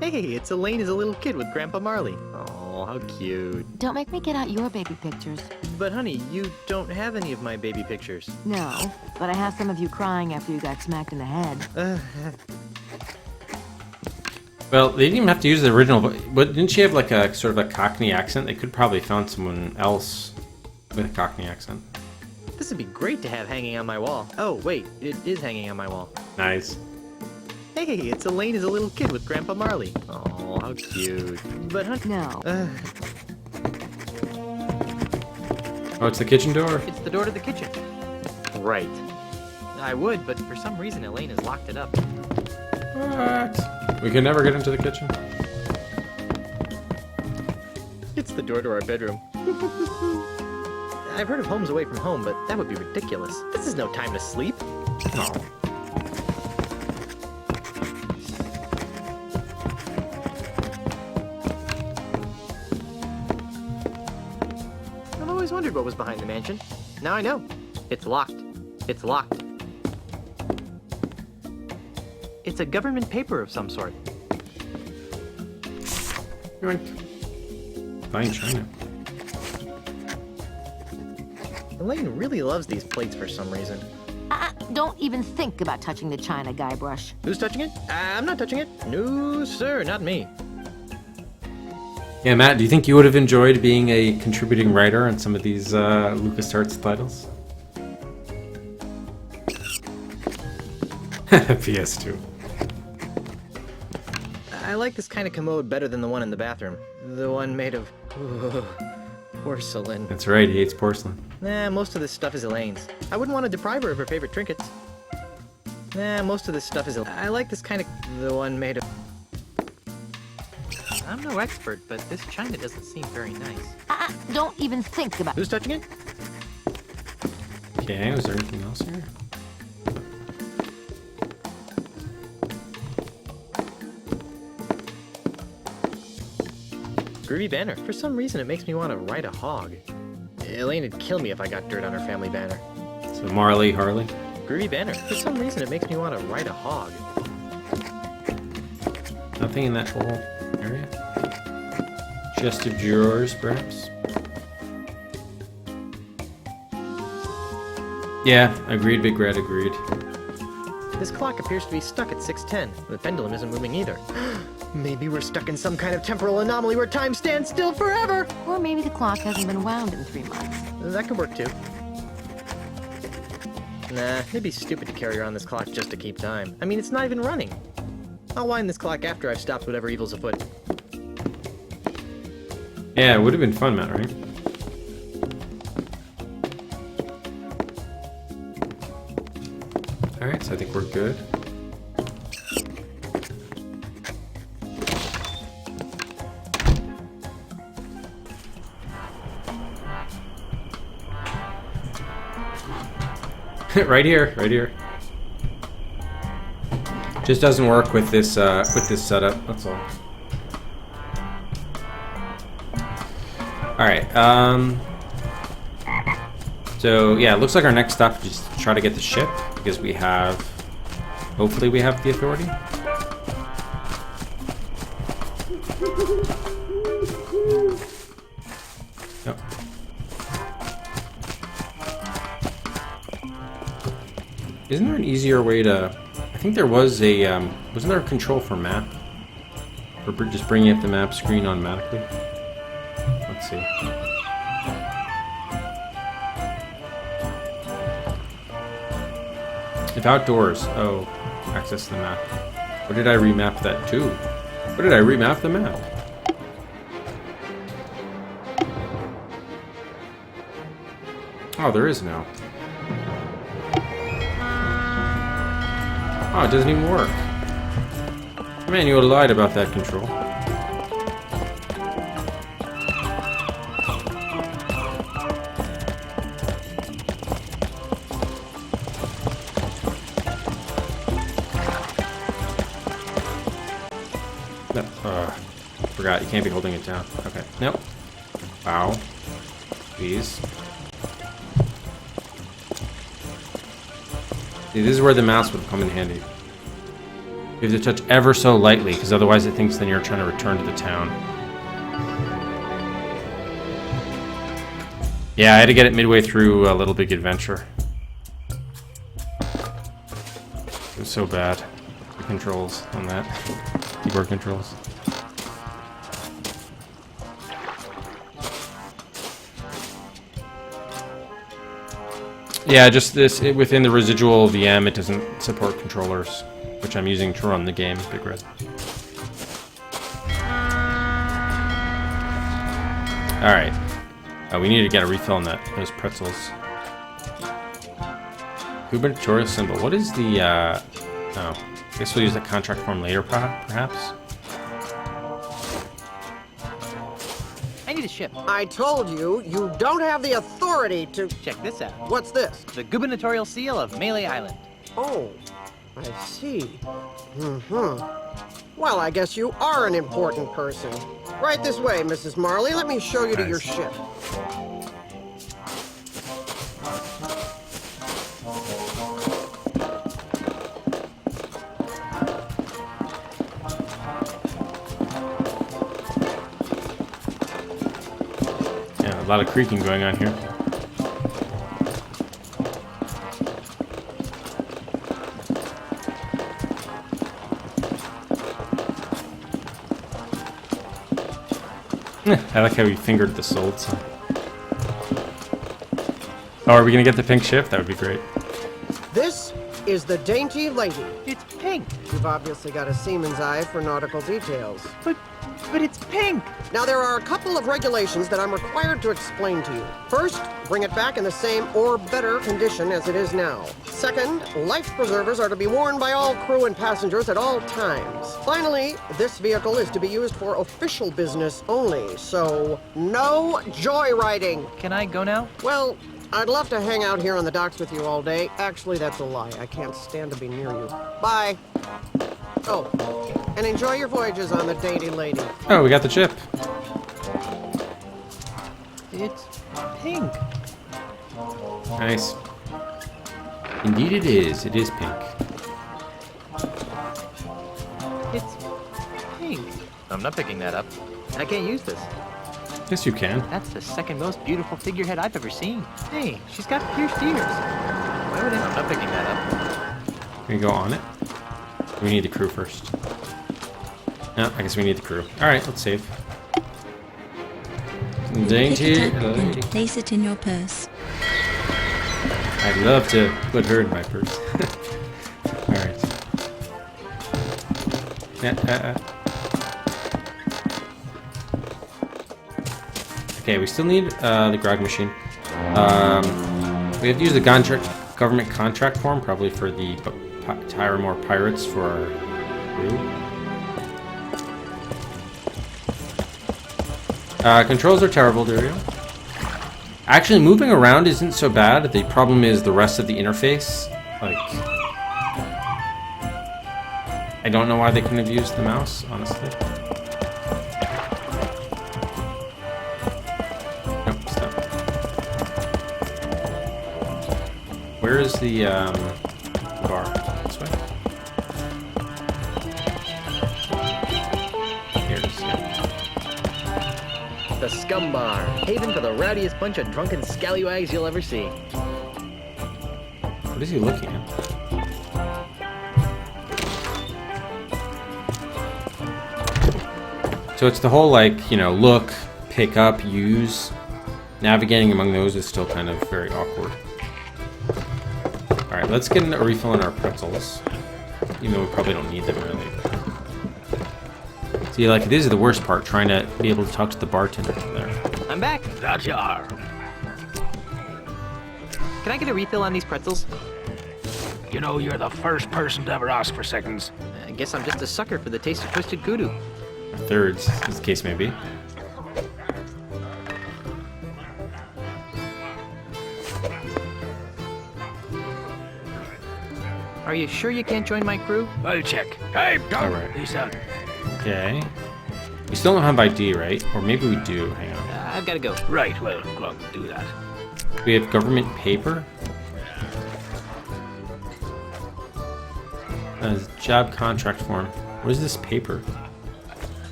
Hey, it's Elaine as a little kid with Grandpa Marley. Oh, how cute. Don't make me get out your baby pictures. But honey, you don't have any of my baby pictures. No, but I have some of you crying after you got smacked in the head. Well, they didn't even have to use the original, but didn't she have like a sort of a Cockney accent? They could probably found someone else with a Cockney accent. This would be great to have hanging on my wall. Oh, wait, it is hanging on my wall. Nice. Hey, it's Elaine as a little kid with Grandpa Marley. Oh, how cute. But honey... No. Oh, it's the kitchen door? It's the door to the kitchen. Right. I would, but for some reason Elaine has locked it up. What? We can never get into the kitchen? It's the door to our bedroom. I've heard of homes away from home, but that would be ridiculous. This is no time to sleep. No. I've always wondered what was behind the mansion. Now I know. It's locked. It's locked. It's a government paper of some sort. Fine China. Elaine really loves these plates for some reason. Don't even think about touching the china, Guybrush. Who's touching it? I'm not touching it. No, sir, not me. Yeah, Matt, do you think you would have enjoyed being a contributing writer on some of these LucasArts titles? PS2. I like this kind of commode better than the one in the bathroom. The one made of porcelain. That's right, he hates porcelain. Nah, most of this stuff is Elaine's. I wouldn't want to deprive her of her favorite trinkets. Nah, most of this stuff is I like this kind of... The one made of... I'm no expert, but this china doesn't seem very nice. Don't even think about... Who's touching it? Okay, was there anything else here? Groovy banner. For some reason, it makes me want to ride a hog. Elaine would kill me if I got dirt on her family banner. So Marley, Harley? Groovy banner. For some reason, it makes me want to ride a hog. Nothing in that whole area? Chest of drawers, perhaps? Yeah, agreed, Big Red, agreed. This clock appears to be stuck at 6:10. The pendulum isn't moving either. Maybe we're stuck in some kind of temporal anomaly where time stands still forever. Or maybe the clock hasn't been wound in 3 months. That could work too. Nah, it'd be stupid to carry around this clock just to keep time. I mean, it's not even running. I'll wind this clock after I've stopped whatever evil's afoot. Yeah, it would have been fun, Matt, right? Alright, so I think we're good. Right here, right here. Just doesn't work with this setup, that's all. Alright, so yeah, it looks like our next stop is to try to get the ship, because we have, hopefully we have the authority. Yep. Isn't there an easier way to, I think there was a, wasn't there a control for map? Or just bringing up the map screen automatically? Let's see. If outdoors, oh, access the map. Or did I remap that too? Or did I remap the map? Oh, there is now. Oh, it doesn't even work. Man, you lied about that control. No, forgot, you can't be holding it down. Okay, nope. Wow. Please. See, this is where the mouse would come in handy. You have to touch ever so lightly, because otherwise it thinks then you're trying to return to the town. Yeah, I had to get it midway through a Little Big Adventure. It was so bad. The controls on that. Keyboard controls. Yeah, just this, within the residual VM, it doesn't support controllers, which I'm using to run the game, Big Red. Alright. We need to get a refill on those pretzels. Gubernatorial symbol. What is the, oh. I guess we'll use the contract form later, perhaps? I need a ship. I told you, you don't have the authority to... Check this out. What's this? The gubernatorial seal of Melee Island. Oh, I see. Well, I guess you are an important person. Right this way, Mrs. Marley. Let me show you to your ship. Yeah, a lot of creaking going on here. I like how he fingered the sold sign. Oh, are we gonna get the pink ship? That would be great. This is the Dainty Lady. It's pink. You've obviously got a seaman's eye for nautical details. But it's pink. Now, there are a couple of regulations that I'm required to explain to you. First, bring it back in the same or better condition as it is now. Second, life preservers are to be worn by all crew and passengers at all times. Finally, this vehicle is to be used for official business only, so no joyriding. Can I go now? Well, I'd love to hang out here on the docks with you all day. Actually, that's a lie. I can't stand to be near you. Bye. Oh, and enjoy your voyages on the Dainty Lady. Oh, we got the chip. It's pink. Nice. Indeed it is. It is pink. It's pink. I'm not picking that up. I can't use this. Yes, you can. That's the second most beautiful figurehead I've ever seen. Hey, she's got pierced ears. Why would I? I'm not picking that up. Can we go on it? We need the crew first. No, I guess we need the crew. Alright, let's save. Pick Dainty it up lady. and place it in your purse. I'd love to put her in my purse. Alright. Okay, we still need the grog machine. We have to use the government contract form, probably for the hire more pirates for our crew. Controls are terrible, Dario. Actually, moving around isn't so bad. The problem is the rest of the interface. Like, I don't know why they couldn't have used the mouse, honestly. Nope, stop. Where is the bar? This way? Here it is, yeah. The Scum Bar, haven for the rowdiest bunch of drunken scallywags you'll ever see. What is he looking at? So it's the whole, like, you know, look, pick up, use. Navigating among those is still kind of very awkward. Alright, let's get a refill on our pretzels. Even though we probably don't need them, really. See, like, this is the worst part, trying to be able to talk to the bartender from there. I'm back. That you are. Can I get a refill on these pretzels? You know, you're the first person to ever ask for seconds. I guess I'm just a sucker for the taste of twisted kudu. Thirds, as the case may be. Are you sure you can't join my crew? I'll check. Hey, go! Alright. Peace out. Okay. We still don't have ID, right? Or maybe we do. Hang on. I've got to go. Right, well, Glug, do that. We have government paper. Job contract form. What is this paper?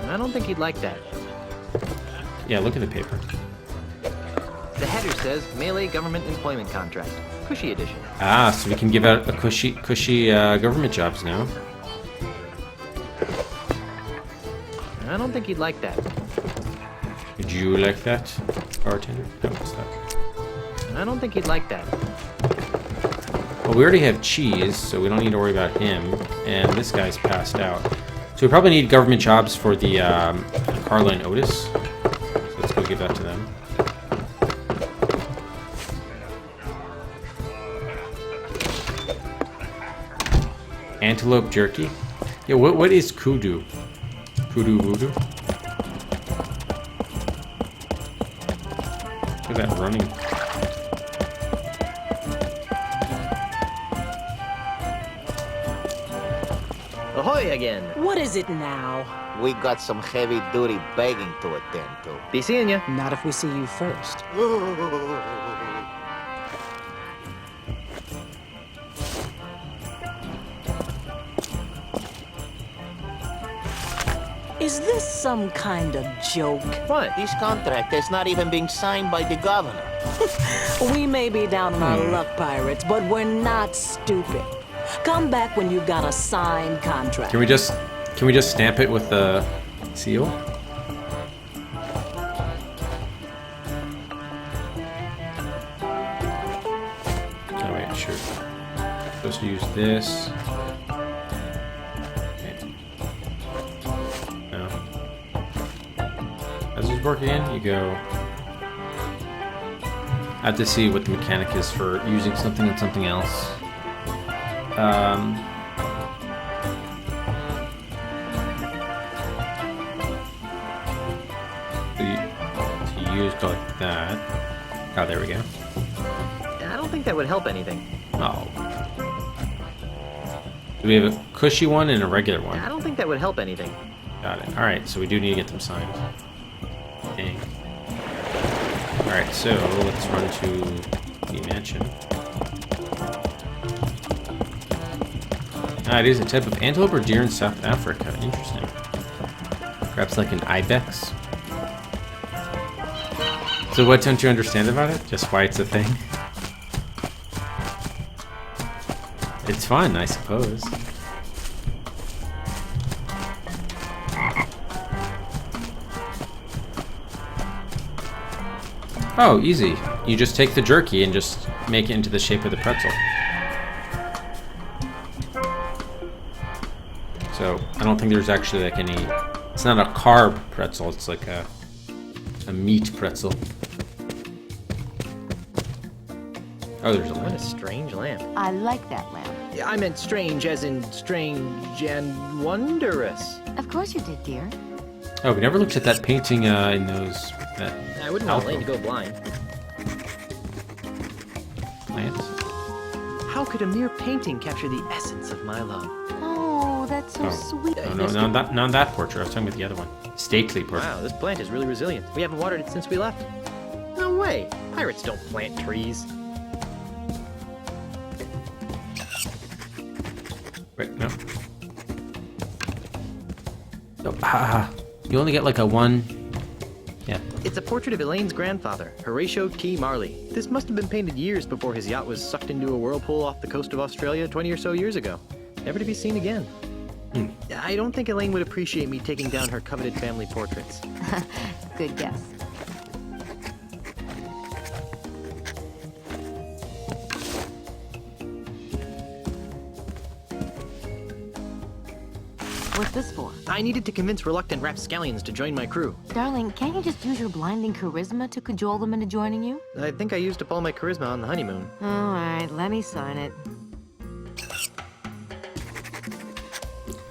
I don't think he'd like that. Yeah, look at the paper. The header says Melee Government Employment Contract. Cushy edition. Ah, so we can give out a cushy government jobs now. I don't think he'd like that. Would you like that, bartender? No, stop. I don't think he'd like that. Well, we already have cheese, so we don't need to worry about him. And this guy's passed out. So we probably need government jobs for the Carla and Otis. So let's go give that to them. Antelope jerky? Yeah, what is kudu? Kudu voodoo? Look at that running. Ahoy again! What is it now? We got some heavy-duty begging to attend to. Be seeing ya. Not if we see you first. Is this some kind of joke? What? This contract has not even been signed by the governor. We may be down on our luck, pirates, but we're not stupid. Come back when you've got a signed contract. Can we just stamp it with the seal? Oh wait, sure. Supposed to use this. Okay. No. As this work again, you go. I have to see what the mechanic is for using something and something else. To use like that. Oh, there we go. I don't think that would help anything. Oh. Do we have a cushy one and a regular one? I don't think that would help anything. Got it. Alright, so we do need to get them signed. Dang. Alright, so let's run to the mansion. Ah, it is a type of antelope or deer in South Africa. Interesting. Perhaps like an ibex? So what don't you understand about it? Just why it's a thing? It's fun, I suppose. Oh, easy. You just take the jerky and just make it into the shape of the pretzel. So, I don't think there's actually like any... It's not a carb pretzel, it's like a meat pretzel. Oh, there's a lamp. What a strange lamp. I like that lamp. Yeah, I meant strange as in strange and wondrous. Of course you did, dear. Oh, we never looked at that painting in those... I wouldn't want Elaine to go blind. Plants. How could a mere painting capture the essence of my love? Oh, that's so sweet. No, not that portrait. I was talking about the other one. Stately portrait. Wow, this plant is really resilient. We haven't watered it since we left. No way. Pirates don't plant trees. Wait, no. Oh, you only get like a one... Yeah. It's a portrait of Elaine's grandfather, Horatio T. Marley. This must have been painted years before his yacht was sucked into a whirlpool off the coast of Australia 20 or so years ago. Never to be seen again. I don't think Elaine would appreciate me taking down her coveted family portraits. Good guess. What's this for? I needed to convince reluctant rapscallions to join my crew. Darling, can't you just use your blinding charisma to cajole them into joining you? I think I used up all my charisma on the honeymoon. All right, let me sign it.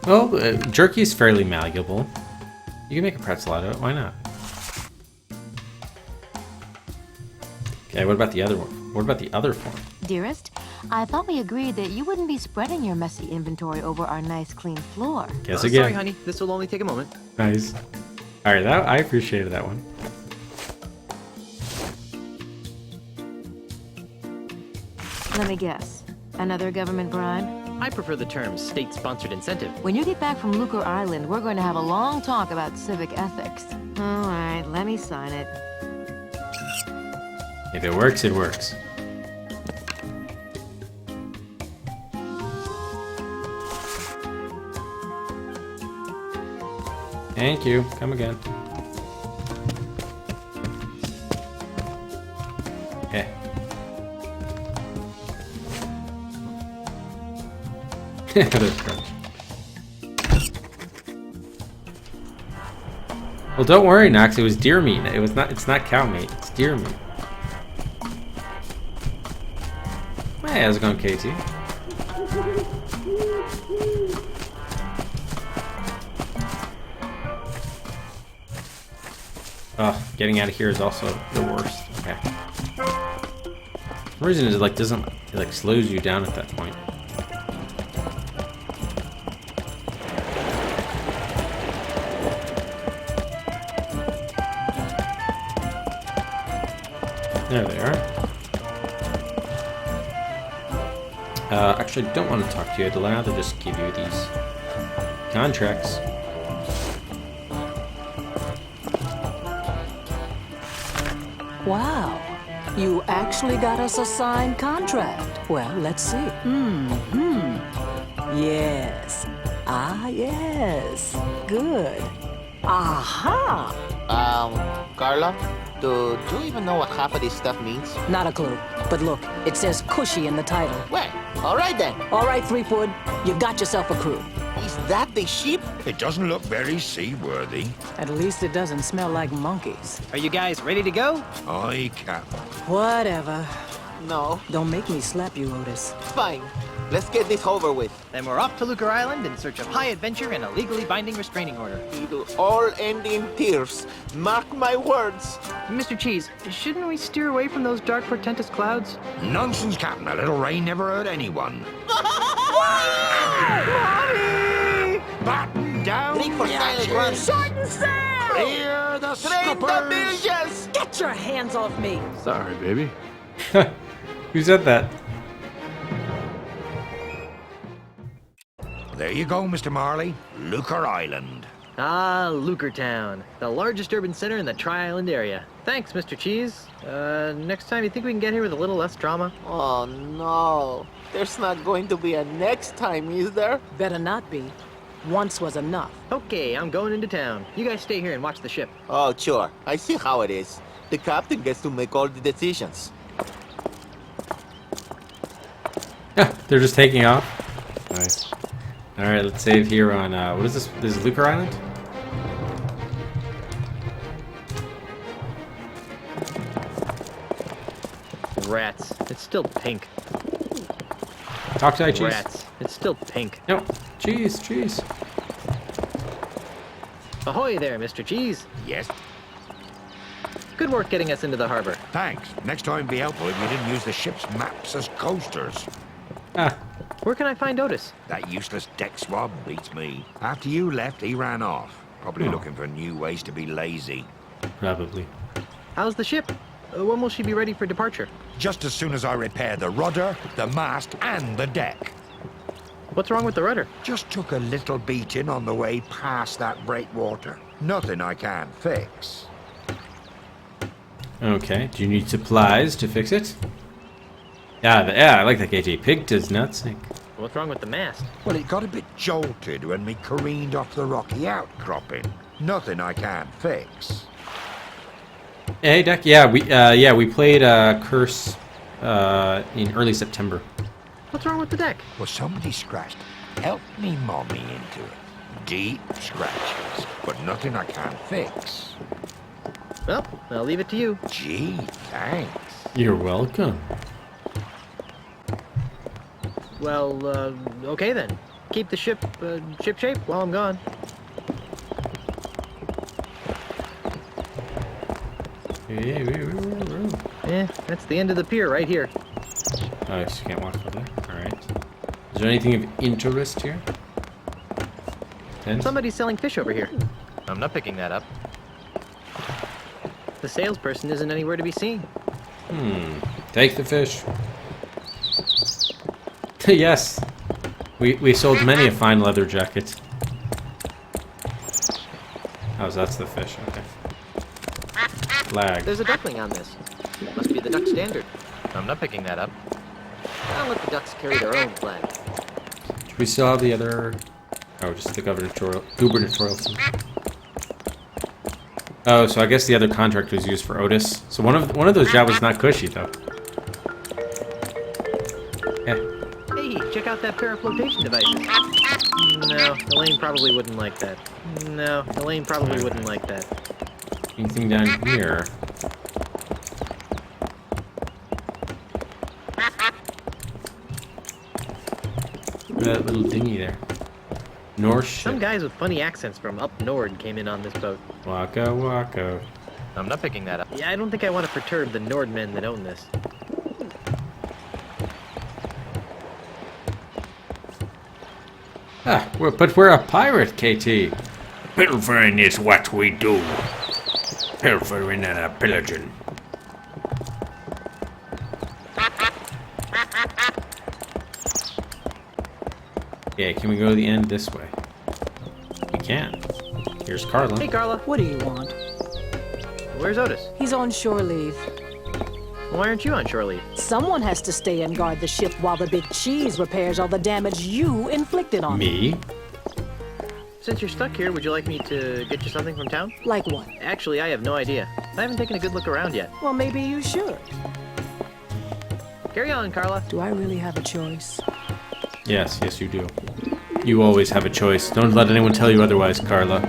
Well, jerky is fairly malleable. You can make a pretzel out of it. Why not? Okay, what about the other one? What about the other form? Dearest, I thought we agreed that you wouldn't be spreading your messy inventory over our nice, clean floor. Guess again. Sorry, honey. This will only take a moment. Nice. All right, I appreciated that one. Let me guess. Another government bribe? I prefer the term state-sponsored incentive. When you get back from Lucre Island, we're going to have a long talk about civic ethics. All right, let me sign it. If it works, it works. Thank you. Come again. Okay. Well, don't worry, Nox. It was deer meat. It was not. It's not cow meat. It's deer meat. Hey, how's it going, Katie? Oh, getting out of here is also the worst. Okay. For some reason it like doesn't, it like slows you down at that point. There they are. Actually, I don't want to talk to you. I'd rather just give you these contracts. Wow. You actually got us a signed contract. Well, let's see. Yes. Ah, yes. Good. Aha! Carla, do you even know what half of this stuff means? Not a clue. But look, it says cushy in the title. Well, all right then. All right, Threepwood. You got yourself a crew. Is that the ship? It doesn't look very seaworthy. At least it doesn't smell like monkeys. Are you guys ready to go? I can't. Whatever. No. Don't make me slap you, Otis. Fine. Let's get this over with. Then we're off to Lucre Island in search of high adventure and a legally binding restraining order. It'll all end in tears. Mark my words. Mr. Cheese, shouldn't we steer away from those dark, portentous clouds? Nonsense, Captain. A little rain never hurt anyone. Mommy! Batten down. Drink for silent run. Short and sail! Clear the Train the scuppers. bilges! Get your hands off me! Sorry, baby. Who said that? There you go, Mr. Marley. Lucre Island. Ah, Lucre Town, the largest urban center in the Tri-Island area. Thanks, Mr. Cheese. Next time, you think we can get here with a little less drama? Oh, no. There's not going to be a next time, is there? Better not be. Once was enough. Okay, I'm going into town. You guys stay here and watch the ship. Oh, sure. I see how it is. The captain gets to make all the decisions. Yeah, they're just taking off. Nice. Alright, let's save here on, what is this? This is Lucre Island? Rats. It's still pink. Talk to cheese. Rats. It's still pink. No. Cheese, cheese. Ahoy there, Mr. Cheese. Yes? Good work getting us into the harbor. Thanks. Next time be helpful if you didn't use the ship's maps as coasters. Ah. Where can I find Otis? That useless deck swab beats me. After you left, he ran off. Probably looking for new ways to be lazy. Probably. How's the ship? When will she be ready for departure? Just as soon as I repair the rudder, the mast, and the deck. What's wrong with the rudder? Just took a little beating on the way past that breakwater. Nothing I can't fix. Okay, do you need supplies to fix it? Yeah, I like that KT. Pig does not sink. What's wrong with the mast? Well, it got a bit jolted when we careened off the rocky outcropping. Nothing I can't fix. Hey, Deck. Yeah, we played Curse in early September. What's wrong with the deck? Well, somebody scratched Help Me Mommy into it. Deep scratches, but nothing I can't fix. Well, I'll leave it to you. Gee, thanks. You're welcome. Well, okay then. Keep the ship shape while I'm gone. Yeah, that's the end of the pier right here. Oh, so you can't walk over there? Alright. Is there anything of interest here? Somebody's selling fish over here. I'm not picking that up. The salesperson isn't anywhere to be seen. Take the fish. Yes. We sold many a fine leather jacket. Oh, so that's the fish. Okay. Flag. There's a duckling on this. Must be the duck standard. I'm not picking that up. I'll let the ducks carry their own flag. We still have the other... Oh, just the gubernatorial thing. Oh, so I guess the other contract was used for Otis. So one of those jobs was not cushy, though. Yeah. Hey, check out that pair of flotation devices. No, Elaine probably wouldn't like that. No, Elaine probably wouldn't like that. Anything down here? That little dinghy there. North ship. Some guys with funny accents from up north came in on this boat. Waka waka. I'm not picking that up. Yeah, I don't think I want to perturb the Nordmen that own this. But we're a pirate, KT. Pilfering is what we do. Pilfering and pillaging. Yeah, can we go to the end this way? We can. Here's Carla. Hey, Carla. What do you want? Where's Otis? He's on shore leave. Why aren't you on shore leave? Someone has to stay and guard the ship while the big cheese repairs all the damage you inflicted on Me? Since you're stuck here, would you like me to get you something from town? Like what? Actually, I have no idea. I haven't taken a good look around yet. Well, maybe you should. Carry on, Carla. Do I really have a choice? Yes, you do. You always have a choice. Don't let anyone tell you otherwise, Carla.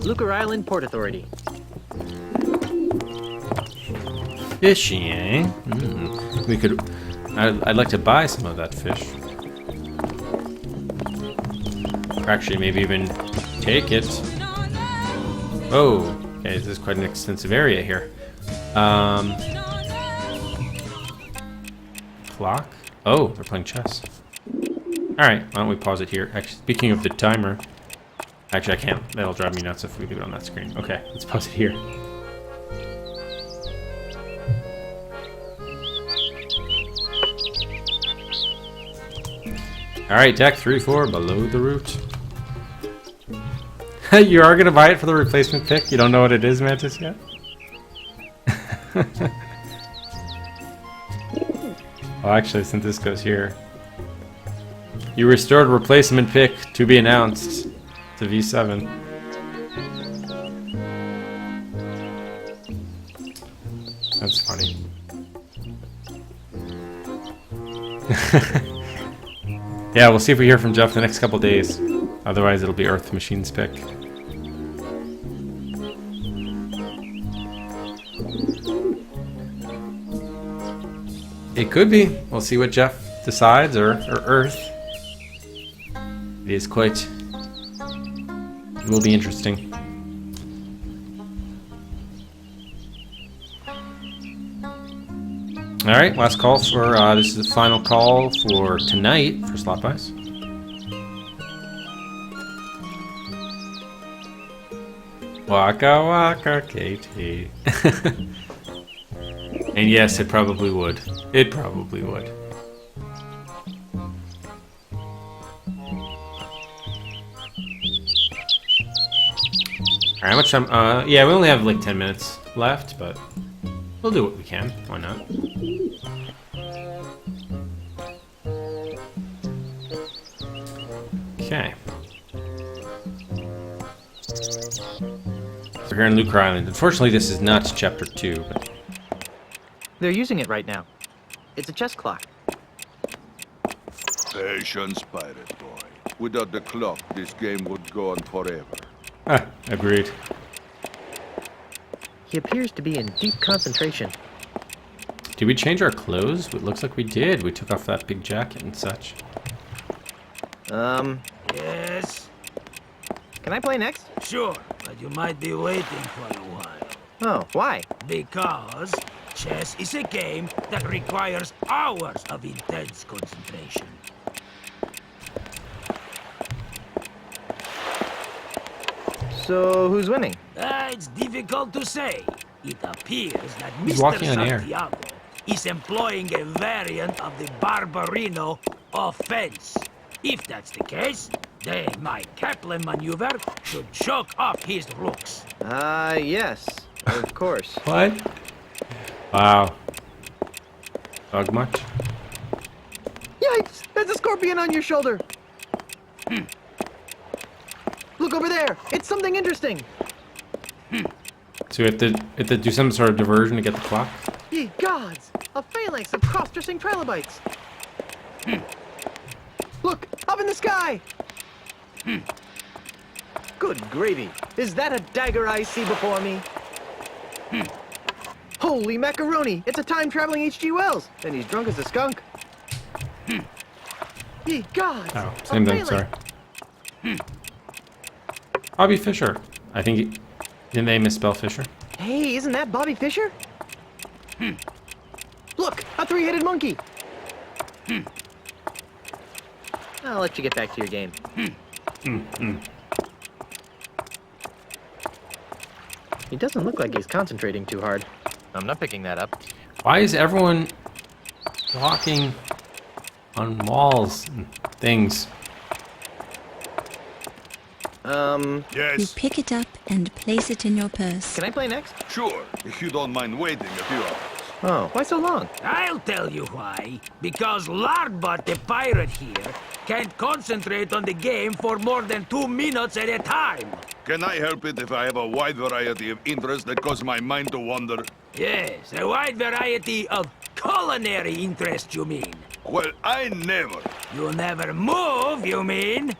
Lucre Island Port Authority. Fishy, eh? We could... I'd like to buy some of that fish. Or actually, maybe even take it. Oh, okay, this is quite an extensive area here. Clock? Oh, they're playing chess. Alright, why don't we pause it here? Actually, speaking of the timer... Actually, I can't. That'll drive me nuts if we do it on that screen. Okay, let's pause it here. Alright, deck 3-4, below the root. You are gonna buy it for the replacement pick? You don't know what it is, Mantis, yet? Oh, actually, since this goes here. You restored replacement pick to be announced to V7. That's funny. Yeah, we'll see if we hear from Jeff the next couple days. Otherwise, it'll be Earth Machine's pick. It could be. We'll see what Jeff decides, or Earth. It is quite... It will be interesting. Alright, last call for... this is the final call for tonight for Slot Buys. Waka waka Katie. And yes, it probably would. It probably would. Alright, how much time? Yeah, we only have like 10 minutes left, but we'll do what we can. Why not? Okay. We're here on Lucre Island. Unfortunately, this is not Chapter 2, but... They're using it right now. It's a chess clock. Patience, pirate boy. Without the clock, this game would go on forever. Ah, agreed. He appears to be in deep concentration. Did we change our clothes? It looks like we did. We took off that big jacket and such. Yes? Can I play next? Sure, but you might be waiting for a while. Oh, why? Because chess is a game that requires hours of intense concentration. So, who's winning? It's difficult to say. It appears that He's Mr. walking on air. Santiago is employing a variant of the Barbarino offense. If that's the case, then my Kaplan maneuver should choke off his rooks. Yes, of course. What? Wow. Bug much? Yikes! There's a scorpion on your shoulder! Look over there! It's something interesting! So we have to do some sort of diversion to get the clock? Ye gods! A phalanx of cross-dressing trilobites! Look! Up in the sky! Good gravy! Is that a dagger I see before me? Holy macaroni! It's a time-traveling H.G. Wells! And he's drunk as a skunk. Ye gods! Oh, same thing, sorry. Bobby Fischer. I think didn't they misspell Fisher? Hey, isn't that Bobby Fischer? Look! A three-headed monkey! I'll let you get back to your game. He doesn't look like he's concentrating too hard. I'm not picking that up. Why is everyone walking on walls and things? Yes? You pick it up and place it in your purse. Can I play next? Sure, if you don't mind waiting a few hours. Oh, why so long? I'll tell you why. Because Lardbot, the pirate here, can't concentrate on the game for more than 2 minutes at a time. Can I help it if I have a wide variety of interests that cause my mind to wander? Yes, a wide variety of culinary interests, you mean? Well, I never. You never move, you mean?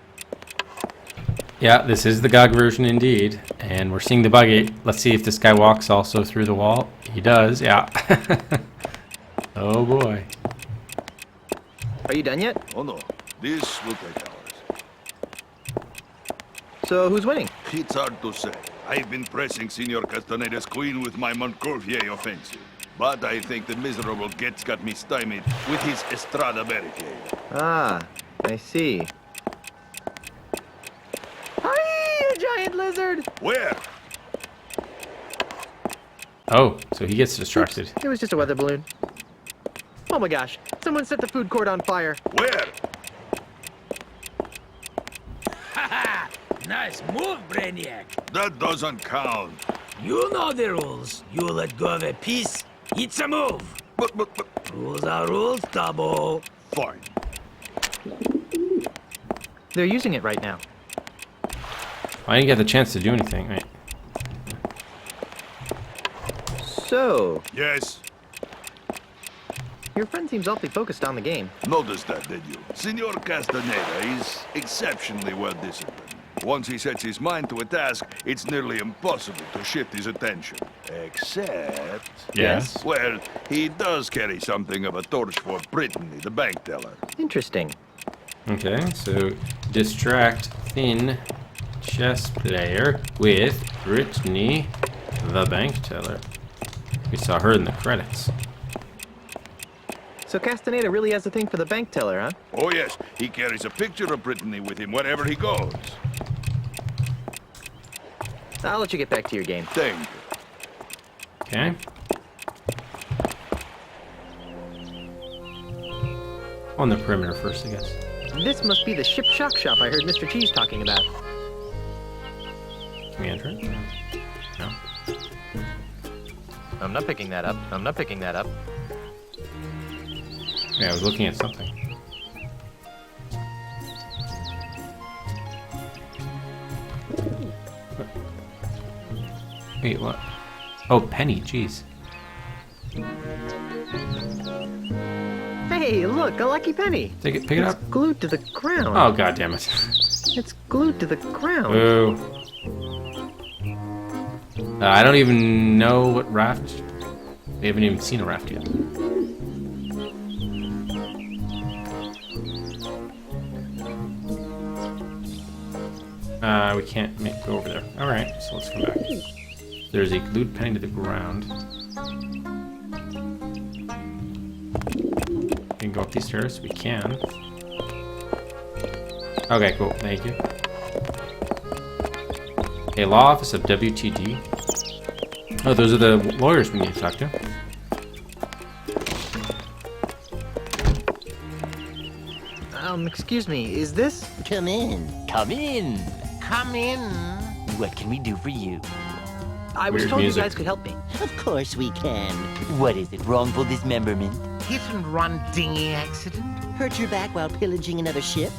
Yeah, this is the GOG version indeed, and we're seeing the buggy. Let's see if this guy walks also through the wall. He does, yeah. Oh boy. Are you done yet? Oh no, this will take hours. So, who's winning? It's hard to say. I've been pressing Senor Castaneda's queen with my Montgolfier offensive. But I think the miserable Getz got me stymied with his Estrada barricade. Ah, I see. Hi, a giant lizard! Where? Oh, so he gets distracted. Oops, it was just a weather balloon. Oh my gosh, someone set the food court on fire. Where? Haha! Nice move, Brainiac. That doesn't count. You know the rules. You let go of a piece, it's a move. But... Rules are rules, Tabo. Fine. They're using it right now. I didn't get the chance to do anything, right? So, Yes? your friend seems awfully focused on the game. Noticed that, did you? Senor Castaneda is exceptionally well disciplined. Once he sets his mind to a task, it's nearly impossible to shift his attention. Except... Yes? Well, he does carry something of a torch for Brittany, the bank teller. Interesting. Okay, so distract thin chess player with Brittany, the bank teller. We saw her in the credits. So Castaneda really has a thing for the bank teller, huh? Oh yes, he carries a picture of Brittany with him wherever he goes. I'll let you get back to your game. Thank you. Okay. On the perimeter first, I guess. This must be the ship shock shop I heard Mr. Cheese talking about. Can we enter it? No. I'm not picking that up. I'm not picking that up. Yeah, I was looking at something. Wait, what? Oh, Penny, jeez. Hey, look, a lucky penny. Pick it up. It's glued to the ground. Oh, god damn it. It's glued to the ground. Boo. I don't even know what raft. We haven't even seen a raft yet. We can't go over there. Alright, so let's come back. There's a glued penny to the ground. We can go up these stairs. We can. Okay, cool. Thank you. Okay, Law Office of WTD. Oh, those are the lawyers we need to talk to. Excuse me, is this? Come in. Come in. Come in. What can we do for you? I was told you guys could help me. Of course we can. What is it? Wrongful dismemberment? Hit and run dinghy accident? Hurt your back while pillaging another ship?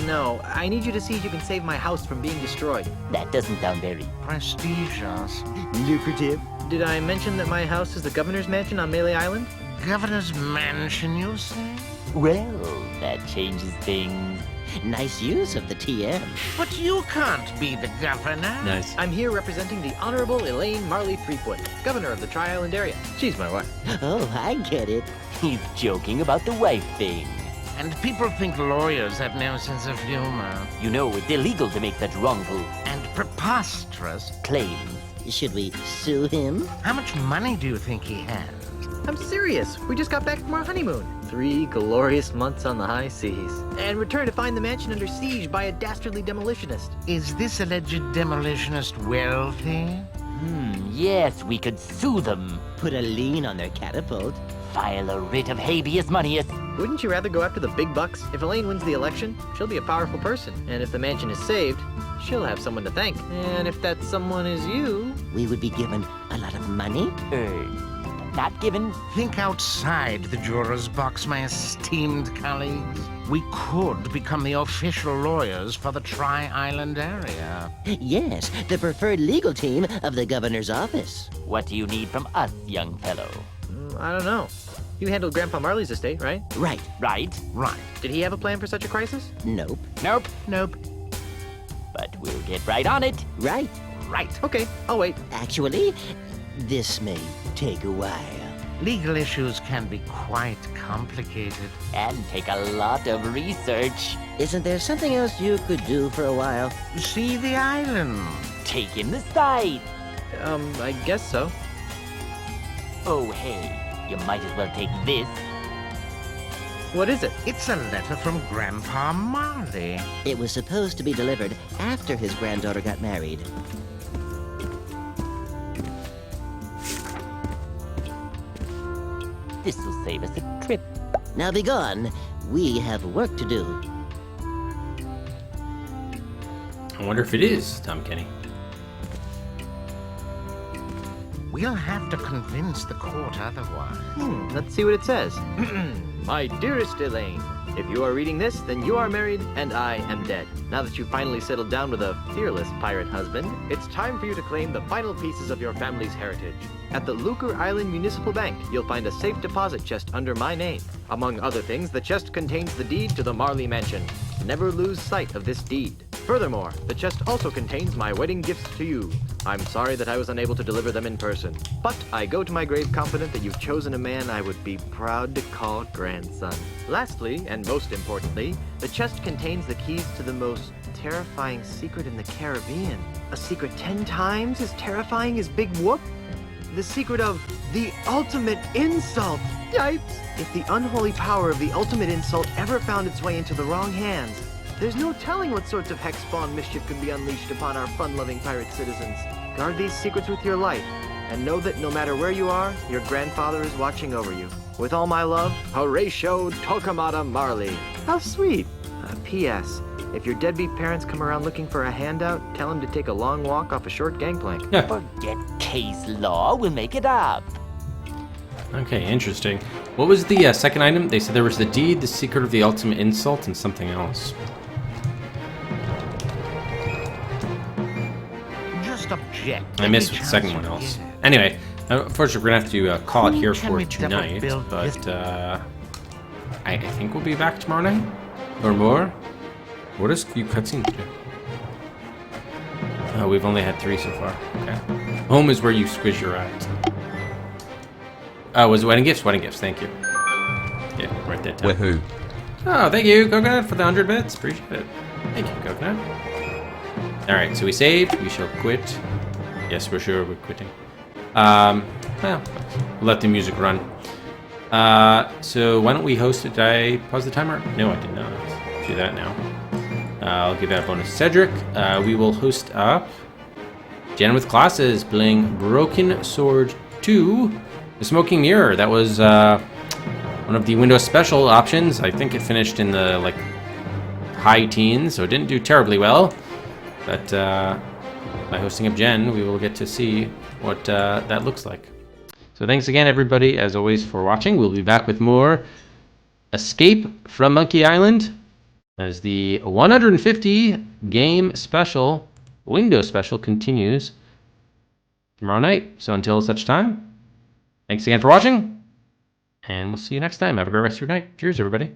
No. I need you to see if you can save my house from being destroyed. That doesn't sound very prestigious. Lucrative. Did I mention that my house is the governor's mansion on Melee Island? Governor's mansion, you say? Well, that changes things. Nice use of the TM. But you can't be the governor. Nice. I'm here representing the Honorable Elaine Marley Threepwood, governor of the Tri-Island area. She's my wife. Oh, I get it. He's joking about the wife thing. And people think lawyers have no sense of humor. You know, it's illegal to make such wrongful and preposterous claims. Should we sue him? How much money do you think he has? I'm serious. We just got back from our honeymoon. 3 glorious months on the high seas. And returned to find the mansion under siege by a dastardly demolitionist. Is this alleged demolitionist wealthy? Yes, we could sue them. Put a lien on their catapult. File a writ of habeas moneyus. Wouldn't you rather go after the big bucks? If Elaine wins the election, she'll be a powerful person. And if the mansion is saved, she'll have someone to thank. And if that someone is you... We would be given a lot of money? Not given. Think outside the juror's box, my esteemed colleagues. We could become the official lawyers for the Tri-Island area. Yes, the preferred legal team of the governor's office. What do you need from us, young fellow? I don't know. You handled Grandpa Marley's estate, right? Right. Did he have a plan for such a crisis? Nope. Nope. But we'll get right on it. Right. Okay, I'll wait. Actually, this may take a while. Legal issues can be quite complicated. And take a lot of research. Isn't there something else you could do for a while? See the island. Take in the sight. I guess so. Oh, hey, you might as well take this. What is it? It's a letter from Grandpa Marley. It was supposed to be delivered after his granddaughter got married. This will save us a trip. Now be gone. We have work to do. I wonder if it is Tom Kenny. We'll have to convince the court otherwise. Let's see what it says. My dearest Elaine, If you are reading this, then you are married and I am dead. Now that you've finally settled down with a fearless pirate husband, it's time for you to claim the final pieces of your family's heritage. At the Lucre Island Municipal Bank, you'll find a safe deposit chest under my name. Among other things, the chest contains the deed to the Marley Mansion. Never lose sight of this deed. Furthermore, the chest also contains my wedding gifts to you. I'm sorry that I was unable to deliver them in person, but I go to my grave confident that you've chosen a man I would be proud to call grandson. Lastly, and most importantly, the chest contains the keys to the most terrifying secret in the Caribbean. A secret 10 times as terrifying as Big Whoop? The secret of the ultimate insult! Yipes! If the unholy power of the ultimate insult ever found its way into the wrong hands, there's no telling what sorts of hex-spawn mischief can be unleashed upon our fun-loving pirate citizens. Guard these secrets with your life, and know that no matter where you are, your grandfather is watching over you. With all my love, Horatio Tokamata Marley. How sweet! P.S. If your deadbeat parents come around looking for a handout, tell them to take a long walk off a short gangplank. Forget case law, we'll make it up. Okay, interesting. What was the second item? They said there was the deed, the secret of the ultimate insult, and something else. Just object. I missed the second one else. Anyway, unfortunately, we're going to have to call it here for tonight, but I think we'll be back tomorrow night or more. What does few cutscenes do? Oh, we've only had 3 so far. Okay. Home is where you squish your eyes. Oh, was it wedding gifts? Wedding gifts, thank you. Yeah, write that down. Woohoo. Oh, thank you, Coconut, for the 100 bits. Appreciate it. Thank you, Coconut. Alright, so we saved. We shall quit. Yes, we're sure we're quitting. Well, we'll let the music run. So why don't we host it? Did I pause the timer? No, I did not. Let's do that now. I'll give that a bonus to Cedric. We will host up Jen with Classes playing Broken Sword 2, The Smoking Mirror. That was one of the Windows special options. I think it finished in the high teens, so it didn't do terribly well. But by hosting up Jen, we will get to see what that looks like. So thanks again, everybody, as always, for watching. We'll be back with more Escape from Monkey Island as the 150 game special, Windows special, continues tomorrow night. So until such time, thanks again for watching, and we'll see you next time. Have a great rest of your night. Cheers, everybody.